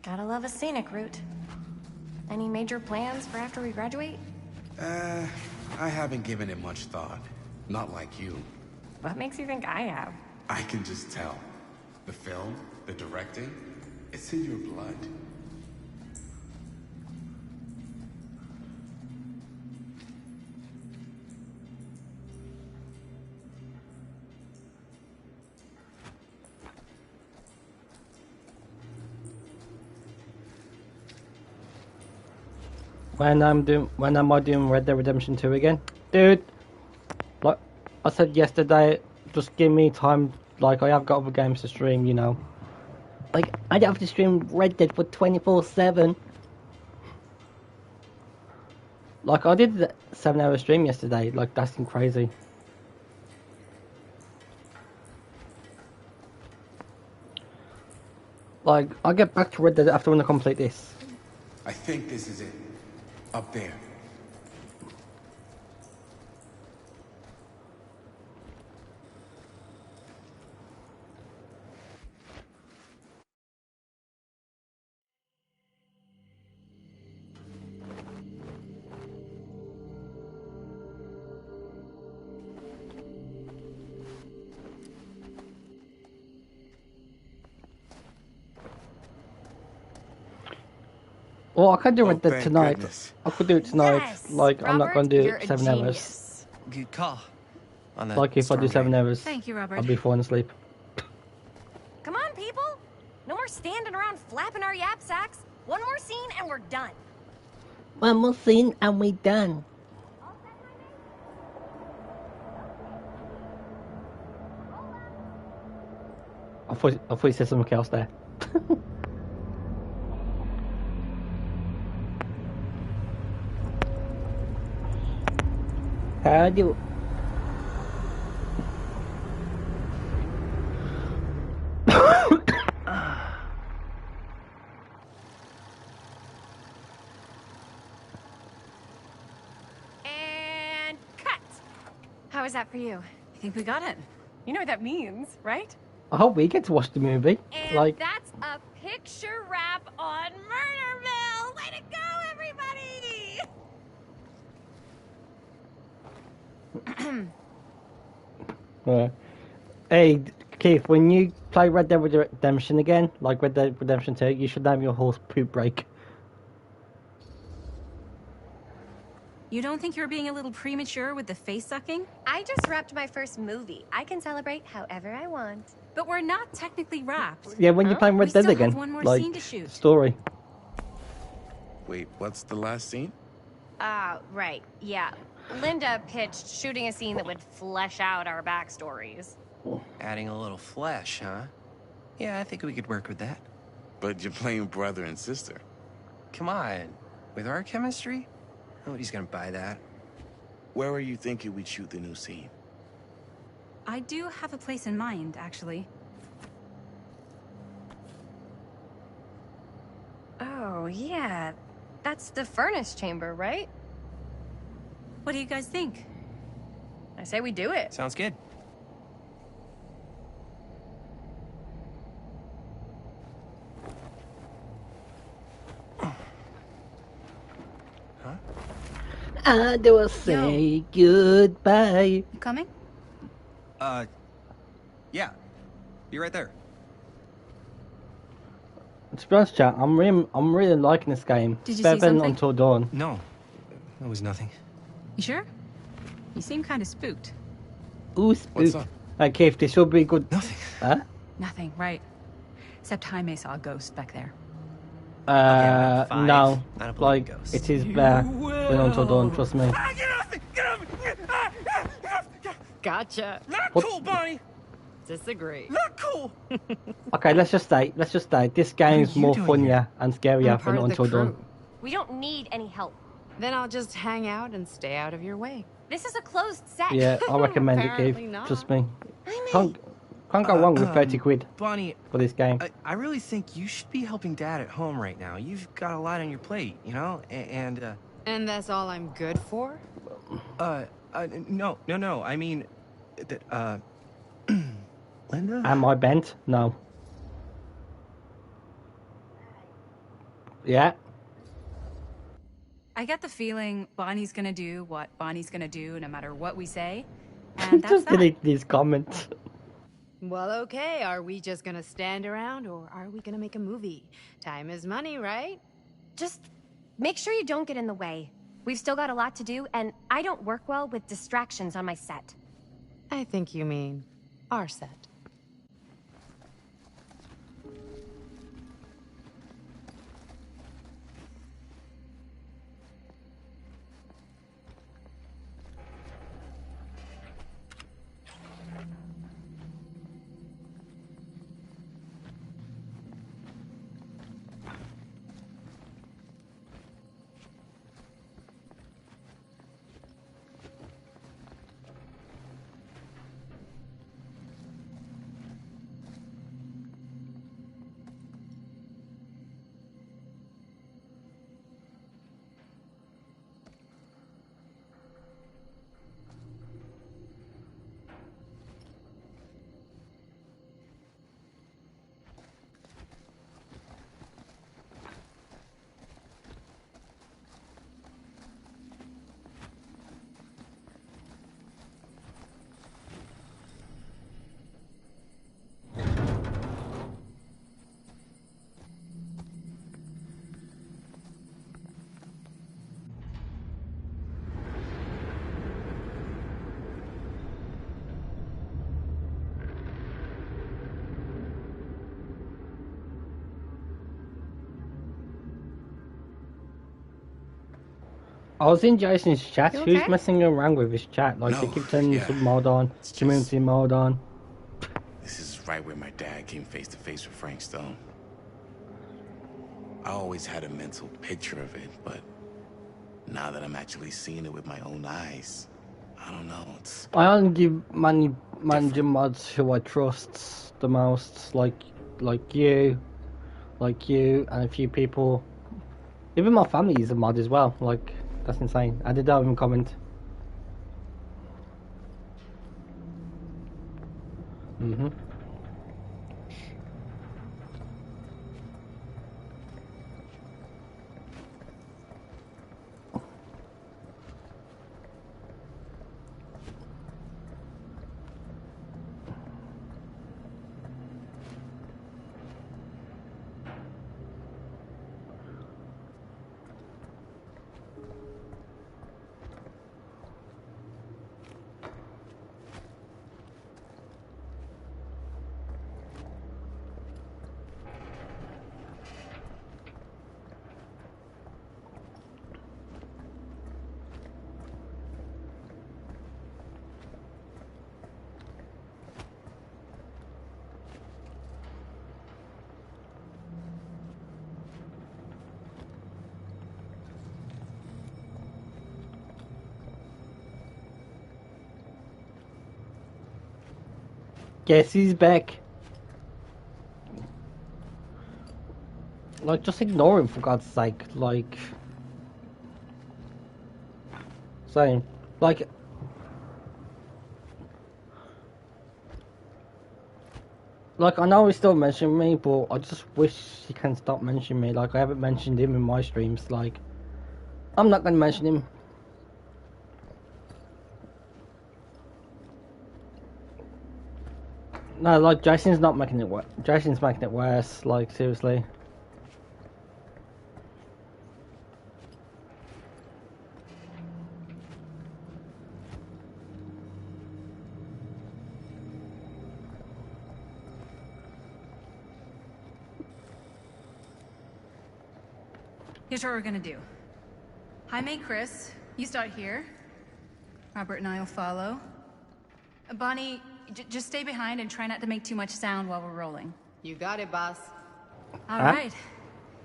Gotta love a scenic route. Any major plans for after we graduate? I haven't given it much thought. Not like you. What makes you think I have? I can just tell. The film, the directing, it's in your blood. When am I doing Red Dead Redemption 2 again? Dude, like I said yesterday, just give me time. Like, I have got other games to stream, you know. Like, I don't have to stream Red Dead for 24/7. Like, I did the 7-hour stream yesterday. Like, that's crazy. Like, I'll get back to Red Dead after when I complete this. I think this is it. Up there. Well, I could do Red Dead thank tonight. goodness. I could do it tonight. Yes! Like, I'm not Robert, going to do you're it a 7 hours. genius. Good call. On the Like, if I do 7 hours, Thank you, Robert. I'll be falling asleep. Come on, people! No more standing around flapping our yap sacks. One more scene and we're done. One more scene and we done. I thought you said something else there. How do... And cut! How is that for you? I think we got it. You know what that means, right? I hope we get to watch the movie. And Like, that's a picture wrap on Murderville! Way to go, everybody! hey, Keith, when you play Red Dead Redemption again, like Red Dead Redemption 2, you should name your horse Poop Break. You don't think you're being a little premature with the face sucking? I just wrapped my first movie. I can celebrate however I want. But we're not technically wrapped. Yeah, when you're playing Red We Dead still again, have one more like, scene to shoot. story. Wait, what's the last scene? Right, yeah. Linda pitched shooting a scene that would flesh out our backstories. Adding a little flesh, huh? Yeah, I think we could work with that. But you're playing brother and sister. Come on. With our chemistry? Nobody's gonna buy that. Where were you thinking we'd shoot the new scene? I do have a place in mind, actually. Oh, yeah. That's the furnace chamber, right? What do you guys think? I say we do it. Sounds good. I will say goodbye. You coming? Yeah. Be right there. To be honest, chat, I'm really liking this game. Did you Better see than something? Until Dawn. No, it was nothing. You sure? You seem kind of spooked. Ooh, spook. Keith, this will be good. Nothing. Huh? Nothing, right. Except Jaime saw a ghost back there. No. I don't believe Like, ghosts. it is better than Until Dawn, trust me. Gotcha. Not What? cool, Bonnie. Disagree. Not cool. Okay, let's just say, this game's you more doing funnier and scarier I'm part than of the Until Dawn. crew. We don't need any help. Then I'll just hang out and stay out of your way. This is a closed set. Yeah, I recommend it, Apparently Keith. not. Trust me. Can't go wrong with 30 quid Bonnie, for this game. I really think you should be helping Dad at home right now. You've got a lot on your plate, you know? And that's all I'm good for? no. I mean, Linda? Am I bent? No. Yeah. I get the feeling Bonnie's gonna do what Bonnie's gonna do no matter what we say. And that's Just that. delete these comments. Well, okay. Are we just gonna stand around or are we gonna make a movie? Time is money, right? Just make sure you don't get in the way. We've still got a lot to do, and I don't work well with distractions on my set. I think you mean our set. I was in Jason's chat. You Who's okay? messing around with his chat? Like, they keep turning some mode on, community mode on. This is right where my dad came face to face with Frank Stone. I always had a mental picture of it, but now that I'm actually seeing it with my own eyes, I don't know, it's... I only give manager mods who I trust the most, like you, and a few people. Even my family is a mod as well. Like, that's insane. I did not even comment. Yes, he's back. Like, just ignore him for God's sake. Like, same. Like, I know he's still mentioning me, but I just wish he can stop mentioning me. Like, I haven't mentioned him in my streams. Like, I'm not gonna mention him. No, like, Jason's not making it worse. Jason's making it worse. Like, seriously. Here's what we're gonna do. Jaime, Chris, you start here. Robert and I will follow. Bonnie, just stay behind and try not to make too much sound while we're rolling. You got it, boss. All right.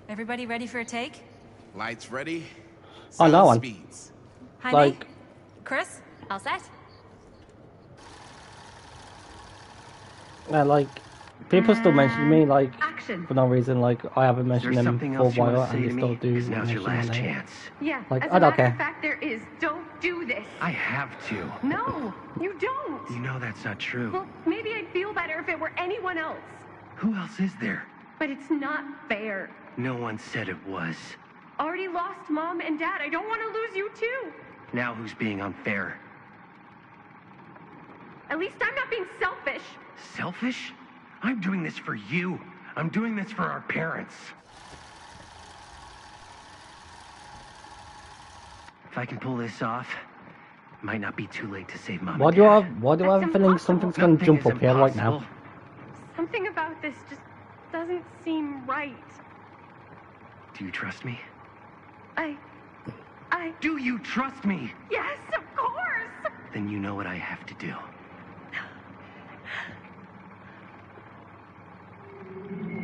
Everybody ready for a take? Lights ready. Oh, no one. Speeds. Jaime, Like, Chris, all set? yeah, like, people still mention me, like, for no reason. Like, I haven't mentioned them for a while, and they still do Now's your mention last my name. chance. Yeah, Like, as I a don't matter care. of fact, there is. Don't do this. I have to. No, you don't. You know that's not true. Well, maybe I'd feel better if it were anyone else. Who else is there? But it's not fair. No one said it was. Already lost Mom and Dad. I don't want to lose you too. Now who's being unfair? At least I'm not being selfish. Selfish? I'm doing this for you. I'm doing this for our parents. If I can pull this off, it might not be too late to save Mom Why and do Dad. I have a feeling something's gonna Nothing jump is up here right now? impossible. Something about this just doesn't seem right. Do you trust me? I... Do you trust me? Yes, of course! Then you know what I have to do.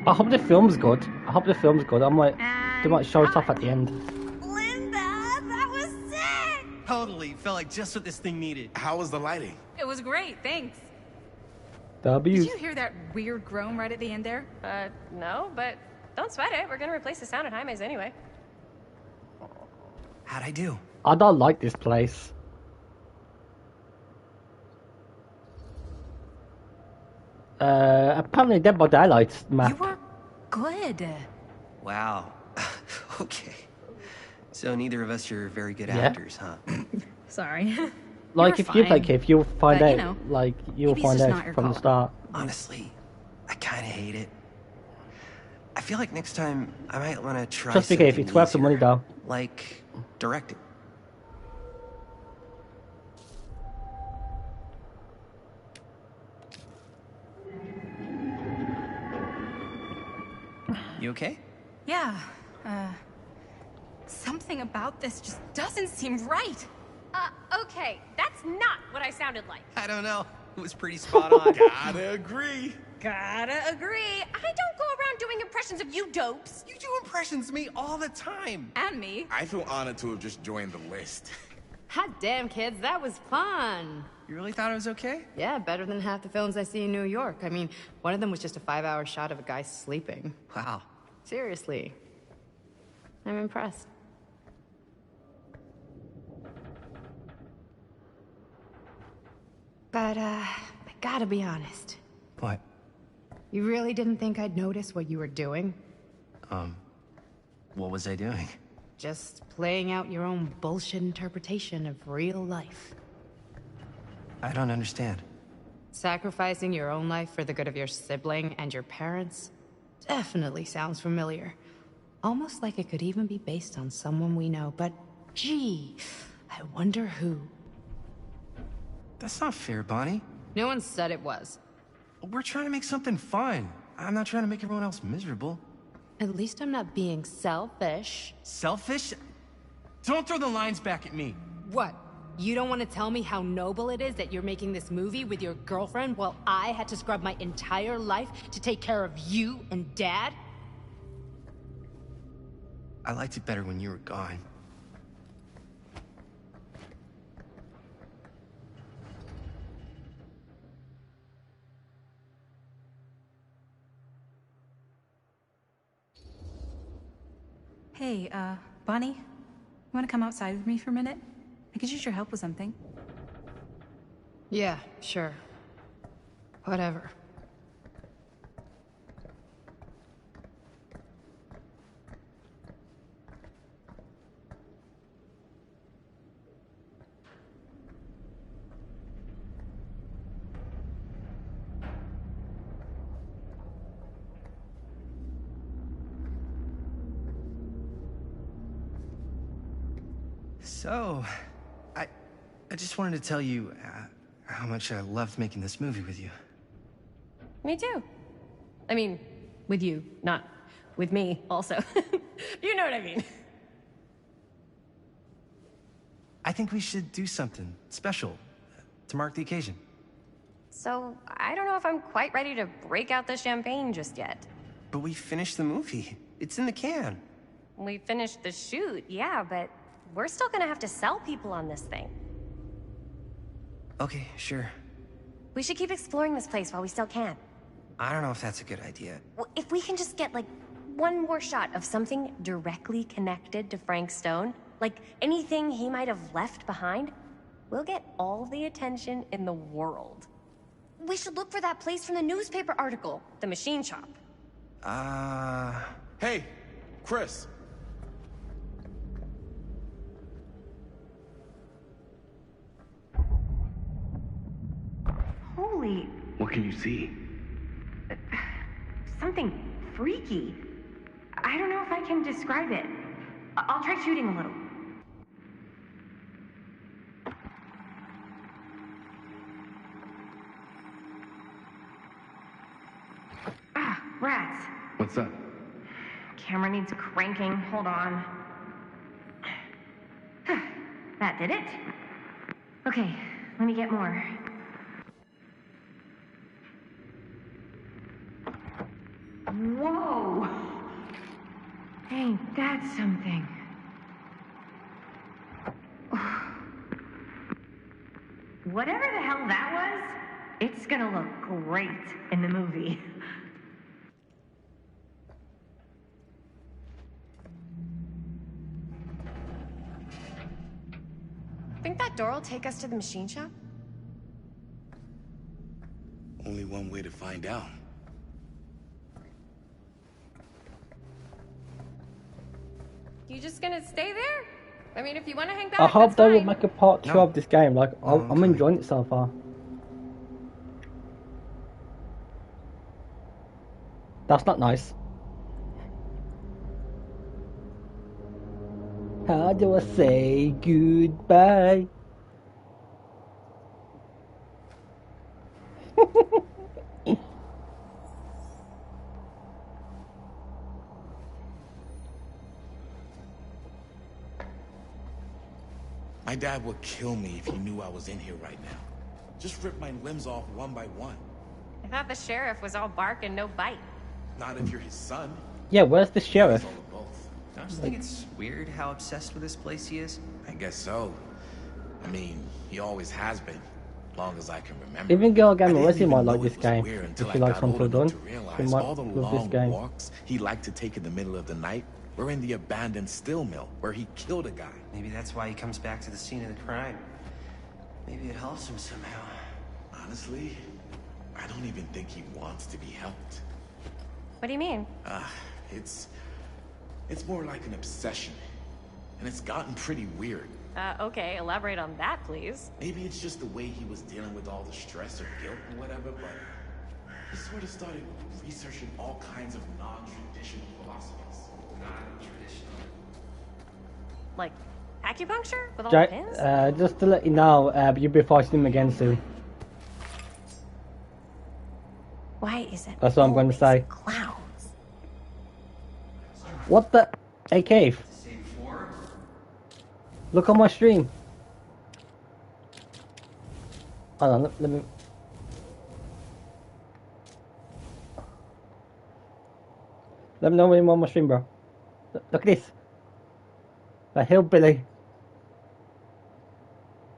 I hope the film's good. I hope the film's good. I might, they might show us off at the end. Totally. Felt like just what this thing needed. How was the lighting? It was great, thanks. W. Did you hear that weird groan right at the end there? No, but don't sweat it. We're gonna replace the sound at Jaime's anyway. How'd I do? I don't like this place. Apparently Dead by Daylight map. You were good. Wow. Okay. So neither of us are very good Yeah. actors, huh? Sorry. Like, if you play Kif, you'll find But, out. you know, Like, you'll maybe it's find just out not your from the call. start. Honestly, I kind of hate it. I feel like next time I might want to try Just because something it's worth the money, though. like directing. You okay? Yeah. Something about this just doesn't seem right. Okay, that's not what I sounded like. I don't know. It was pretty spot on. Gotta agree. Gotta agree. I don't go around doing impressions of you dopes. You do impressions of me all the time. And me. I feel honored to have just joined the list. Hot damn, kids, that was fun. You really thought it was okay? Yeah, better than half the films I see in New York. I mean, one of them was just a 5-hour shot of a guy sleeping. Wow. Seriously. I'm impressed. But, I gotta be honest. What? You really didn't think I'd notice what you were doing? What was I doing? Just playing out your own bullshit interpretation of real life. I don't understand. Sacrificing your own life for the good of your sibling and your parents definitely sounds familiar. Almost like it could even be based on someone we know, but gee, I wonder who. That's not fair, Bonnie. No one said it was. We're trying to make something fun. I'm not trying to make everyone else miserable. At least I'm not being selfish. Selfish? Don't throw the lines back at me. What? You don't want to tell me how noble it is that you're making this movie with your girlfriend while I had to scrub my entire life to take care of you and Dad? I liked it better when you were gone. Hey, Bonnie, you want to come outside with me for a minute? I could use your help with something. Yeah, sure. Whatever. So, I just wanted to tell you how much I loved making this movie with you. Me too. I mean, with you, not with me, also. You know what I mean. I think we should do something special to mark the occasion. So, I don't know if I'm quite ready to break out the champagne just yet. But we finished the movie. It's in the can. We finished the shoot, yeah, but we're still gonna have to sell people on this thing. Okay, sure. We should keep exploring this place while we still can. I don't know if that's a good idea. If we can just get, like, one more shot of something directly connected to Frank Stone, like anything he might have left behind, we'll get all the attention in the world. We should look for that place from the newspaper article, the machine shop. Hey, Chris. Holy... What can you see? something freaky. I don't know if I can describe it. I'll try shooting a little. Ah, rats. What's up? Camera needs cranking. Hold on. That did it. Okay, let me get more. Whoa! Ain't that something? Whatever the hell that was, it's gonna look great in the movie. Think that door will take us to the machine shop? Only one way to find out. You just gonna stay there? I mean, if you want to hang back, I hope that's they will fine. make a part 2 of this game. Like, I'm enjoying it so far. That's not nice. How do I say goodbye? My dad would kill me if he knew I was in here right now. Just rip my limbs off one by one. I thought the sheriff was all bark and no bite. Not if you're his son. Yeah, where's the sheriff? Don't you think it's weird how obsessed with this place he is? I guess so. I mean, he always has been, long as I can remember. Even Girl I Gamer didn't Wesley even might know like it this was game. weird If until she I likes got Until old enough Dawn, to she realize might all the love this long game. walks he liked to take in the middle of the night were in the abandoned steel mill where he killed a guy. Maybe that's why he comes back to the scene of the crime. Maybe it helps him somehow. Honestly, I don't even think he wants to be helped. What do you mean? It's more like an obsession. And it's gotten pretty weird. Okay, elaborate on that, please. Maybe it's just the way he was dealing with all the stress or guilt or whatever, but he sort of started researching all kinds of non-traditional philosophies. Non-traditional? Like acupuncture with all the pins? Just to let you know, you'll be fighting him again soon. Why is it That's what I'm going to say. clowns? What the? Hey, Cave. Look on my stream. Hold on, let me... Let me know when you're on my stream, bro. Look at this. The hillbilly.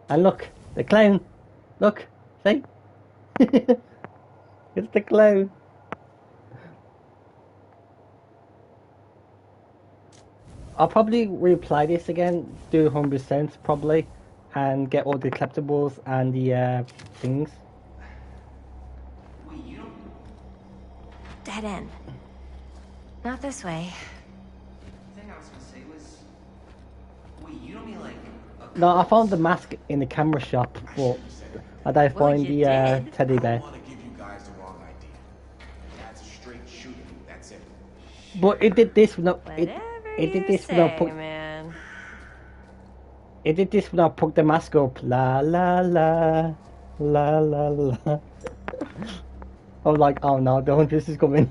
And look, the clown. Look, see? It's the clown. I'll probably replay this again, do 100% probably, and get all the collectibles and the things. Dead end. Not this way. The thing I was gonna say was, wait, you don't mean like a... No, I found the mask in the camera shop, but I don't find the teddy bear. I want to give you guys the wrong idea. That's a straight shooting. That's it. But it did this when it did this when I put man. it did this when I put the mask up. La la la la la la. I was like, oh no, the Huntress is coming.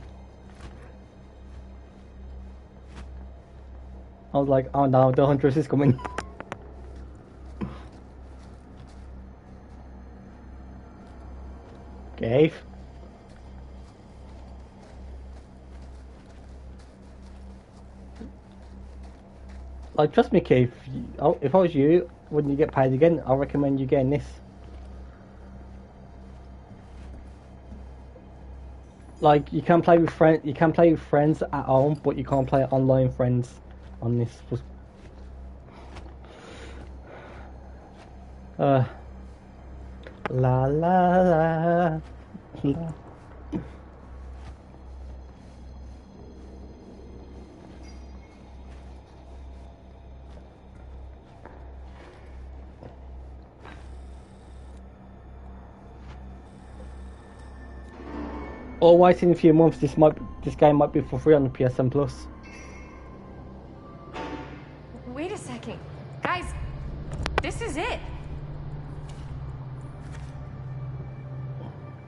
I was like, oh no, the Huntress is coming. Okay. Like, trust me, Keith. If I was you, when you get paid again, I recommend you getting this. Like, you can play with friends at home, but you can't play online friends on this. La la la la. Or wait in a few months. This game might be for free on the PSN Plus. Wait a second. Guys, this is it.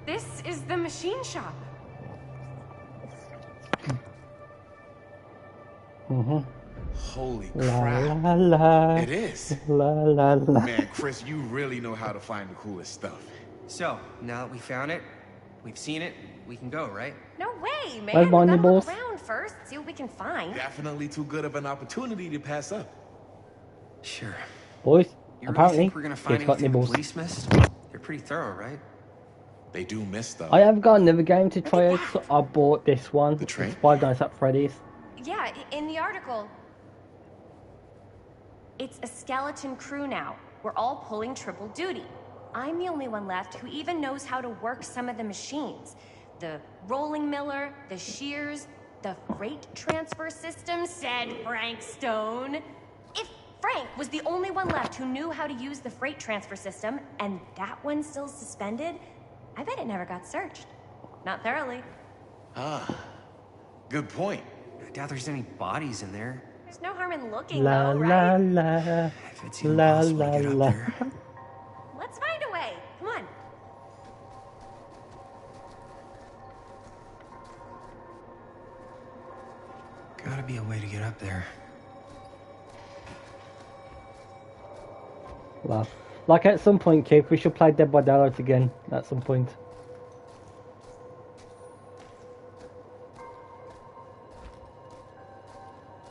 This is the machine shop. Holy La crap. la la. It is. La la la. Man, Chris, you really know how to find the coolest stuff. So, now that we found it, we've seen it, we can go, right? No way, man. Where's We my gotta nibbles? look around first, see what we can find. Definitely too good of an opportunity to pass up. Sure. Boys, You really apparently, think we're gonna find Keith's got anything the nibbles. police missed? You're pretty thorough, right? They do miss stuff. I have got another game to try out, so I bought this one. The train? It's Five Nights at Freddy's. Yeah, in the article. It's a skeleton crew now. We're all pulling triple duty. I'm the only one left who even knows how to work some of the machines. The rolling miller, the shears, the freight transfer system, said Frank Stone. If Frank was the only one left who knew how to use the freight transfer system, and that one's still suspended, I bet it never got searched. Not thoroughly. Ah, good point. I doubt there's any bodies in there. There's no harm in looking, La though, la right? la. If it's even La possible la to get up la. there. Let's find a way. Come on. Gotta be a way to get up there. Well, like at some point, Keith, we should play Dead by Daylight again. At some point.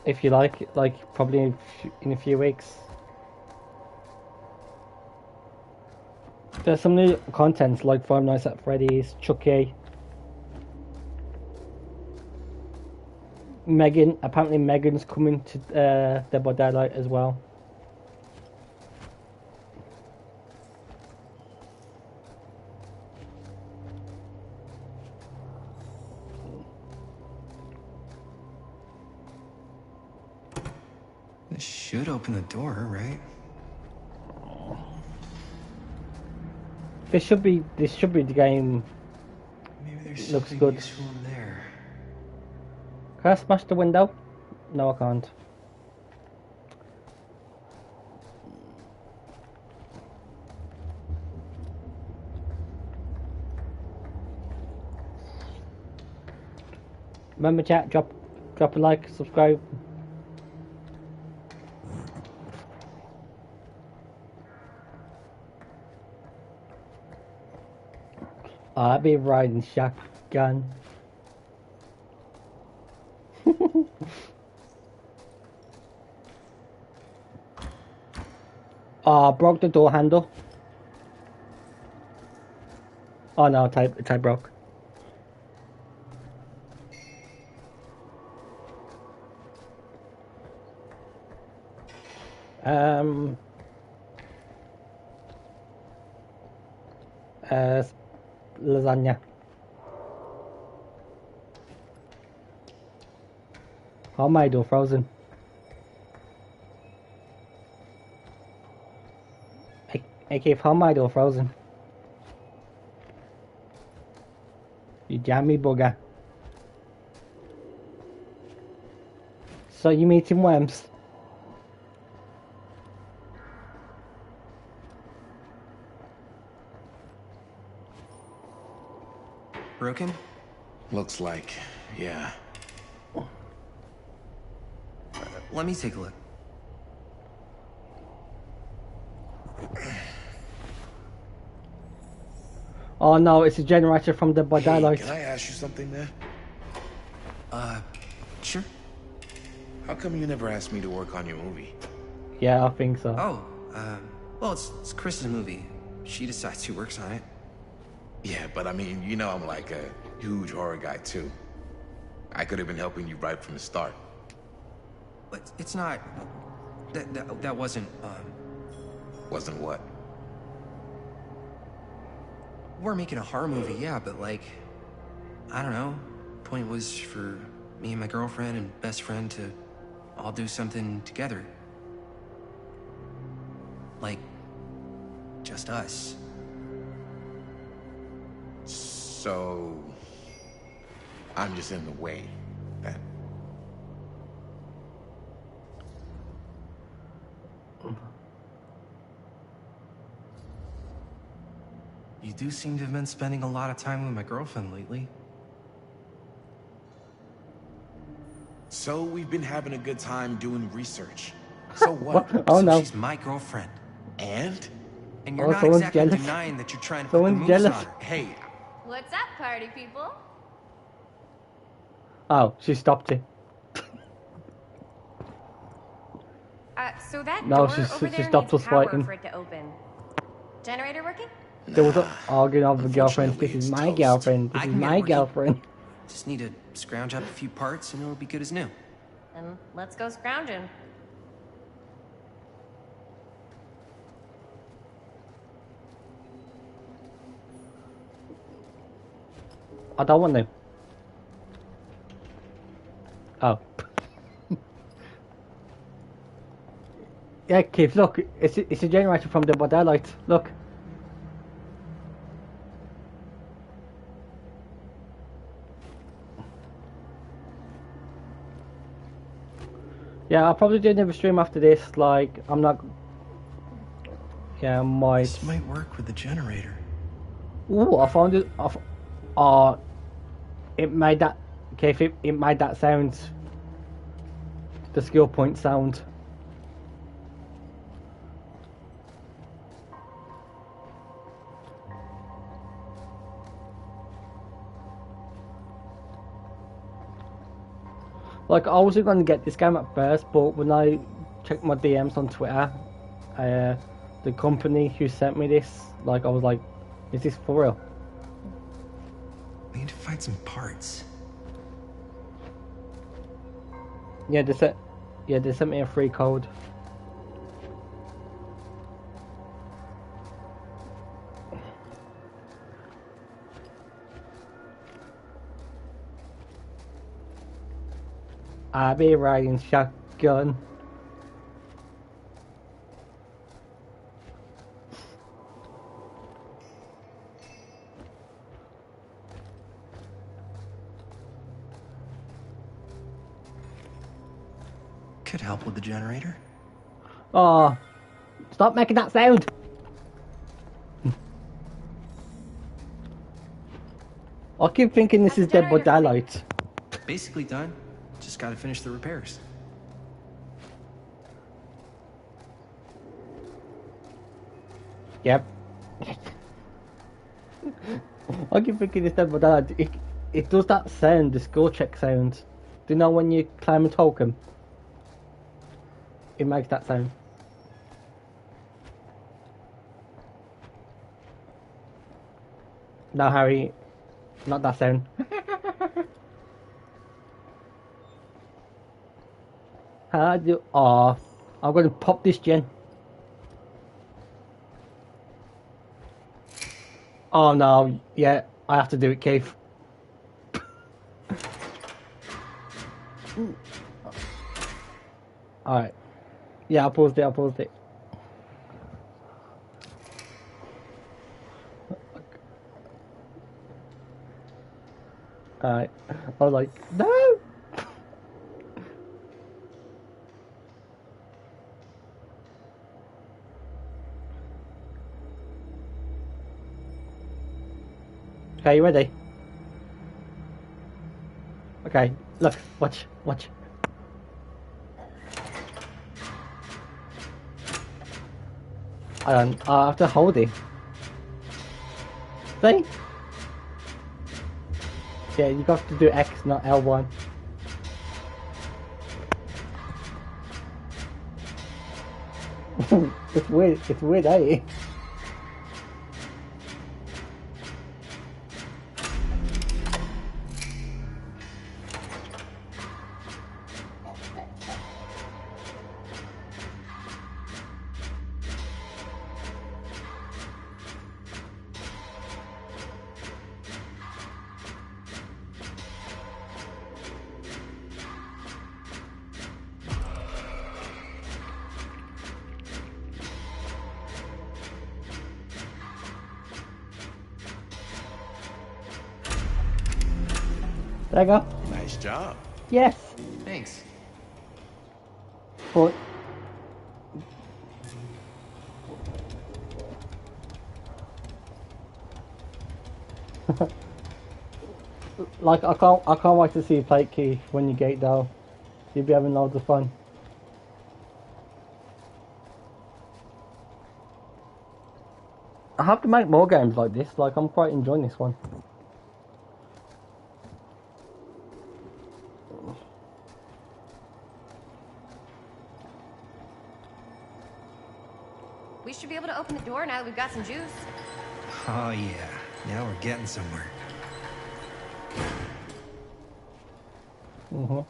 If you like probably in a few weeks. There's some new content like Five Nights at Freddy's, Chucky, Megan. Apparently, Megan's coming to Dead by Daylight as well. This should open the door, right? This should be the game. Maybe there's Looks something good. useful in there. Can I smash the window? No, I can't. Remember, chat, drop a like, subscribe. I'll be riding shotgun. Broke the door handle. Oh no, type broke. Lasagna. Homemade or frozen? Hey Keith, homemade or frozen? You jammy bugger. So you eating worms? Broken? Looks like, yeah. Let me take a look. Oh no, it's a generator from the Dead by Daylight. Can I ask you something there? Sure. How come you never asked me to work on your movie? Yeah, I think so. Oh, well, it's Chris's movie. She decides who works on it. Yeah, but I mean, you know I'm like a huge horror guy too. I could have been helping you right from the start. But it's not... That wasn't, Wasn't what? We're making a horror movie, yeah, but like... I don't know. Point was for me and my girlfriend and best friend to all do something together. Like... just us. So... I'm just in the way, then. You do seem to have been spending a lot of time with my girlfriend lately. So we've been having a good time doing research. So what? Oh no. She's my girlfriend. And? And you're Oh, not someone's exactly jealous. denying that you're trying to Someone's put the moves jealous. on her. Hey, What's up, party people? Oh, she stopped it. So that No, door she's- over she there stopped needs us power fighting. for it to open. Generator working? There was an arguing over girlfriends. This is my girlfriend. This I is can get my it working. girlfriend. just need to scrounge up a few parts and it'll be good as new. Then let's go scrounging. I don't want to. Oh. Yeah, Keith, look. It's a generator from the Dead by Daylight. Look. Yeah, I'll probably do another stream after this. Like, I'm not... Yeah, I might... This might work with the generator. Ooh, I found it. It made that. Okay, if it made that sound. The skill point sound. Like, I wasn't going to get this game at first, but when I checked my DMs on Twitter, the company who sent me this, like, I was like, is this for real? We need to find some parts. Yeah, they sent me a free code. I'll be riding shotgun. Could help with the generator. Oh, stop making that sound. I keep thinking this is Dead by Daylight. Basically done. Just gotta finish the repairs. Yep. I keep thinking it's Dead by Daylight. It does that sound, the skill check sound. Do you know when you claim a token? It makes that sound. No, Harry, not that sound. How do? Oh, I'm going to pop this gen. Oh no, yeah, I have to do it, Keith. Alright. Yeah, I paused it. Alright. I was like, no! Okay, you ready? Okay, look, watch. I have to hold it. See? Yeah, you got to do X, not L1. It's weird, eh? There you go. Nice job. Yes. Thanks. But like I can't wait to see you play it, Keith, when you get it though. You'll be having loads of fun. I have to make more games like this, like I'm quite enjoying this one. We should be able to open the door now that we've got some juice. Oh yeah, now we're getting somewhere. Mm-hmm.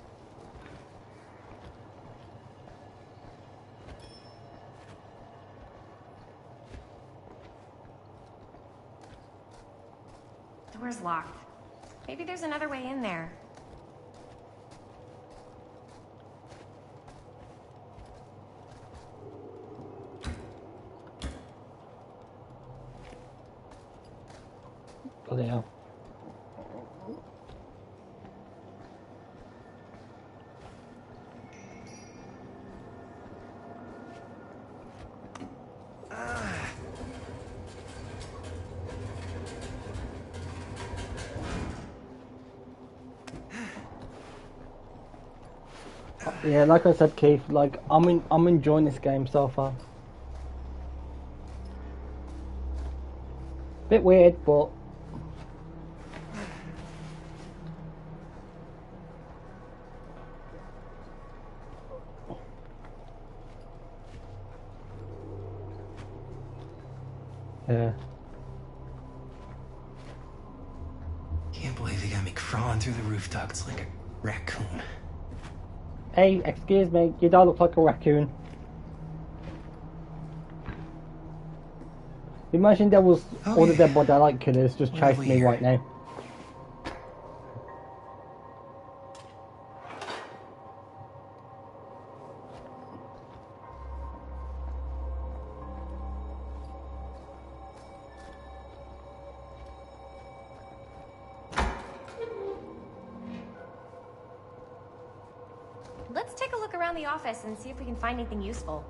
Door's locked. Maybe there's another way in there. Bloody hell. Yeah, like I said, Keith, like I'm enjoying this game so far. Bit weird, but yeah. Can't believe they got me crawling through the roof ducts like a raccoon. Hey, excuse me, you don't look like a raccoon. Imagine there was all the Dead by Daylight killers just chasing me right now. Let's take a look around the office and see if we can find anything useful.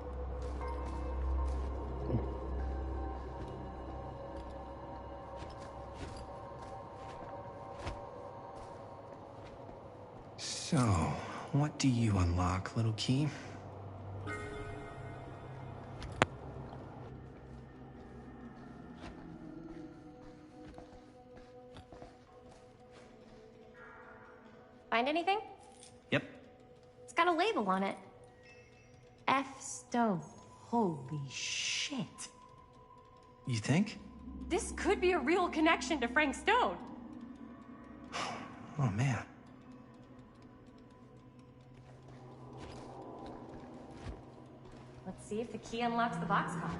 So, what do you unlock, little key? Find anything? Yep. It's got a label on it. F. Stone. Holy shit. You think? This could be a real connection to Frank Stone. Oh man. see if the key unlocks the boxcar.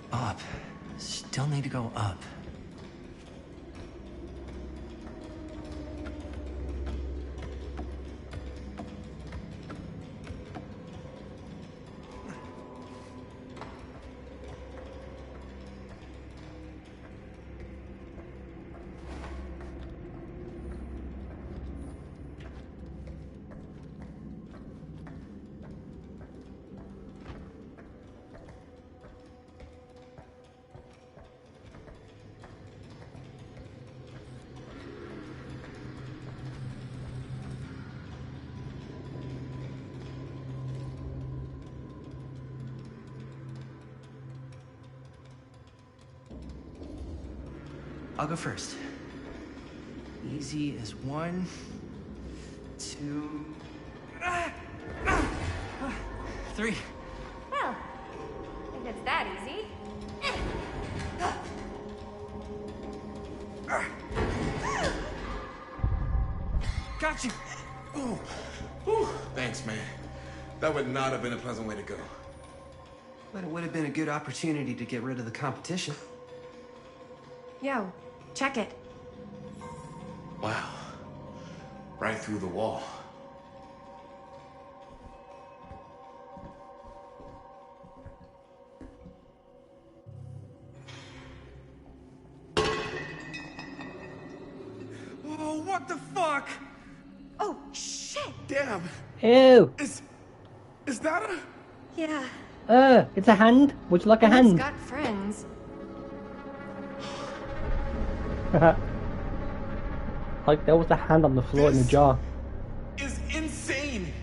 Up. Still need to go up. I'll go first. Easy as 1, 2, 3. Well, if it's that easy. Got you! Ooh. Ooh. Thanks, man. That would not have been a pleasant way to go. But it would have been a good opportunity to get rid of the competition. Yo, check it. Wow. Right through the wall. Whoa, what the fuck? Oh, shit! Damn. Ew. Is that a... Yeah. It's a hand. Would you like a It's hand? got friends. Like there was a hand on the floor in the jar. Is insane.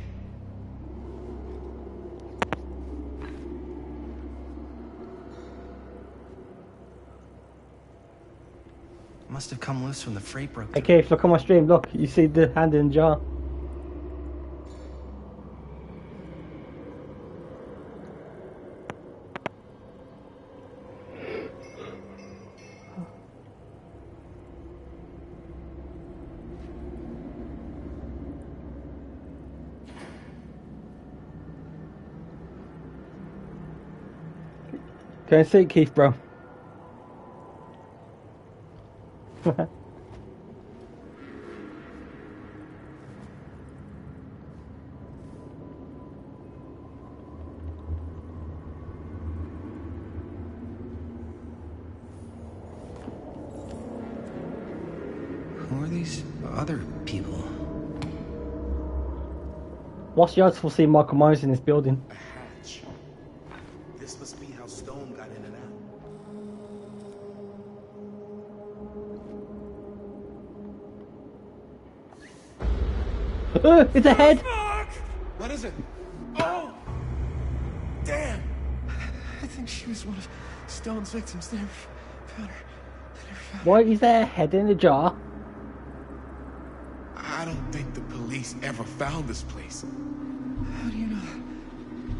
Must have come loose when the freight broke. Okay, if you look on my stream, look, you see the hand in the jar. Go and see it, Keith, bro. Who are these other people? What's the odds for seeing Michael Myers in this building? A hatch. This must be how Stone got in and out. It's a head! What is it? Oh! Damn! I think she was one of Stone's victims. They never found her. Why is there a head in a jar? I don't think the police ever found this place. How do you know?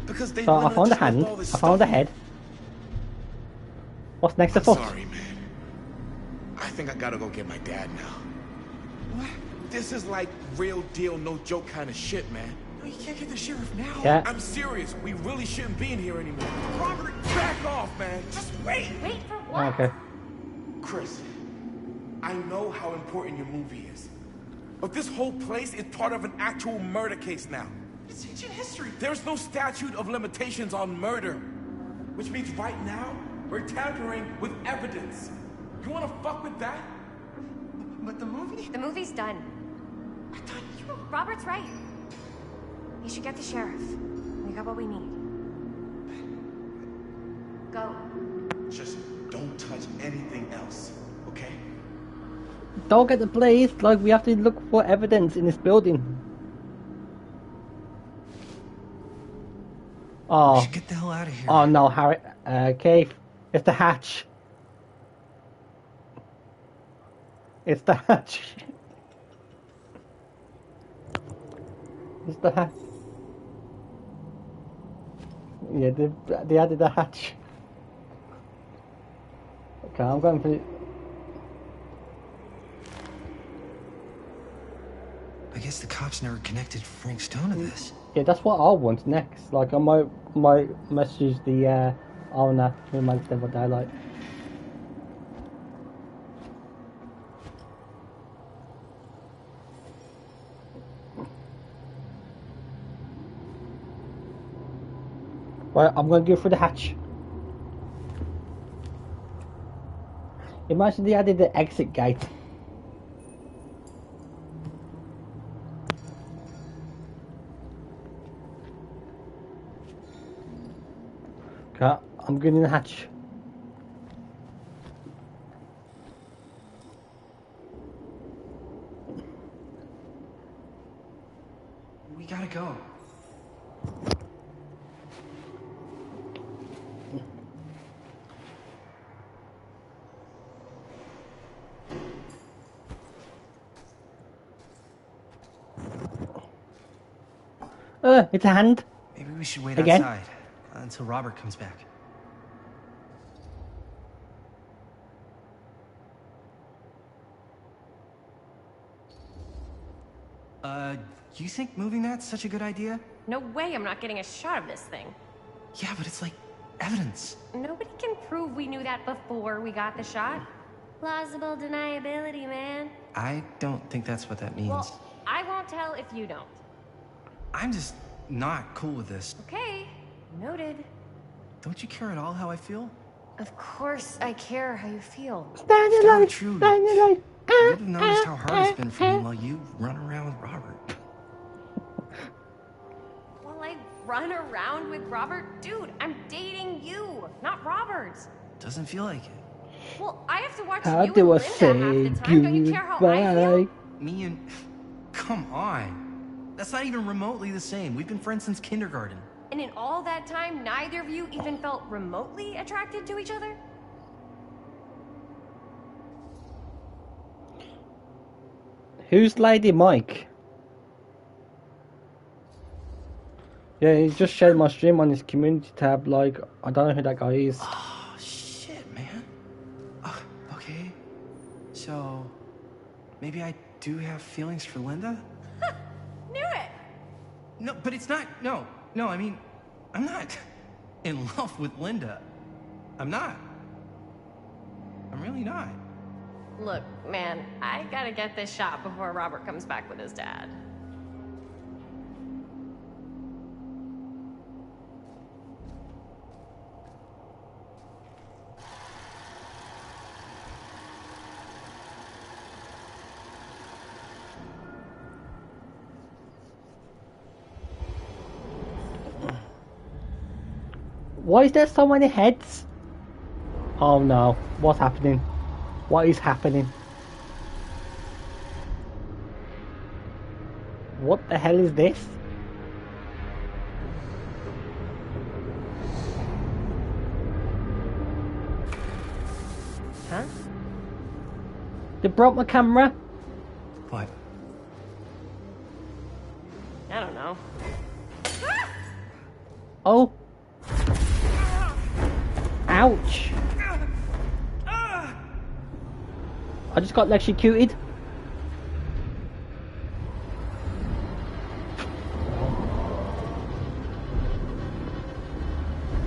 Because they So I found a hand, I found a head. What's next to foot? Sorry, man. I think I gotta go get my dad now. What? This is like real deal, no joke kind of shit, man. No, you can't get the sheriff now. Yeah. I'm serious. We really shouldn't be in here anymore. Robert, back off, man. Just wait. Wait for what? Okay. Chris, I know how important your movie is. But this whole place is part of an actual murder case now. It's ancient history. There's no statute of limitations on murder. Which means right now, we're tampering with evidence. You wanna fuck with that? But the movie? The movie's done. I thought you... Robert's right. You should get the sheriff. We got what we need. Go. Just don't touch anything else, okay? Don't get the blaze. Like, we have to look for evidence in this building. Oh. We should get the hell out of here. Oh no, Harry. Cave. It's the hatch. It's the hatch. It's the hatch. Yeah, they added the hatch. Okay, I'm going for it. I guess the cops never connected Frank Stone to this. Yeah, that's what I want next. Like, I might message the owner who makes them what I like. Right, I'm gonna go through the hatch. Imagine they added the exit gate. Okay, I'm going in the hatch. We gotta go. It's a hand. Maybe we should wait Again? outside until Robert comes back. You think moving that's such a good idea? No way I'm not getting a shot of this thing. Yeah, but it's like evidence. Nobody can prove we knew that before we got the shot. Plausible deniability, man. I don't think that's what that means. Well, I won't tell if you don't. I'm just not cool with this. Okay, noted. Don't you care at all how I feel? Of course I care how you feel. Stand It's your not life. true. Stand your life. You would have noticed how hard it's been for me while you run around with Robert. Well, I run around with Robert? Dude, I'm dating you, not Robert. Doesn't feel like it. Well, I have to watch How you do I and say Linda half the time. Don't you care how I feel? goodbye? Me and... Come on. That's not even remotely the same. We've been friends since kindergarten. And in all that time, neither of you even felt remotely attracted to each other? Who's Lady Mike? Yeah, he just shared my stream on his community tab. Like, I don't know who that guy is. Oh, shit, man. Okay. So, maybe I do have feelings for Linda? Knew it! No, but it's not... No, I mean, I'm not in love with Linda. I'm not. I'm really not. Look, man, I gotta get this shot before Robert comes back with his dad. Why is there so many heads? Oh no, what's happening? What is happening? What the hell is this? Huh? They broke my camera. What? I don't know. Oh. Ouch. I just got electrocuted.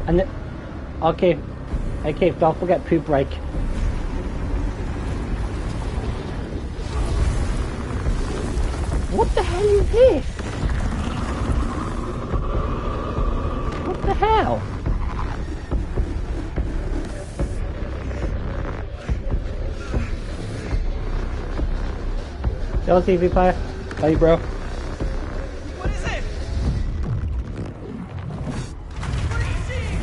And okay, don't forget poop break. What the hell is this? What the hell? Yo, TV player. Hey, bro. What is it? What are you seeing?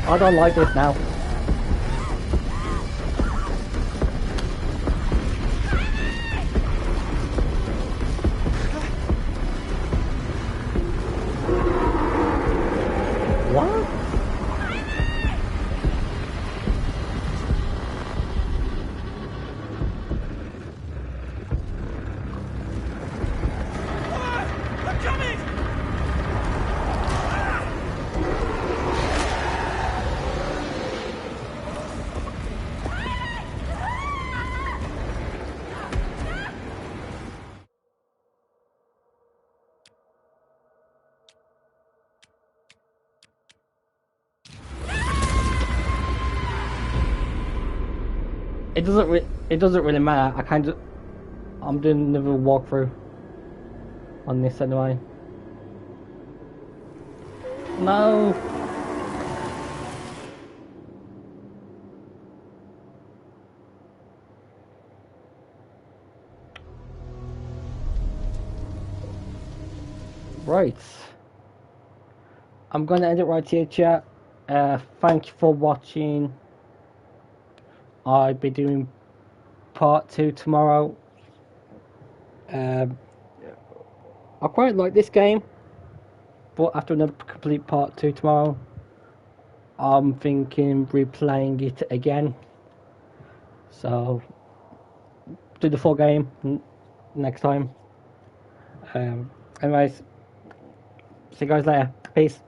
I don't like this now. it doesn't really matter. I'm doing another walkthrough on this anyway. No. Right. I'm gonna end it right here, chat. Thank you for watching. I'll be doing part 2 tomorrow. I quite like this game, but after another complete part 2 tomorrow, I'm thinking replaying it again. So do the full game next time. Anyways, see you guys later. Peace.